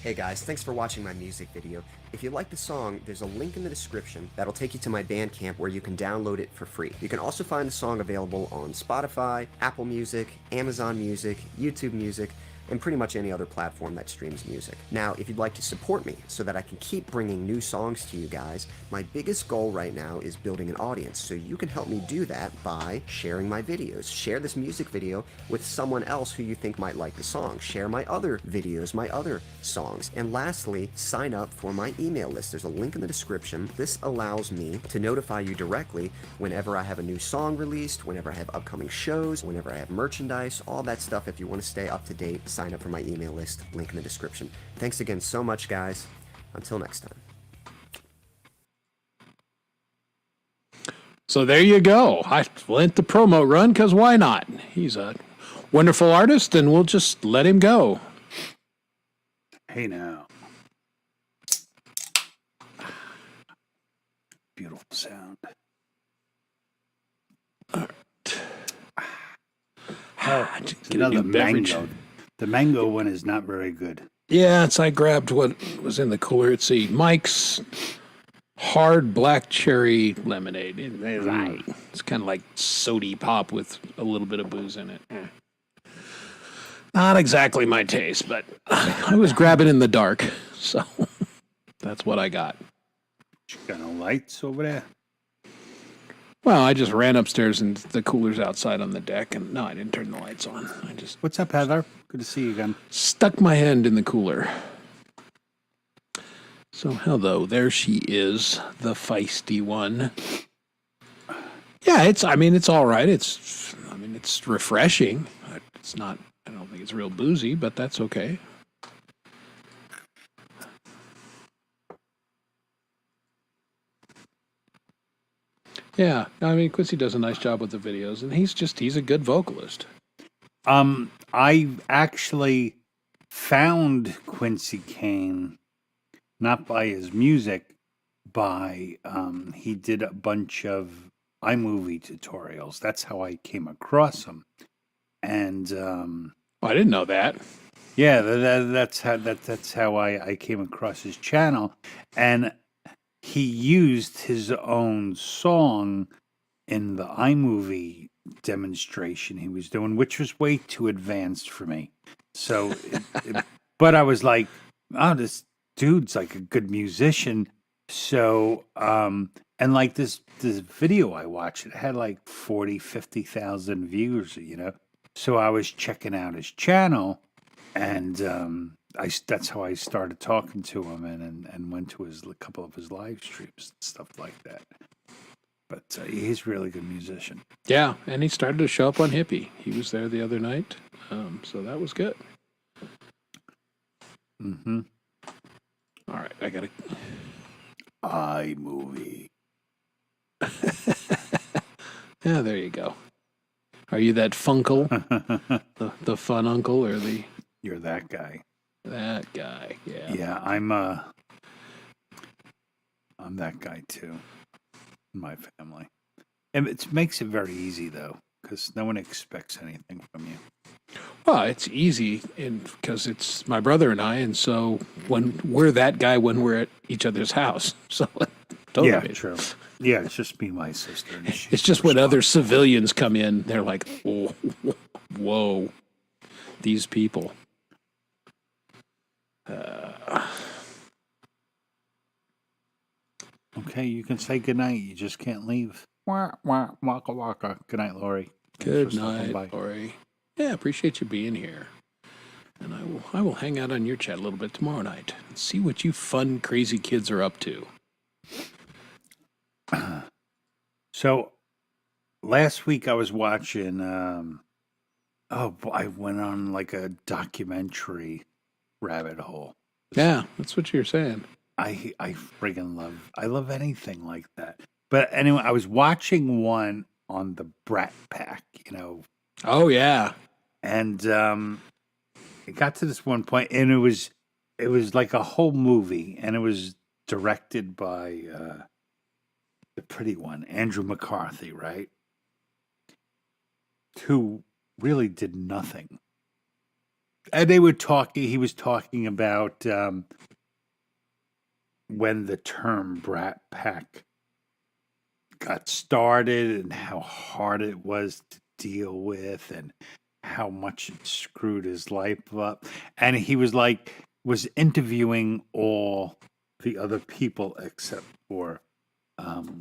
Hey guys, thanks for watching my music video. If you like the song, there's a link in the description that'll take you to my Bandcamp where you can download it for free. You can also find the song available on Spotify, Apple Music, Amazon Music, YouTube Music, and pretty much any other platform that streams music. Now, if you'd like to support me so that I can keep bringing new songs to you guys, my biggest goal right now is building an audience, so you can help me do that by sharing my videos. Share this music video with someone else who you think might like the song. Share my other videos, my other songs. And lastly, sign up for my email list. There's a link in the description. This allows me to notify you directly whenever I have a new song released, whenever I have upcoming shows, whenever I have merchandise, all that stuff. If you want to stay up to date, sign up for my email list, link in the description. Thanks again so much, guys. Until next time. So there you go. I let the promo run because why not? He's a wonderful artist, and we'll just let him go. Hey now. Beautiful sound. It's Get a another new beverage. mango. The mango one is not very good. Yeah, I grabbed what was in the cooler. Let's see, Mike's hard black cherry lemonade. It's kind of like sody pop with a little bit of booze in it. Not exactly my taste, but I was grabbing in the dark, so that's what I got. You got no lights over there? Well, I just ran upstairs and the cooler's outside on the deck, and no, I didn't turn the lights on. I just What's up, Heather? Good to see you again. stuck my hand in the cooler. So, hello, there she is, the feisty one. Yeah, it's all right. It's refreshing. It's not, I don't think it's real boozy, but that's okay. Yeah, I mean, Quincy does a nice job with the videos, and he's a good vocalist. I actually found Quincy Kane not by his music, by he did a bunch of iMovie tutorials. That's how I came across him. And Oh, I didn't know that. yeah, that's how I came across his channel, and he used his own song in the iMovie demonstration he was doing, which was way too advanced for me. So, but I was like, oh, this dude's like a good musician. So, and like this video I watched, it had like 40,000-50,000 views, you know. So I was checking out his channel, and that's how I started talking to him, and went to a couple of his live streams and stuff like that. But he's a really good musician. Yeah, and he started to show up on Hippie. He was there the other night, so that was good. Mm-hmm. All right, I gotta. iMovie. Yeah, there you go. Are you that funkle, the fun uncle, or You're that guy. that guy? Yeah. Yeah, I'm that guy too. In my family, and it makes it very easy though, because no one expects anything from you. Well, it's easy, because it's my brother and I, and so when we're that guy when we're at each other's house, so totally. Yeah, true. Yeah, it's just me, my sister. And she's It's just when responsible. other civilians come in, they're like, "Oh, whoa, these people." Okay, you can say goodnight. You just can't leave. Wah, wah, waka, waka. Good night, Lori. Thanks Good for stopping by. night, Lori. Yeah, appreciate you being here. And I will hang out on your chat a little bit tomorrow night and see what you fun, crazy kids are up to. So last week I was watching I went on like a documentary rabbit hole. Yeah, that's what you're saying. I friggin' love anything like that. But anyway, I was watching one on the Brat Pack, Oh, yeah. and it got to this one point, and it was like a whole movie, and it was directed by the pretty one, Andrew McCarthy, right? Who really did nothing. And he was talking about when the term Brat Pack got started and how hard it was to deal with and how much it screwed his life up. And he was interviewing all the other people except for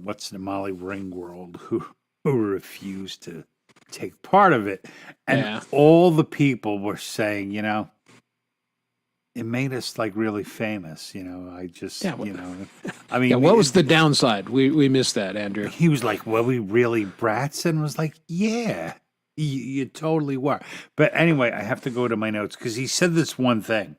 what's the Molly Ringwald who refused to take part of it. And all the people were saying, it made us like really famous, I just, I mean, Yeah, what was the downside? We missed that, Andrew. He was like, were we really brats? And was like, yeah, you totally were. But anyway, I have to go to my notes because he said this one thing.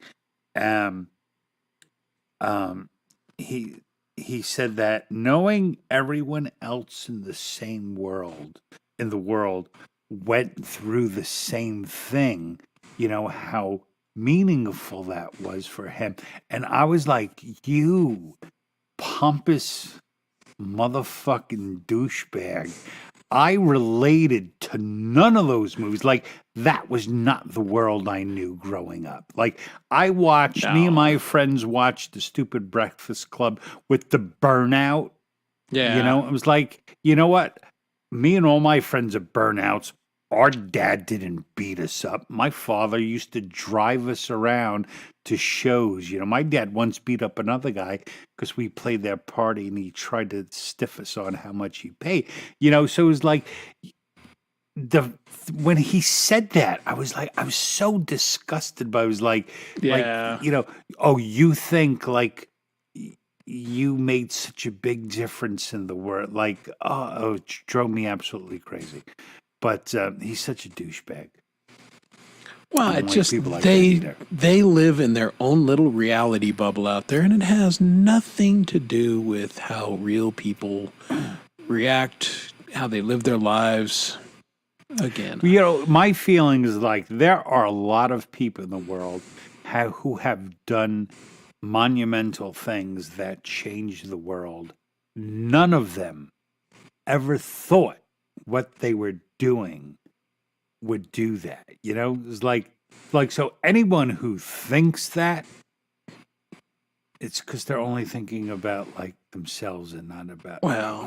He said that knowing everyone else in the world went through the same thing, how meaningful that was for him. And I was like, you pompous motherfucking douchebag. I related to none of those movies. Like, that was not the world I knew growing up. Like, me and my friends watched The Stupid Breakfast Club with the Burnout. Yeah. It was like, you know what? Me and all my friends are burnouts. Our dad didn't beat us up. My father used to drive us around to shows. My dad once beat up another guy because we played their party and he tried to stiff us on how much he paid. So it was like when he said that, I was so disgusted by it. I was like, you think like you made such a big difference in the world. Like, it drove me absolutely crazy. But he's such a douchebag. Well, it just they live in their own little reality bubble out there, and it has nothing to do with how real people react, how they live their lives. Again, my feeling is like there are a lot of people in the world who have done monumental things that changed the world. None of them ever thought what they were doing would do that. It's like so anyone who thinks that, it's because they're only thinking about like themselves and not about,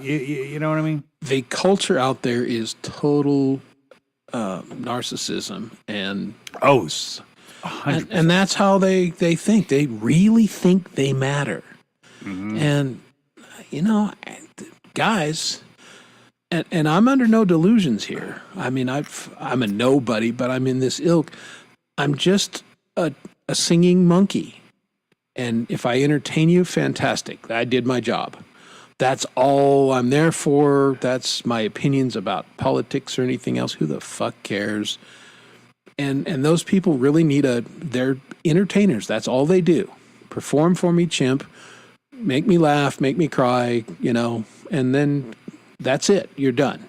you know what I mean? The culture out there is total narcissism and and that's how they think. They really think they matter. Mm-hmm. And guys, and I'm under no delusions here. I mean, I'm a nobody, but I'm in this ilk. I'm just a singing monkey. And if I entertain you, fantastic. I did my job. That's all I'm there for. That's my opinions about politics or anything else. Who the fuck cares? And those people really they're entertainers. That's all they do. Perform for me, chimp. Make me laugh, make me cry, and then that's it. You're done.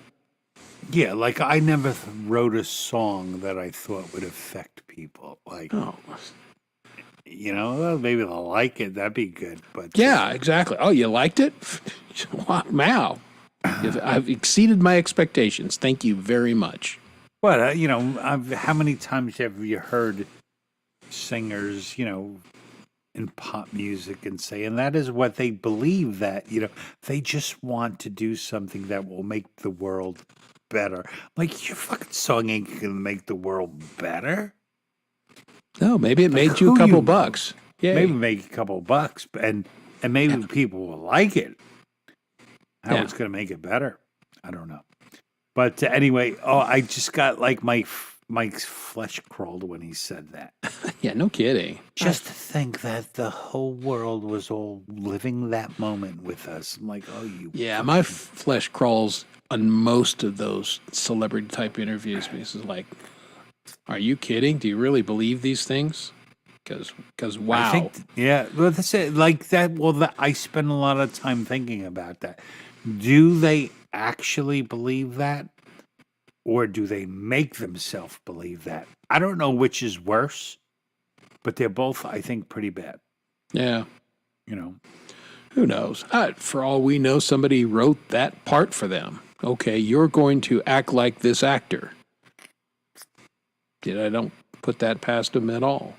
Yeah, like I never wrote a song that I thought would affect people. Like, maybe they'll like it. That'd be good. But yeah, exactly. Oh, you liked it? Wow. I've exceeded my expectations. Thank you very much. But, how many times have you heard singers, in pop music and say, and that is what they believe, that, they just want to do something that will make the world better. Like, your fucking song ain't gonna make the world better. No, maybe it made you a couple bucks. Yeah, maybe make a couple bucks, and maybe people will like it. How it's going to make it better, I don't know. But anyway, I just got like my flesh crawled when he said that. Yeah, no kidding. Just to think that the whole world was all living that moment with us. I'm like, oh, you. Yeah, my flesh crawls on most of those celebrity type interviews because it's like, are you kidding? Do you really believe these things? Because wow. I think, yeah, well, that's it. Like that. Well, I spend a lot of time thinking about that. Do they actually believe that? Or do they make themselves believe that? I don't know which is worse, but they're both, I think, pretty bad. Yeah. You know, who knows? For all we know, somebody wrote that part for them. Okay, you're going to act like this actor. I don't put that past him at all.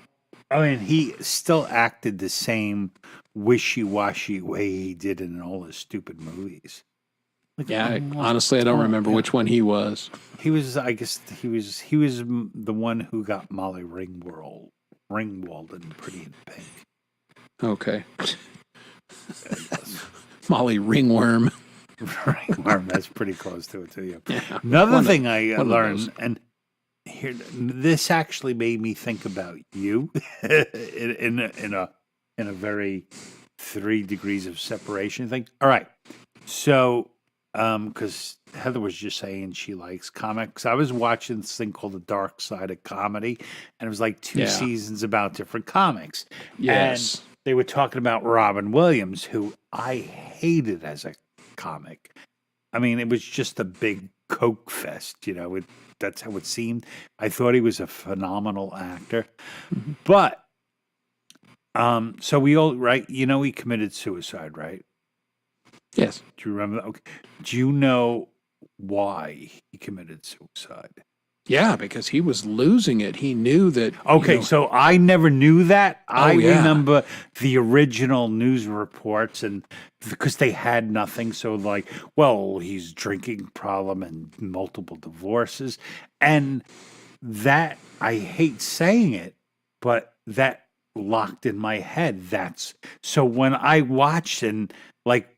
I mean, he still acted the same wishy-washy way he did in all his stupid movies. Like, Yeah, honestly, I don't remember which one he was. He was, I guess, he was the one who got Molly Ringwald in Pretty in Pink. Okay. Molly Ringworm. Ringworm, that's pretty close to it, too. Yeah. Yeah. Another thing I learned, and here, this actually made me think about you in a very 3 degrees of separation thing. All right, so because Heather was just saying she likes comics, I was watching this thing called The Dark Side of Comedy, and it was like 2 seasons about different comics. Yes, and they were talking about Robin Williams, who I hated as a comic. I mean, it was just a big coke fest, you know. That's how it seemed. I thought he was a phenomenal actor. But, so we all, right, you know, he committed suicide, right? Yes. Do you remember that? Okay. Do you know why he committed suicide? Yeah, because he was losing it. He knew that. Okay, so I never knew that. I yeah. remember the original news reports, and because they had nothing, so like, well, he's drinking problem and multiple divorces, and that I hate saying it, but that locked in my head. That's so when I watched and like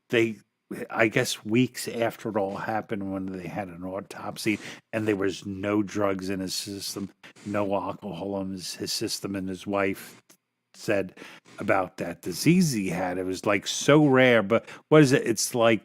I guess weeks after it all happened, when they had an autopsy and there was no drugs in his system, no alcohol in his system, and his wife said about that disease he had, it was like so rare. But what is it? It's like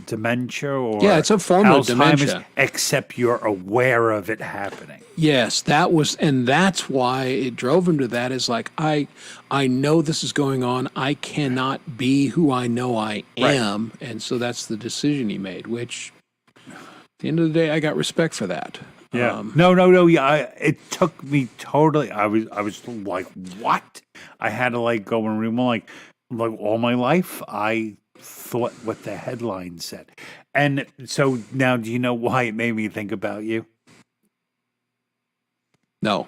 dementia, or it's a form of dementia, except you're aware of it happening. Yes, that's why it drove him to that. Is like, I know this is going on. I cannot be who I know I am, and so that's the decision he made. Which, at the end of the day, I got respect for that. Yeah. No. Yeah, it took me totally. I was like, what? I had to like go and read. Like all my life, I thought what the headline said. And so now, do you know why it made me think about you? No,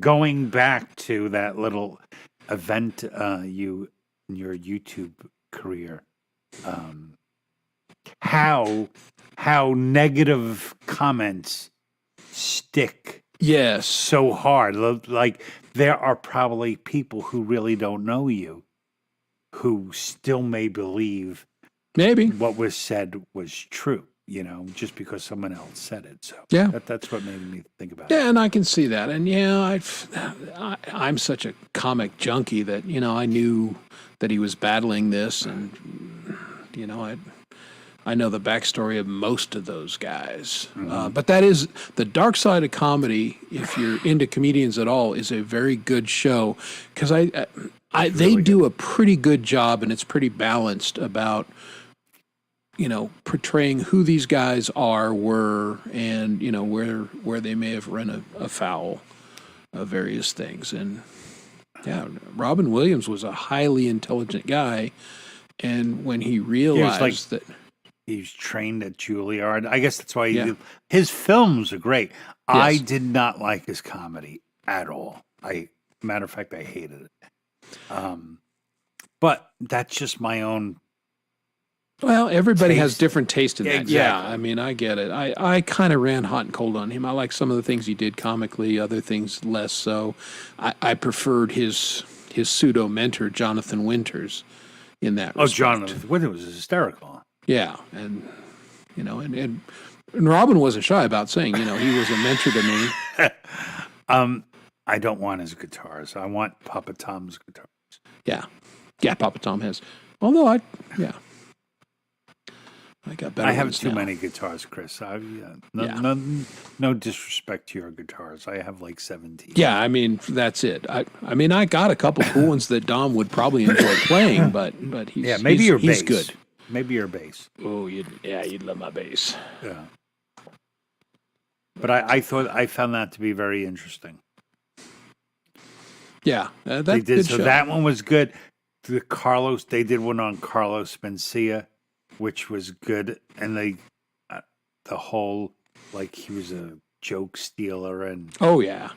going back to that little event you in your YouTube career, how negative comments stick so hard. Like there are probably people who really don't know you who still may believe maybe what was said was true, you know, just because someone else said it. So that's what made me think about it. Yeah, and I can see that. And I'm such a comic junkie that, you know, I knew that he was battling this, and, you know, I know the backstory of most of those guys. But that is The Dark Side of Comedy, if you're into comedians at all, is a very good show, because they do a pretty good job, and it's pretty balanced about, you know, portraying who these guys were, and, you know, where they may have run afoul of various things. And yeah, Robin Williams was a highly intelligent guy, and when he realized that he's trained at Juilliard, I guess that's why his films are great. Yes. I did not like his comedy at all. Matter of fact, I hated it. But that's just my own. Well, everybody has different taste in that. Exactly. Yeah, I mean, I get it. I kind of ran hot and cold on him. I like some of the things he did comically, other things less so. I preferred his his pseudo mentor Jonathan Winters in that. Oh, respect. Jonathan Winter was hysterical. Yeah, and you know, and Robin wasn't shy about saying, you know, he was a mentor to me. I don't want his guitars. I want Papa Tom's guitar. Yeah, yeah, Papa Tom has. Although I got better. I have ones too now. many guitars, Chris. No, Yeah. no disrespect to your guitars. I have like 17. Yeah, I mean that's it. I mean I got a couple cool ones that Dom would probably enjoy playing, but he's Yeah, maybe your he's bass. good. Maybe your bass. Oh, you'd love my bass. Yeah. But I found that to be very interesting. Yeah, that's They a did good so show. that one was good. They did one on Carlos Mencia, which was good, and the whole like he was a joke stealer and Oh yeah,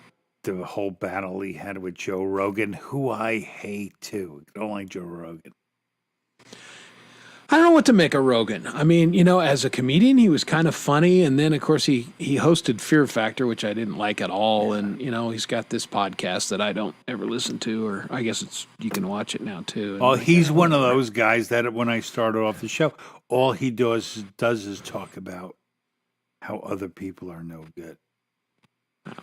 the whole battle he had with Joe Rogan, who I hate too. I don't like Joe Rogan. I don't know what to make of Rogan. I mean, you know, as a comedian, he was kind of funny, and then of course he hosted Fear Factor, which I didn't like at all. And you know, he's got this podcast that I don't ever listen to, or I guess you can watch it now too. Well, he's one of those guys that when I started off the show, all he does is talk about how other people are no good.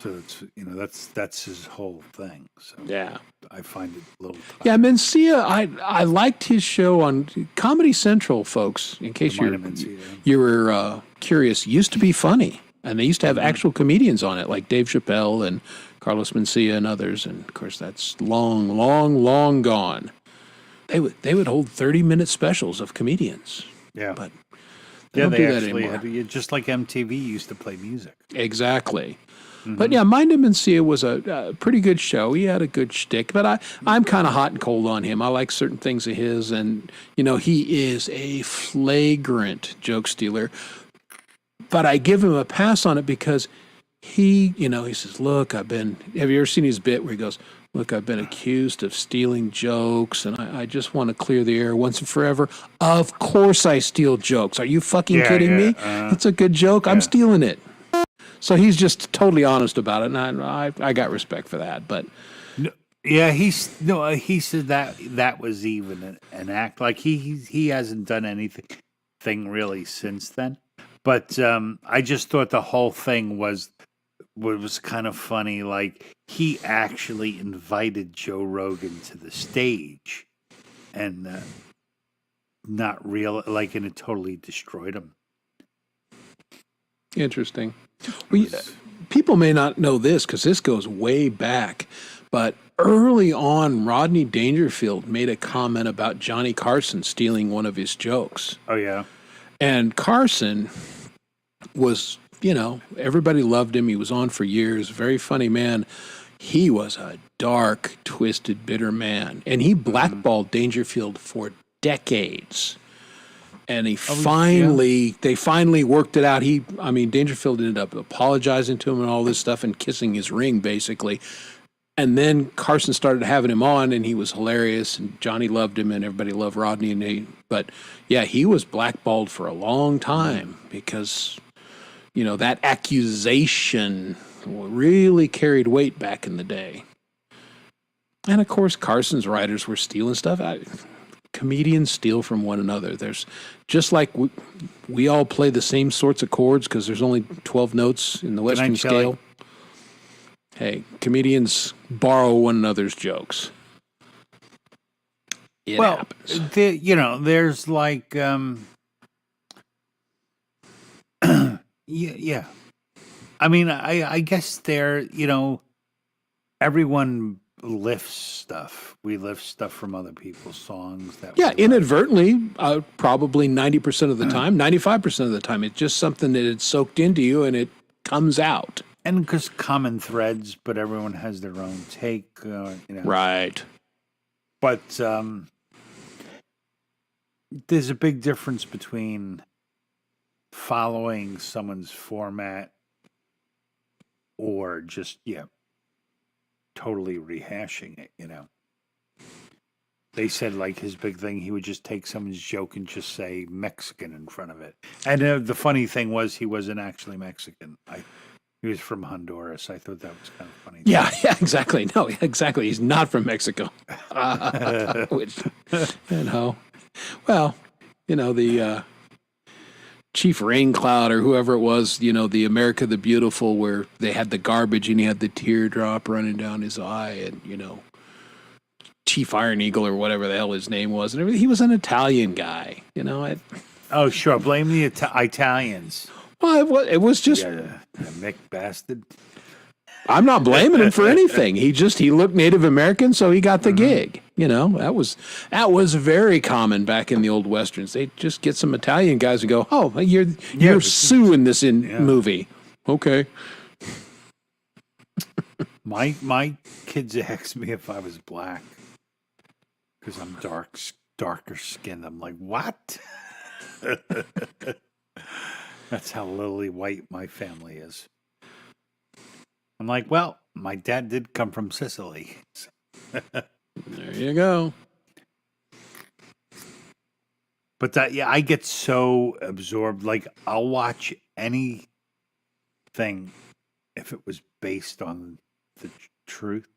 So it's that's his whole thing. So Yeah. I find it a little tough. Yeah, Mencia, I liked his show on Comedy Central, folks. In case Remind him, Mencia. you were curious, used to be funny, and they used to have actual comedians on it, like Dave Chappelle and Carlos Mencia and others. And of course, that's long, long, long gone. They would hold 30-minute specials of comedians, Yeah. but Yeah, don't they do that actually anymore. had, just like MTV used to play music. Exactly. But yeah, Mind and Mencia was a pretty good show. He had a good shtick, but I'm kind of hot and cold on him. I like certain things of his, and you know he is a flagrant joke stealer. But I give him a pass on it because he says, "Look, have you ever seen his bit where he goes, look, I've been accused of stealing jokes, and I just want to clear the air once and forever. Of course I steal jokes. Are you fucking kidding me? It's a good joke. I'm stealing it." So he's just totally honest about it, and I got respect for that. But Yeah, he said that was even an act. Like he hasn't done anything really since then. But I just thought the whole thing was kind of funny. Like he actually invited Joe Rogan to the stage, and not real like, and it totally destroyed him. interesting. Well, people may not know this because this goes way back, but early on, Rodney Dangerfield made a comment about Johnny Carson stealing one of his jokes. Oh yeah, And Carson was, everybody loved him. He was on for years, very funny man. He was a dark, twisted, bitter man. And he blackballed Dangerfield for decades. And they finally worked it out. Dangerfield ended up apologizing to him and all this stuff and kissing his ring, basically. And then Carson started having him on, and he was hilarious, and Johnny loved him, and everybody loved Rodney. But yeah, he was blackballed for a long time because, that accusation really carried weight back in the day. And of course, Carson's writers were stealing stuff. Comedians steal from one another. There's just like we all play the same sorts of chords because there's only 12 notes in the Western scale. Hey, comedians borrow one another's jokes. It happens. There's like, yeah. I mean, I guess everyone lifts stuff. We lift stuff from other people's songs. Inadvertently, probably 90% of the time, 95% of the time. It's just something that had soaked into you and it comes out. And because common threads, but everyone has their own take. Right. But there's a big difference between following someone's format or just, totally rehashing it, They said, like, his big thing, he would just take someone's joke and just say Mexican in front of it. And the funny thing was he wasn't actually Mexican. He was from Honduras. I thought that was kind of funny. Yeah, yeah, exactly. No, exactly. He's not from Mexico. Which, well, the Chief Raincloud or whoever it was, the America the Beautiful, where they had the garbage and he had the teardrop running down his eye, and Chief Iron Eagle or whatever the hell his name was, and everything. He was an Italian guy, Oh, sure. Blame the Italians. Well, it was just. Yeah, Mick bastard. I'm not blaming him for anything. He looked Native American, so he got the gig. That was very common back in the old westerns. They just get some Italian guys and go, "Oh, you're Sue in this movie." Okay. My kids asked me if I was black because I'm darker skinned. I'm like, what? That's how lily white my family is. I'm like, well, my dad did come from Sicily. There you go. But I get so absorbed. Like, I'll watch anything if it was based on the truth.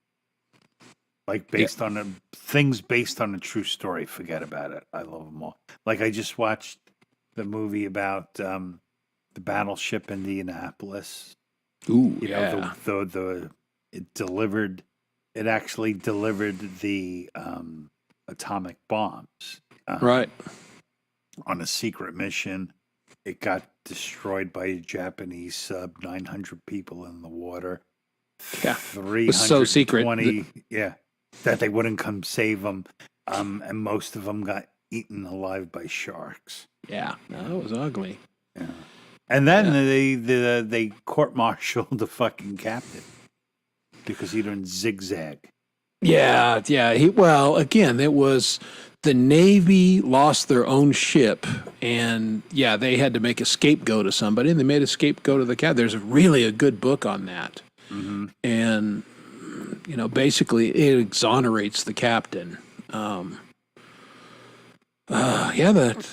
Like, things based on a true story. Forget about it. I love them all. Like, I just watched the movie about the battleship Indianapolis. Ooh, it actually delivered the atomic bombs. Right. On a secret mission. It got destroyed by a Japanese sub, 900 people in the water. Yeah. 320, it was so secret. That they wouldn't come save them. And most of them got eaten alive by sharks. Yeah, that was ugly. Yeah. And then they court-martialed the fucking captain because he didn't zigzag. Yeah. Again, it was the Navy lost their own ship, and they had to make a scapegoat of somebody, and they made a scapegoat of the captain. There's really a good book on that, and basically it exonerates the captain. The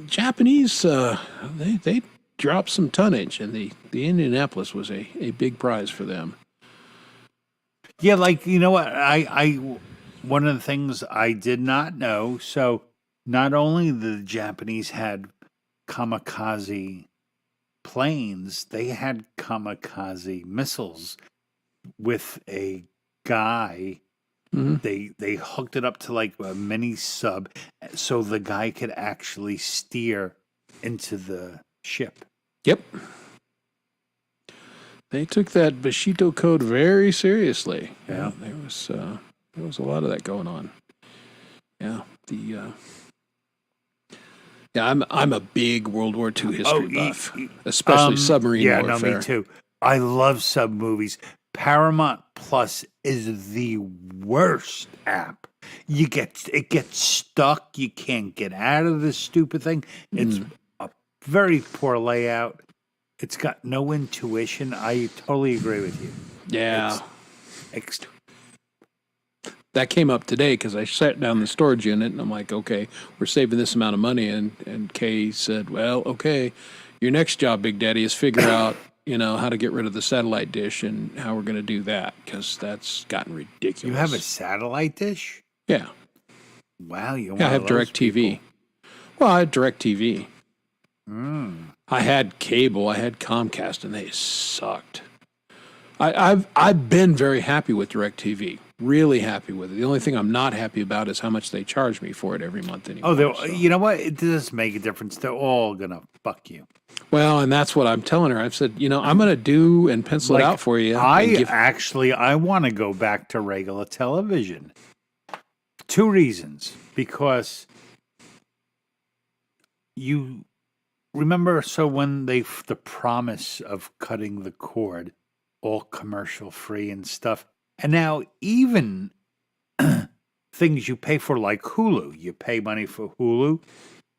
Japanese they dropped some tonnage, and the Indianapolis was a big prize for them. Yeah, like, you know what? I one of the things I did not know, so not only the Japanese had kamikaze planes, they had kamikaze missiles with a guy. They hooked it up to like a mini sub so the guy could actually steer into the ship. Yep. They took that Bushido code very seriously. Yeah. There was a lot of that going on. Yeah. I'm a big World War II history buff, especially submarine warfare. Yeah, me too. I love sub movies. Paramount Plus is the worst app. It gets stuck. You can't get out of this stupid thing. It's a very poor layout. It's got no intuition. I totally agree with you. Yeah. That came up today because I sat down in the storage unit and I'm like, okay, we're saving this amount of money. And Kay said, well, okay, your next job, Big Daddy, is figure out, how to get rid of the satellite dish and how we're going to do that because that's gotten ridiculous. You have a satellite dish? Yeah. Wow. I have DirecTV. Well, I had DirecTV. I had cable. I had Comcast, and they sucked. I've been very happy with DirecTV. Really happy with it. The only thing I'm not happy about is how much they charge me for it every month anymore. You know what? It does make a difference. They're all gonna fuck you. Well, and that's what I'm telling her. I've said, I'm gonna do and pencil it out for you. I want to go back to regular television. 2 reasons. Because you remember, so when the promise of cutting the cord, all commercial free and stuff, and now even things you pay for like Hulu, you pay money for Hulu,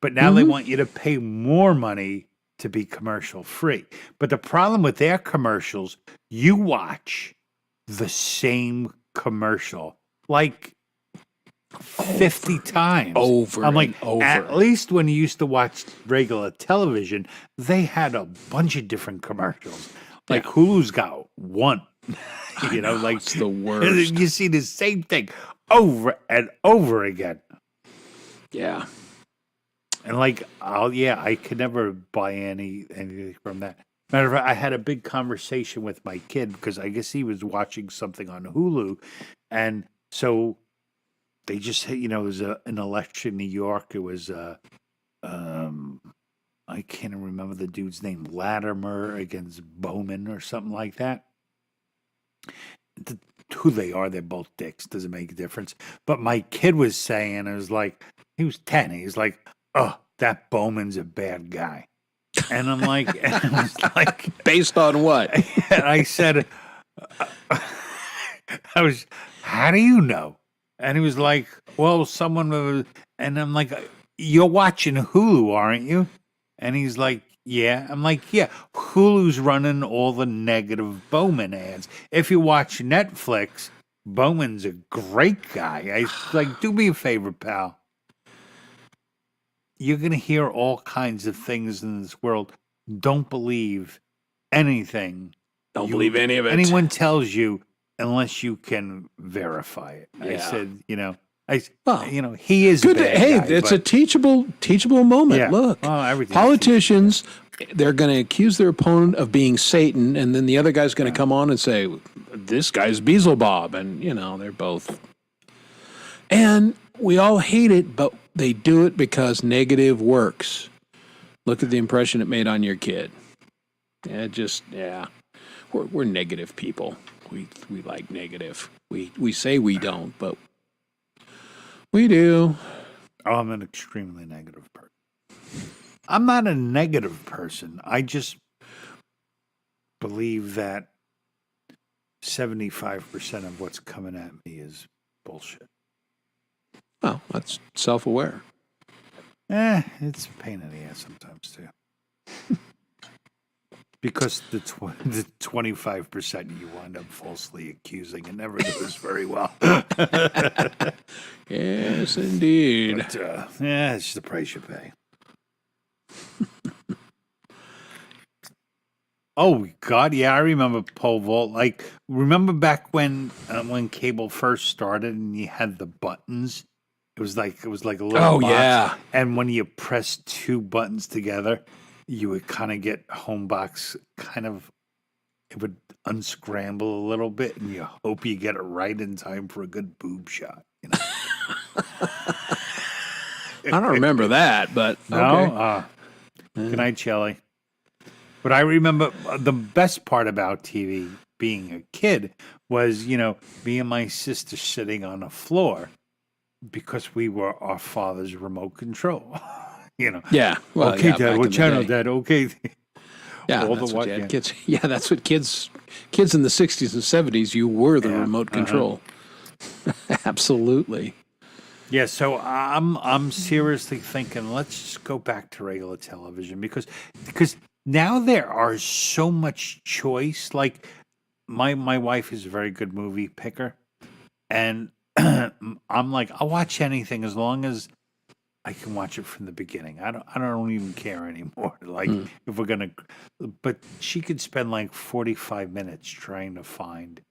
but now they want you to pay more money to be commercial free. But the problem with their commercials, you watch the same commercial like 50 times. Over. I'm like, and over. At least when you used to watch regular television, they had a bunch of different commercials. Like Yeah. Hulu's got one. I know, Like it's the worst. you see the same thing over and over again. Yeah. And like, I could never buy anything from that. Matter of fact, I had a big conversation with my kid because I guess he was watching something on Hulu, and so they just, it was an election in New York. It was, I can't even remember the dude's name, Latimer against Bowman or something like that. Who they are, they're both dicks. Doesn't make a difference. But my kid was saying, it was like, he was 10. He's like, oh, that Bowman's a bad guy. And I'm like, and I was like, Based on what? and I said, how do you know? And he was like, well, someone was, and I'm like, you're watching Hulu, aren't you? And he's like, yeah. I'm like, yeah, Hulu's running all the negative Bowman ads. If you watch Netflix, Bowman's a great guy. I like, do me a favor, pal. You're going to hear all kinds of things in this world. Don't believe anything. Don't believe any of it. Anyone tells you unless you can verify it. I Yeah. said, Well, he is good. a bad Hey, guy, it's but- a teachable moment. Yeah. Look, Well, everything's politicians, they're going to accuse their opponent of being Satan, and then the other guy's going to come on and say, "This guy's Beelzebub," and they're both. And we all hate it, but they do it because negative works. Look at the impression it made on your kid. We're negative people. We like negative. We say we don't, but we do. Oh, I'm an extremely negative person. I'm not a negative person. I just believe that 75% of what's coming at me is bullshit. Well, that's self-aware. It's a pain in the ass sometimes too. Because the 25% you wind up falsely accusing, it never goes very well. Yes, indeed. But, it's the price you pay. Oh God, yeah, I remember pole vault. Like, remember back when cable first started and you had the buttons. It was like a little Oh, box, yeah. and when you press two buttons together, you would kind of get home box. It would unscramble a little bit, and you hope you get it right in time for a good boob shot. I don't remember that, but No, okay. good night, Shelley. But I remember the best part about TV being a kid was, me and my sister sitting on the floor because we were our father's remote control. Yeah. Well, okay, yeah, Dad, back what in the channel, day. Dad? Okay. Yeah, all that's the what what- you had yeah. kids. Yeah, that's what kids in the 60s and 70s, you were the Yeah, remote control. Absolutely. Yeah, so I'm seriously thinking let's just go back to regular television because now there are so much choice. Like my wife is a very good movie picker, and I'm like I'll watch anything as long as I can watch it from the beginning. I don't even care anymore. Like if we're gonna, but she could spend like 45 minutes trying to find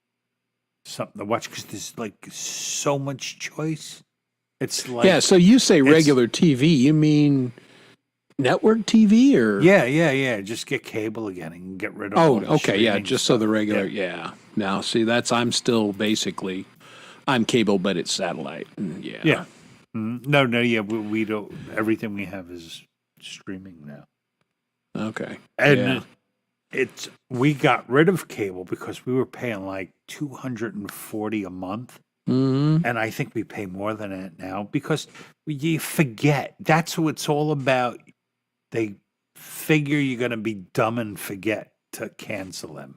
something to watch because there's like so much choice. It's like Yeah, so you say it's- regular TV, you mean network TV or? yeah. Just get cable again and get rid of. Oh, all the okay, yeah, streaming just so the stuff. regular, yeah. Now, see, I'm still basically, I'm cable, but it's satellite. Yeah. Yeah. No, yeah. We don't. Everything we have is streaming now, Okay. and Yeah. we got rid of cable because we were paying like $240 a month. Mm-hmm. And I think we pay more than it now because you forget. That's what it's all about. They figure you're going to be dumb and forget to cancel them.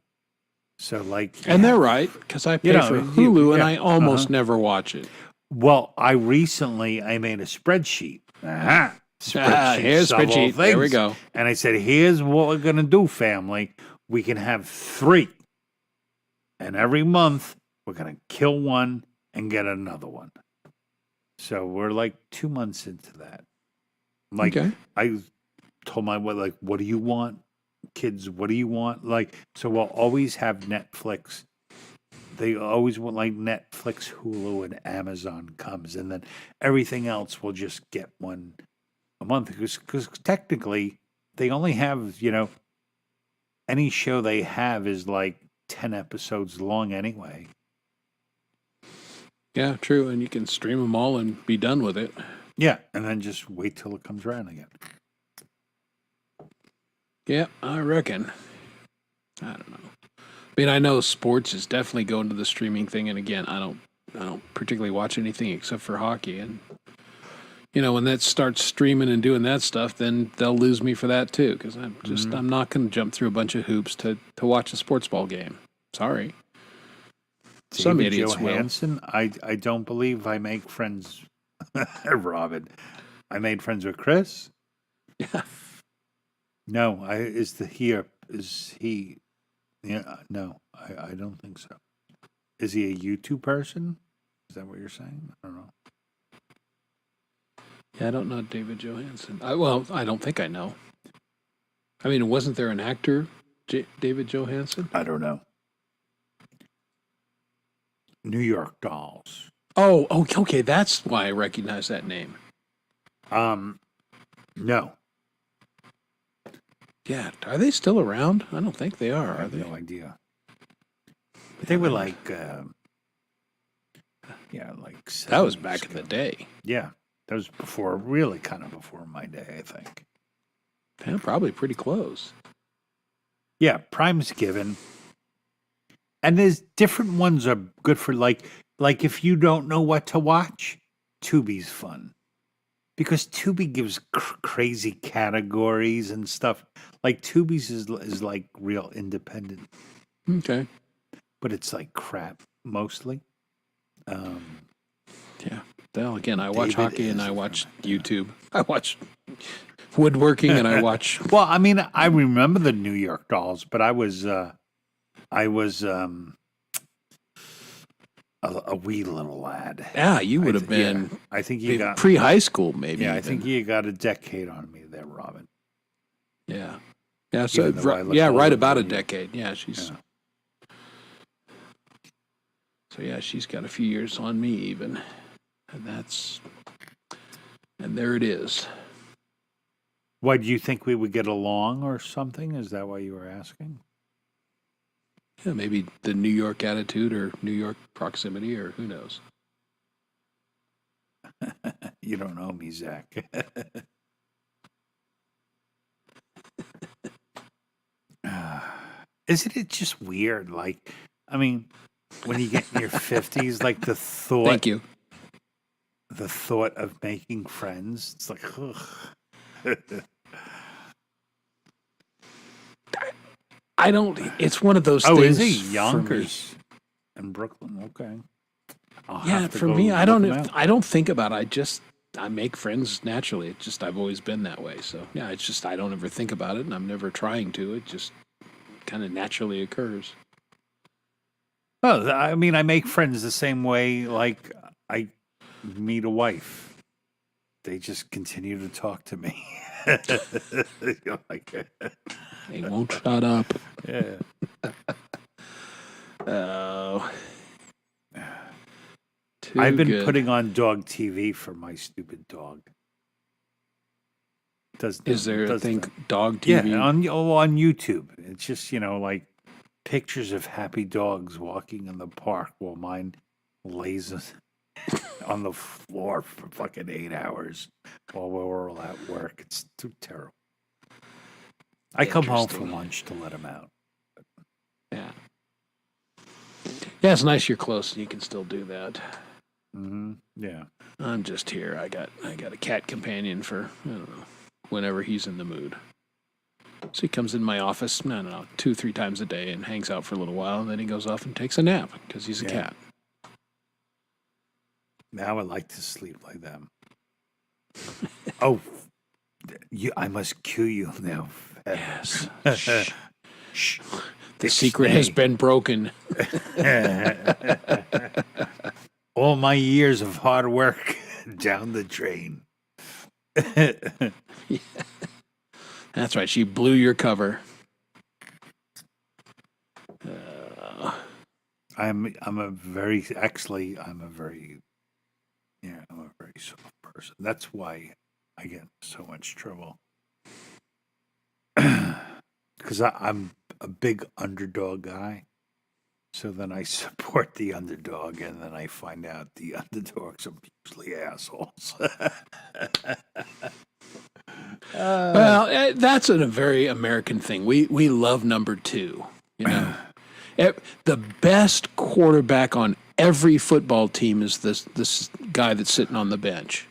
So, like, And they're right, because I pay know, for you- Hulu and yeah, I almost uh-huh. never watch it. well, I made a spreadsheet. Spreadsheet. Here's solve all spreadsheet. There we things. go. And I said, here's what we're going to do, family. We can have 3. And every month, we're going to kill one and get another one. So we're like 2 months into that. Like Okay. I told my wife, like, what do you want? kids, what do you want? Like, so we'll always have Netflix. They always want like Netflix, Hulu, and Amazon comes, and then everything else will just get one a month because technically they only have, any show they have is like 10 episodes long anyway. Yeah, true. And you can stream them all and be done with it. Yeah, and then just wait till it comes around again. Yeah, I reckon. I don't know. I mean, I know sports is definitely going to the streaming thing, and again, I don't particularly watch anything except for hockey. And when that starts streaming and doing that stuff, then they'll lose me for that too, because I'm not going to jump through a bunch of hoops to watch a sports ball game. Sorry. Some David idiots will. Johansen, I don't believe I make friends. Robin, I made friends with Chris. Yeah. No, is he? Yeah, no, I don't think so. Is he a YouTube person? Is that what you're saying? I don't know. Yeah, I don't know David Johansen. I don't think I know. I mean, wasn't there an actor, David Johansen? I don't know. New York Dolls. Oh, okay, that's why I recognize that name. No. Yeah, are they still around? I don't think they I are have they? no idea. But they were like, like That was 7 back years in the ago. day. Yeah, that was really kind of before my day, I think. Yeah, probably pretty close. Yeah, Prime's given. And there's different ones are good for like if you don't know what to watch, Tubi's fun. Because Tubi gives crazy categories and stuff. Like Tubi's is like real independent, Okay. but it's like crap mostly. Yeah. Well, again, I watch David hockey and is I a watch fan. YouTube. I watch woodworking and I watch. Well, I mean, I remember the New York Dolls, but I was a wee little lad. Yeah, you would have Yeah, been I think you got pre-high school, maybe. Yeah, I even. think you got a decade on me there, Robin. Yeah. Yeah. So Even though I look right older about a than you. decade. Yeah, she's. Yeah. So yeah, she's got a few years on me even, and there it is. Why, do you think we would get along or something? Is that why you were asking? Yeah, maybe the New York attitude or New York proximity or who knows. You don't know me, Zach. Isn't it just weird? Like, I mean, when you get in your 50s, like the Thank you. thought of making friends, it's like, ugh. I don't. It's one of those Oh, things. is he for me. Yonkers in Brooklyn? Okay. I'll Yeah, have to for go me, I look don't. him out. I don't think about it. I make friends naturally. It's just I've always been that way. So yeah, it's just I don't ever think about it, and I'm never trying to. It just kind of naturally occurs. Well, I mean, I make friends the same way. Like I meet a wife, they just continue to talk to me. You're like, They won't shut up. yeah. Oh. Too I've been good. putting on dog TV for my stupid dog. Is there a does thing, the- dog TV? Yeah, on YouTube. It's just like pictures of happy dogs walking in the park while mine lays on the floor for fucking 8 hours while we're all at work. It's too terrible. I come home for Interesting. lunch to let him out. Yeah. Yeah, it's nice you're close and you can still do that. Mm-hmm. Yeah. I'm just here. I got a cat companion for, I don't know, whenever he's in the mood. So he comes in my office, I don't know, 2-3 times a day and hangs out for a little while, and then he goes off and takes a nap because he's a Yeah. cat. Now I like to sleep like them. Oh, I must cue you now. Yes. Shh. Shh. The secret has been broken. All my years of hard work down the drain. That's right. She blew your cover. I'm a very soft person. That's why I get in so much trouble. Because I'm a big underdog guy. So then I support the underdog, and then I find out the underdogs are usually assholes. Well, that's a very American thing. We love number two. You know, the best quarterback on every football team is this guy that's sitting on the bench.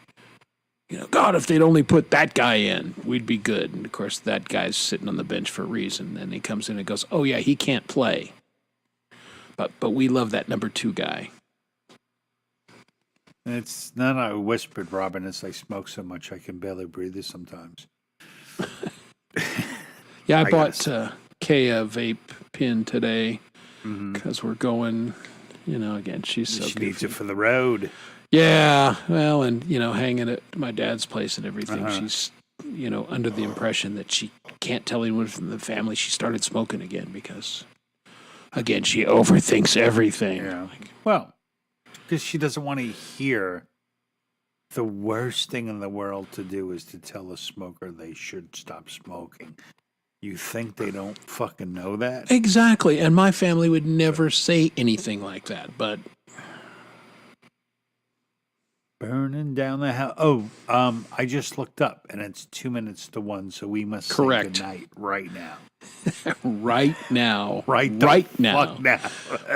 You know, God, if they'd only put that guy in, we'd be good. And of course, that guy's sitting on the bench for a reason. And he comes in and goes, "Oh yeah, he can't play." But we love that number two guy. It's not I whispered, Robin, as I smoke so much I can barely breathe sometimes. Yeah, I bought Kay a vape pen today because we're going, you know, again, she's so She needs goofy. it for the road. Yeah, well, and, you know, hanging at my dad's place and everything. She's, you know, under the impression that she can't tell anyone from the family she started smoking again because, again, she overthinks everything. Yeah. Well, because she doesn't want to hear the worst thing in the world to do is to tell a smoker they should stop smoking. You think they don't fucking know that? Exactly, and my family would never say anything like that, but Burning down the house. Oh, I just looked up, and it's 2 minutes to 1, so we must Correct. say goodnight right now. right now, Right the right now. fuck now.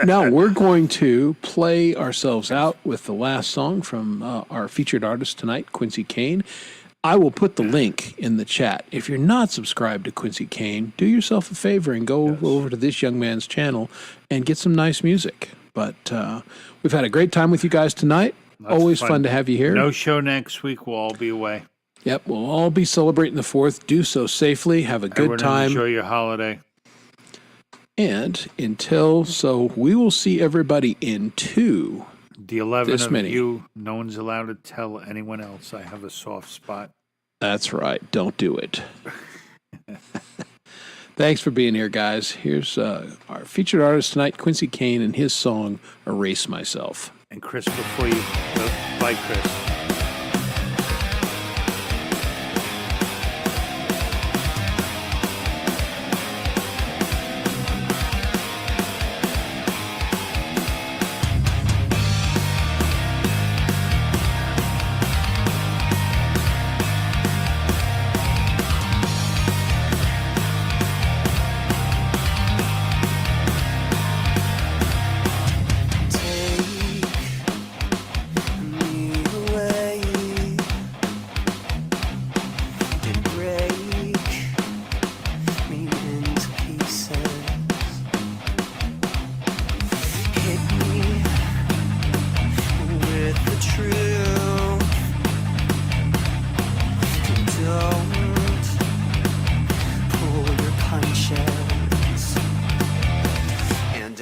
Now we're going to play ourselves out with the last song from our featured artist tonight, Quincy Kane. I will put the link in the chat. If you're not subscribed to Quincy Kane, do yourself a favor and go over to this young man's channel and get some nice music. But we've had a great time with you guys tonight. That's Always fun to have you here. No show next week. We'll all be away. Yep, we'll all be celebrating the 4th. Do so safely. Have a good Everyone time. Enjoy your holiday. And so we will see everybody in 2. The 11 This of many. you, no one's allowed to tell anyone else I have a soft spot. That's right. Don't do it. Thanks for being here, guys. Here's our featured artist tonight, Quincy Kane, and his song, Erase Myself. And Chris, before you go, bye, Chris.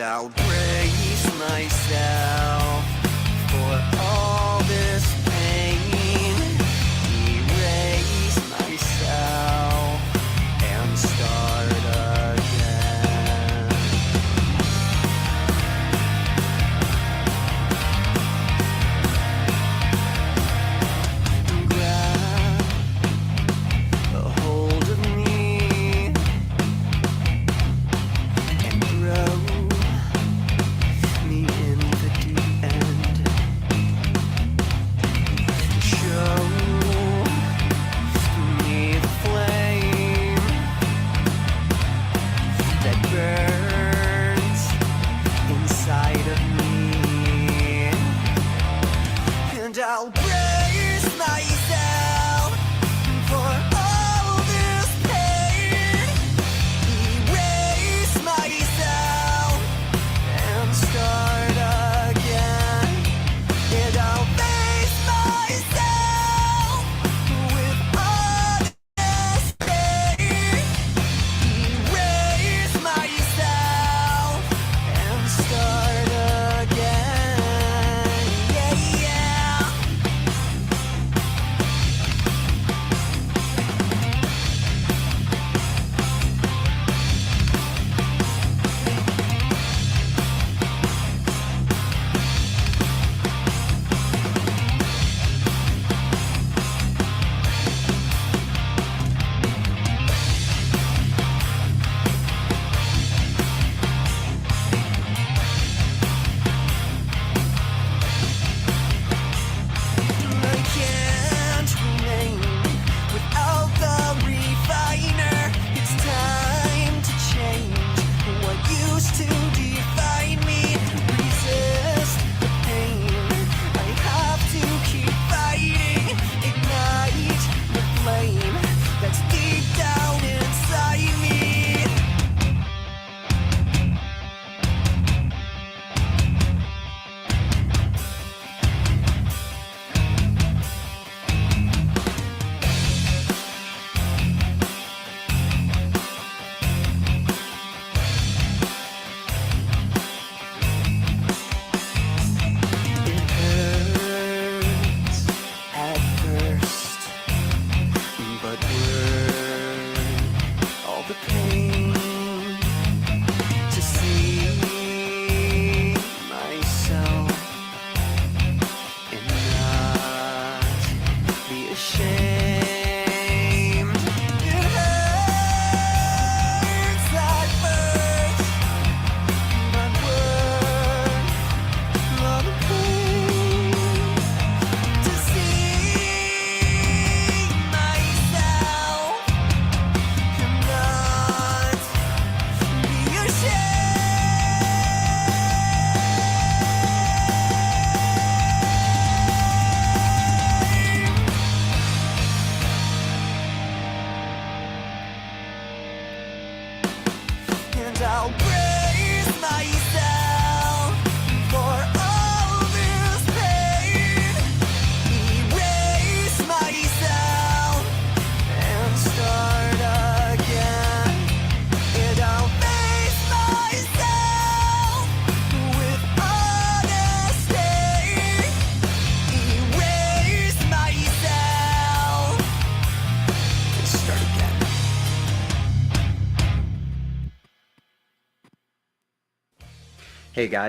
I'll brace myself for all this pain, erase myself and start again. Grab a hold of me and grow me in the deep end. Show me the flame that burns inside of me, and I'll brace myself for all this pain, erase myself and start again, and I'll face myself with honesty, erase myself and start again, yeah, yeah. myself for all this pain. Erase myself and start again. And I'll face myself with honesty. Erase myself and start again. Hey guys.